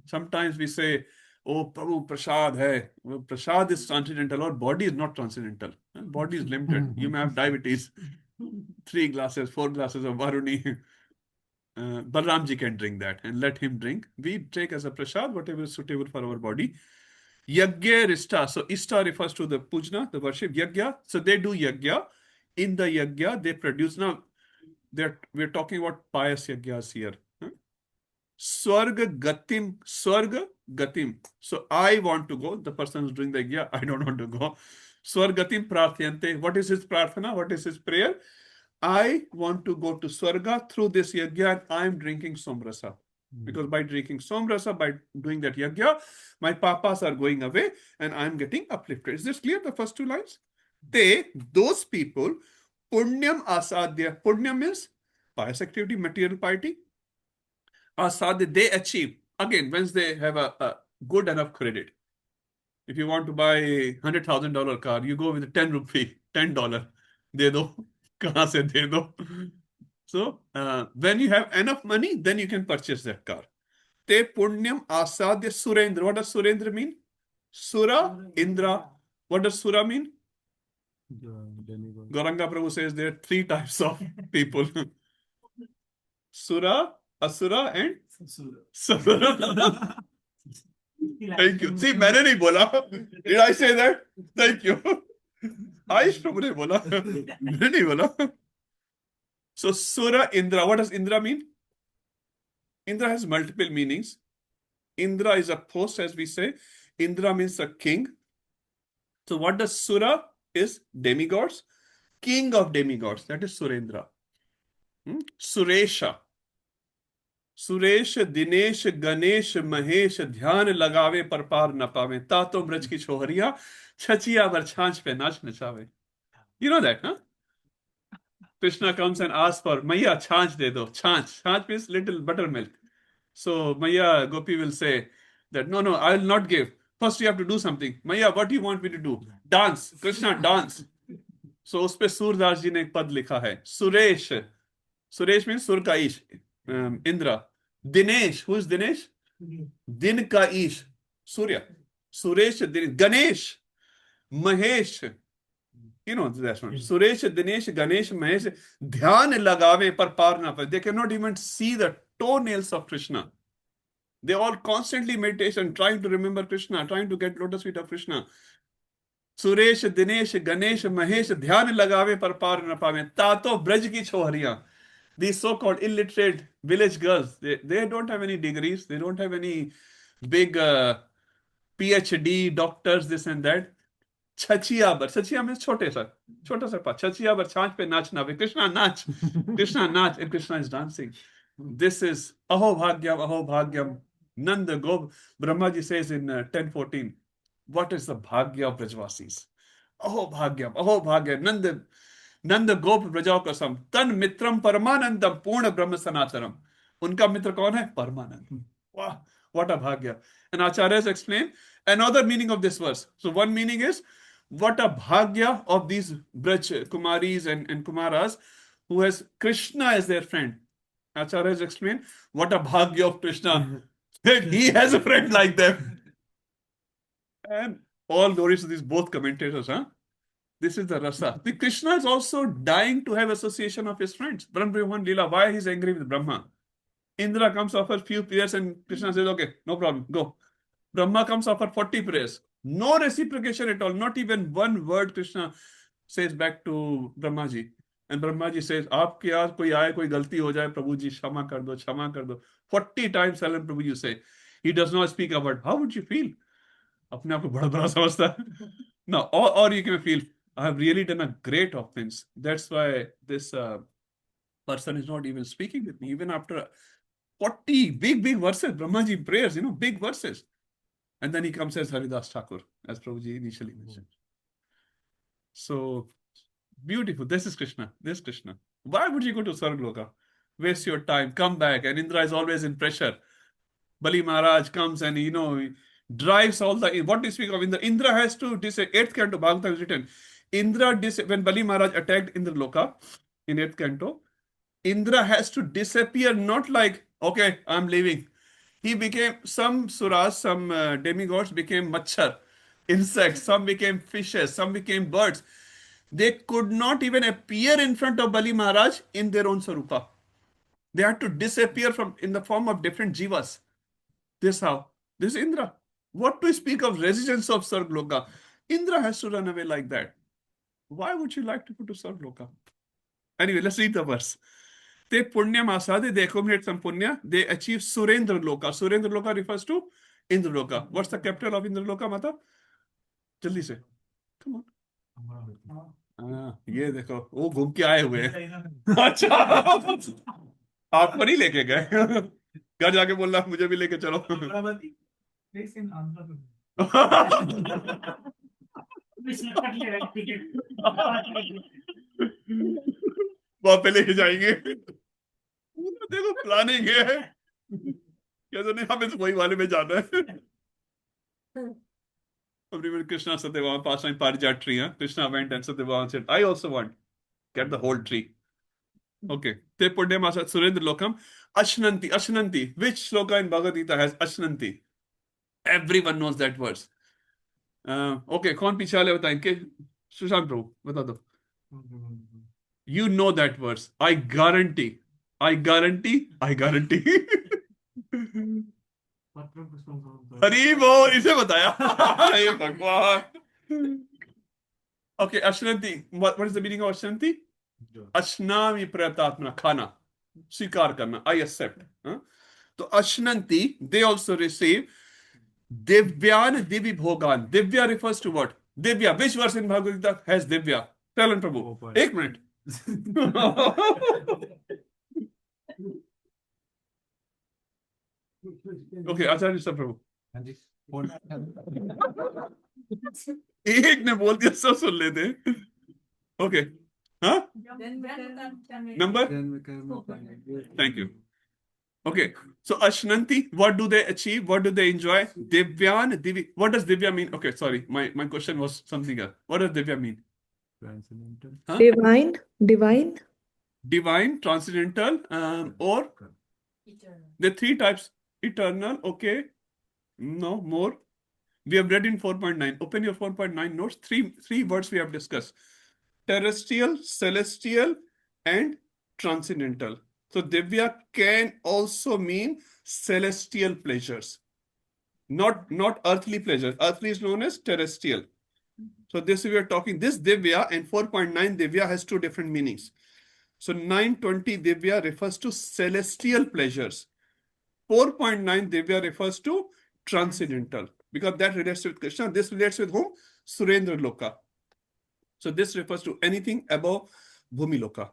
Sometimes we say, oh, Prabhu, Prasad hai. Well, Prasad is transcendental, or body is not transcendental. Body is limited. You may have diabetes. 3 glasses, 4 glasses of Varuni. Balramji can drink that and let him drink. We take as a Prasad whatever is suitable for our body. Yagya Rishta. So Ishta refers to the Pujna, the worship. Yagya. So they do Yagya. In the Yagya, they produce. Now, we're talking about pious Yagyas here. Swarga Gatim. So I want to go. The person who's doing the Yagya, I don't want to go. Swargatim Prarthayante. What is his Prarthana? What is his prayer? I want to go to Swarga through this Yagya and I'm drinking Somrasa. Because by drinking Somrasa, by doing that Yagya, my papas are going away and I'm getting uplifted. Is this clear? The first 2 lines? Those people, Punyam Asadhya. Punyam means pious activity, material piety. Asadhya, they achieve. Again, once they have a good enough credit. If you want to buy $100,000 car, you go with a 10 rupee, $10. De do. Kahan se de do. So, when you have enough money, then you can purchase that car. Te punyam asadhya surendra. What does surendra mean? Sura, Indra. What does Sura mean? Gauranga Prabhu says there are 3 types of people. Sura, Asura and Sura. Thank you. See, मैंने नहीं बोला. Did I say that? Thank you. Aish Prabhu ने बोला. मैंने नहीं बोला. So Sura, Indra. What does Indra mean? Indra has multiple meanings. Indra is a post, as we say. Indra means a king. So what does Sura is? Demigods. King of demigods. That is Surendra. Suresha. Suresh Dinesh Ganesh Mahesh ध्यान लगावे पर पार न पावे तातो ब्रज की छोहरिया छचिया वर छाछ पे नाच नचावे. You know that, huh? Krishna comes and asks for Maya छाछ de do. छाछ means little buttermilk. So Maya Gopi will say that no, I will not give. First you have to do something. Maya, what do you want me to do? Dance. Krishna, dance. So उस पे सूरदास जी ने एक पद लिखा है. Suresh means सुर का ईश. Indra. Dinesh, who is Dinesh? Din ka Ish, Surya. Suresh, Ganesh, Mahesh. You know that one. Suresh, Dinesh, Ganesh, Mahesh. Dhyan lagave par par na paye. They cannot even see the toenails of Krishna. They all constantly meditation, trying to remember Krishna, trying to get lotus feet of Krishna. Suresh, Dinesh, Ganesh, Mahesh. Dhyan lagave par par na pawe. Tato braj ki chohariyan. These so-called illiterate village girls, they don't have any degrees. They don't have any big PhD, doctors, this and that. Chachiya means chota sa pa. Chachiya bar chhanch pe nach na. Krishna nach. Krishna nach. And Krishna is dancing. This is Aho Bhagyam. Nanda Gop. Brahmaji says in 10:14, what is the Bhagya of Brajvasis? Aho Bhagyam. Nanda Gop Brajao Kasam. Tan Mitram Paramanandam Purna Brahma Sanataram. Unka mitra kaun hai? Paramanand. Wow, what a bhagya. And Acharyas explain another meaning of this verse. So one meaning is, what a bhagya of these Braj Kumaris and Kumaras who has Krishna as their friend. Acharyas explain, what a bhagya of Krishna. He has a friend like them. And all glories to these both commentators, huh? This is the rasa. The Krishna is also dying to have association of his friends. Brahma Lila, why he's angry with Brahma? Indra comes offer few prayers and Krishna says, okay, no problem, go. Brahma comes offer 40 prayers. No reciprocation at all. Not even one word Krishna says back to Brahmaji. And Brahmaji says, aapke yaar koi aaye, koi galti ho jaye, Prabhuji, kshama kar do. 40 times Salan Prabhu you say. He does not speak a word. How would you feel? Apne aap ko bada bada samajhta hai. No, or you can feel, I have really done a great offense. That's why this person is not even speaking with me. Even after 40 big verses, Brahmaji prayers, big verses. And then he comes as Haridas Thakur, as Prabhuji initially mentioned. So, beautiful. This is Krishna. Why would you go to Sargloka? Waste your time, come back. And Indra is always in pressure. Bali Maharaj comes and, drives all the... What do you speak of Indra? Indra has to... This 8th canto, Bhagavatam is written. Indra, when Bali Maharaj attacked Indraloka in 8th canto, Indra has to disappear, not like, okay, I'm leaving. He became, some suras, some demigods became machhar, insects, some became fishes, some became birds. They could not even appear in front of Bali Maharaj in their own sarupa. They had to disappear in the form of different jivas. This how? This is Indra. What to speak of residents of Sargloka? Indra has to run away like that. Why would you like to go to Sargloka? Anyway, let's read the verse. Te punyam asade, they accumulate some punya, they achieve Surendra Loka. Surendra Loka refers to Indra Loka. What's the capital of Indra Loka, Mata? Jaldi se. Come on. ये देखो वो घूम के आए हुए हैं. अच्छा आपको नहीं लेके गए घर जाके बोल रहा मुझे भी लेके चलो. वहां पे लेके जाएंगे. देखो प्लानिंग है क्या तो नहीं, हमें तो वही वाले में जाना है. Krishna Satyabhama passed on Parijat tree. Krishna went and Satyabhama said, I also want. Get the whole tree. Okay. Te Punyam Asad Surendra Lokam. Ashnanti. Which sloka in Bhagavad Gita has Ashnanti? Everyone knows that verse. Okay. कौन पीछे वाले बताएंगे? सुशांत प्रभु बता दो. You know that verse. I guarantee. हरी बोल इसे बताया. ये भगवान. Okay, Ashranti. What is the meaning of Ashranti? Ashnami pratatmana, khana. Svikar karna. I accept. So Ashnanti, they also receive Divyan Divi Bhogan. Divya refers to what? Divya. Which verse in Bhagavad Gita has Divya? Tell him, Prabhu. 1 minute. Okay, Acharya Sir Prabhu. एक ने बोल दिया सब सुन लेते okay हाँ number thank you okay so Ashnanti what do they achieve what do they enjoy Divyan Divi what does Divya mean okay sorry my question was something else what does Divya mean Transcendental. huh? Divine transcendental or the three types eternal okay no more we have read in 4.9 open your 4.9 notes three words we have discussed terrestrial celestial and transcendental so Divya can also mean celestial pleasures not earthly pleasures earthly is known as terrestrial so this we are talking this Divya and 4.9 Divya has two different meanings so 920 Divya refers to celestial pleasures 4.9 Divya refers to transcendental because that relates with Krishna. This relates with whom? Surendra Loka. So this refers to anything above Bhumi Loka.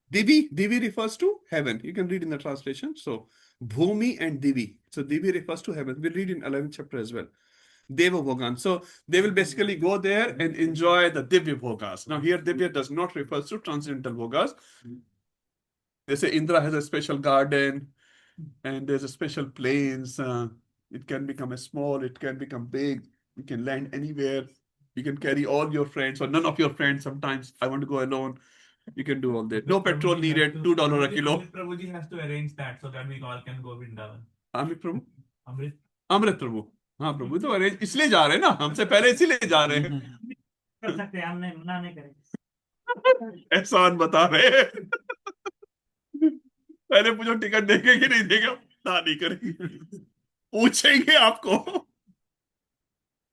Divi refers to heaven. You can read in the translation. So Bhumi and Divi. So Divi refers to heaven. We'll read in 11th chapter as well. Deva Bhogan. So they will basically go there and enjoy the Divya Bhogas. Now here Divya does not refer to transcendental Bhogas. They say Indra has a special garden and there's a special planes. It can become a small, it can become big. You can land anywhere. You can carry all your friends or none of your friends. Sometimes I want to go alone. You can do all that. No petrol needed. $2 a kilo. Prabhuji has to arrange that so that we all can go Vrindavan. Amit Prabhu. Amrit Prabhu. हाँ प्रभु तो arrange इसलिए जा रहे हैं ना हमसे पहले इसीलिए जा रहे हैं कर सकते हैं हम नहीं मना नहीं करेंगे एहसान बता रहे हैं पहले पूछो टिकट देंगे कि नहीं देंगे ना नहीं करेंगे पूछेंगे आपको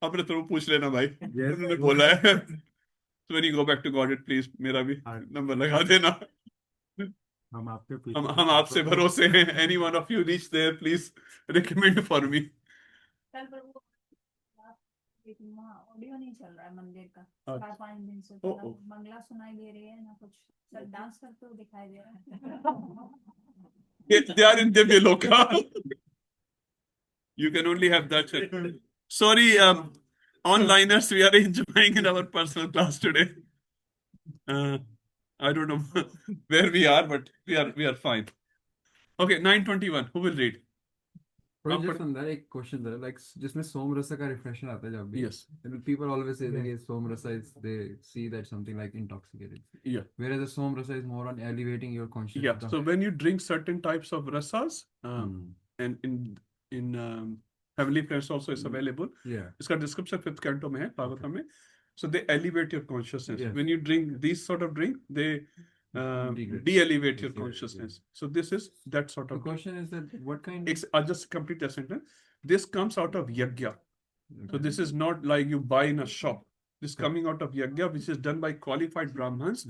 अपने तो पूछ लेना भाई उन्होंने बोला है so when you go back to Godhead please मेरा भी नंबर लगा देना हम आपसे भरोसे हैं any one of you reach there please recommend for me audio नहीं चल रहा है मंदिर का 4-5 दिन से मंगला सुनाई दे रही है ना कुछ सर डांस करते हुए दिखाई दे रहा है they are in Divya Loka you can only have that sorry onliners we are enjoying in our personal class today I don't know where we are but we are fine okay 921 who will read just on that एक question there like जिसमें सोम रसा का reflection आता है जब भी yes and people always say that सोम रसा is they see that something like intoxicated yeah whereas the सोम रसा is more on elevating your consciousness yeah so when you drink certain types of rasas and in heavenly planets also is available yeah इसका description 5th canto में है भागवतम में so they elevate your consciousness yes. when you drink these sort of drink they de-elevate your consciousness so this is that sort of the question is that what kind I'll just complete the sentence this comes out of yajna so this is not like you buy in a shop this coming out of yajna which is done by qualified brahmins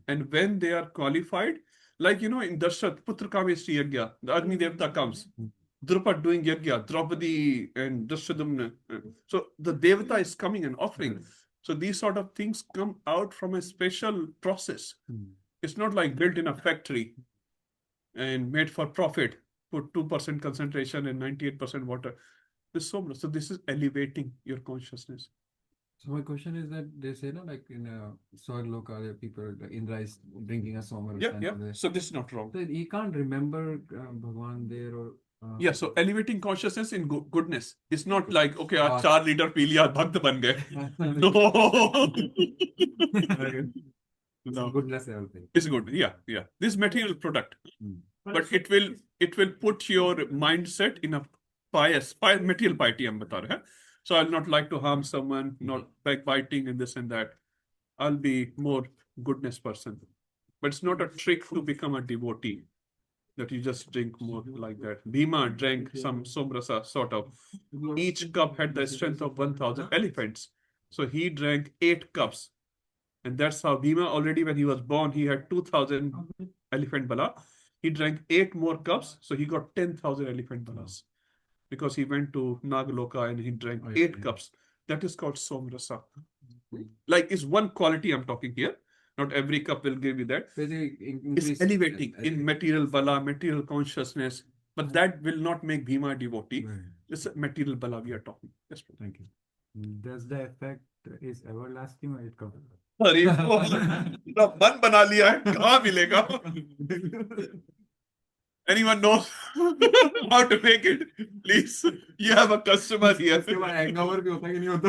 and when they are qualified like you know in Dashrath Putra Kameshri yajna the Agni Devata comes Drupad doing yajna Draupadi and Drashadumna so the Devata is coming and offering so these sort of things come out from a special process it's not like built in a factory and made for profit put 2% concentration and 98% water so this is elevating your consciousness so my question is that they say no like in Swarloka there people like Indra is drinking a somar yeah so this is not wrong so he can't remember Bhagwan there or yeah so elevating consciousness in goodness it's not like okay 4 liter pee liya bhakt ban gaye no goodness everything it's good yeah this material product but it will put your mindset in a pious material piety I'm bata raha so I'll not like to harm someone not backbiting and this and that I'll be more goodness person but it's not a trick to become a devotee that you just drink more like that Bhima drank some somrasa sort of each cup had the strength of 1000 elephants so he drank 8 cups and that's how Bhima already when he was born he had 2000 elephant bala he drank 8 more cups so he got 10,000 elephant balas because he went to Nagaloka and he drank Oh, yeah, 8 yeah. cups. That is called Somrasa. Like, is one quality I'm talking here. Not every cup will give you that. It's elevating in material bala, material consciousness, but that will not make Bhima a devotee. It's a material bala we are talking. Yes, bro. Thank you. Does the effect is everlasting or it comes? अरे पूरा मन बना लिया है, कहाँ मिलेगा? Anyone knows how to make it? Please, you have a customer here. उसके बाद hangover भी होता है कि नहीं होता?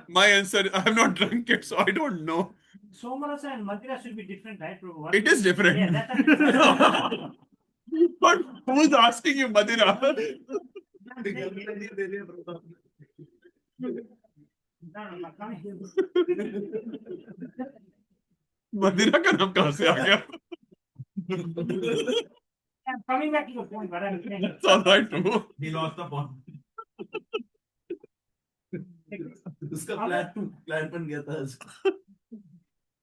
My answer, I have not drunk it, so I don't know. Somarasa and Madira should be different, right, Prabhu? It is different. Yeah, that's a But who's asking you, Madira? मदिरा का नाम कहाँ से आ गया? I'm coming back to the point, but I'm saying. That's all right, Prabhu. He lost the point. उसका plan बन गया था.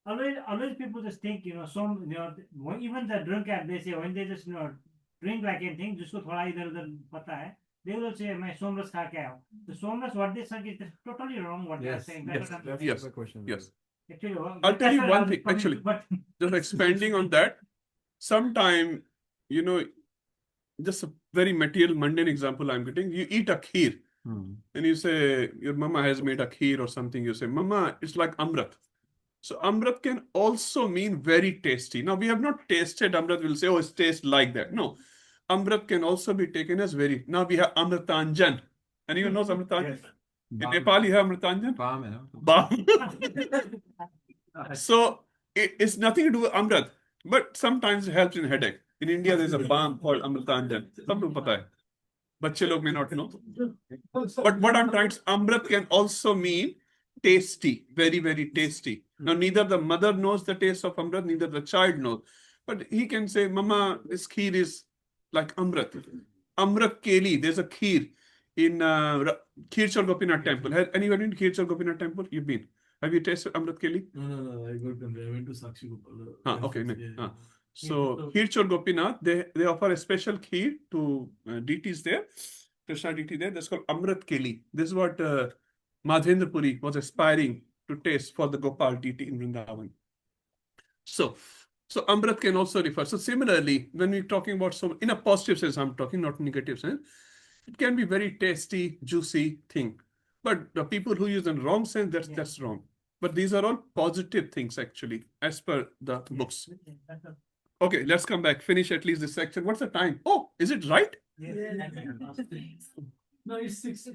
Always people just think, even the drunkard, they say, when they just, drink like anything, जिसको थोड़ा इधर-उधर पता है, they will say, मैं सोमरस खा के आया हूँ. The somras, what they say is totally wrong what they are saying. Yes, yes. Actually, I'll tell you that's one why thing, I'm actually, but just expanding on that. Sometime, just a very material, mundane example I'm getting. You eat a kheer, and you say, your mama has made a kheer or something. You say, Mama, it's like amrit. So amrit can also mean very tasty. Now, we have not tasted amrit. We'll say, oh, it tastes like that. No. Amrit can also be taken as very. Now we have amritanjan. Anyone knows amritanjan? Yes. In Nepal, you have amritanjan? Balm, you know? Balm. So it's nothing to do with amrit, but sometimes it helps in headache. In India, there's a balm called amritanjan. Sab log pata hai. Bachche log may not know. But what I'm trying to say, amrit can also mean tasty, very, very tasty. Now, neither the mother knows the taste of amrit, neither the child knows. But he can say, Mama, this kheer is like amrit. Amrit keli, there's a kheer in Kheerchor Gopinath temple. Has anyone been to Kheerchor Gopinath temple? You've been. Have you tasted amrit keli? No, I got them. I went to Sakshi Gopal. Okay. Yeah. So Kheerchor Gopinath, they offer a special kheer to deities there, Krishna deity there. That's called Amrit Keli. This is what Madhendra Puri was aspiring to taste for the Gopal deity in Vrindavan. So Amrit can also refer. So similarly, when we're talking about in a positive sense, I'm talking, not negative sense, it can be very tasty, juicy thing. But the people who use in wrong sense, that's wrong. But these are all positive things actually, as per the books. Okay, let's come back. Finish at least this section. What's the time? Oh, is it right? No, it's 6.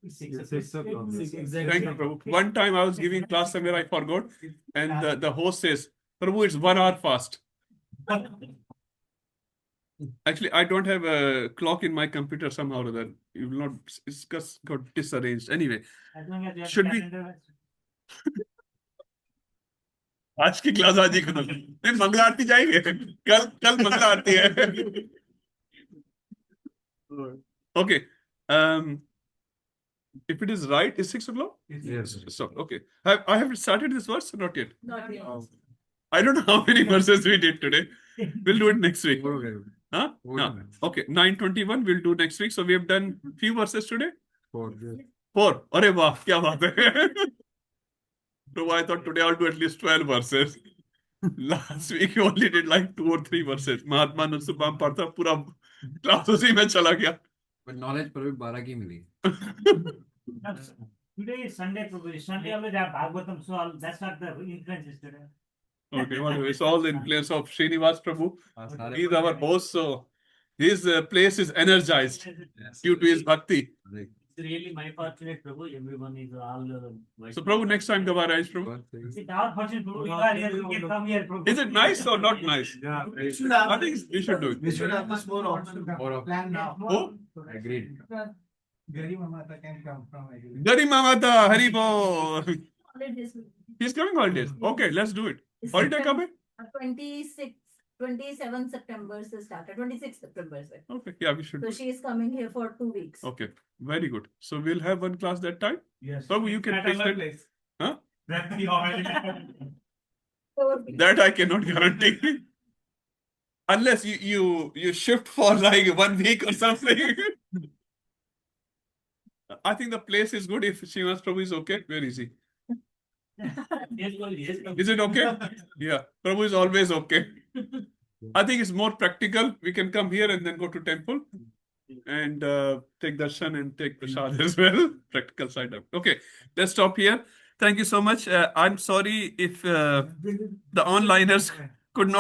It's 6 o'clock. Exactly. Thank you, Prabhu. One time I was giving class somewhere, I forgot. And the host says, Prabhu, it's 1 hour fast. Actually, I don't have a clock in my computer somehow or other. You will not, it's just got disarranged. Anyway, should we? आज की class आज ही खत्म नहीं मंगला आरती जाएंगे कल मंगला आरती है okay if it is right is 6 o'clock Yes. so okay I have started this verse or not yet I don't know how many verses we did today we'll do it next week huh no. Okay 9:21 we'll do next week so we have done few verses today 4 अरे वाह क्या बात है So I thought today I'll do at least 12 verses. Last week you only did like 2 or 3 verses. Mahatma Nusubam Partha पूरा class उसी में चला गया. But knowledge पर भी 12 की मिली. Today is Sunday, Prabhu. Sunday always have Bhagavatam, so that's not the influence is today. Okay, well, it's all the influence of Srinivas Prabhu. He's our host, so his place is energized due to his bhakti. It's really my fortunate, Prabhu. Everyone is all. So, Prabhu, next time, Gava Raj, Prabhu. It's our fortune, Prabhu. You are here, you can come here, Prabhu. Is it nice or not nice? Yeah, I think we should do it. We should have this more often. Plan now. Oh, Agreed. Garima Mata can come from Garima Mata, Haribo. He's coming holidays. Okay, let's do it. Holiday come 27 September se started. 26 September se. Okay, yeah, we should. So she is coming here for 2 weeks. Okay, very good. So we'll have one class that time. Yes. Prabhu, you can take that. Place. Huh? That's the already. That I cannot guarantee. Unless you shift for like 1 week or something. I think the place is good. If Srivas Prabhu is okay, where is he? Yes, Prabhuji. Is it okay? Yeah, Prabhu is always okay. I think it's more practical. We can come here and then go to temple and take darshan and take prasad as well. Practical side up. Okay, let's stop here. Thank you so much. I'm sorry if the onliners could not.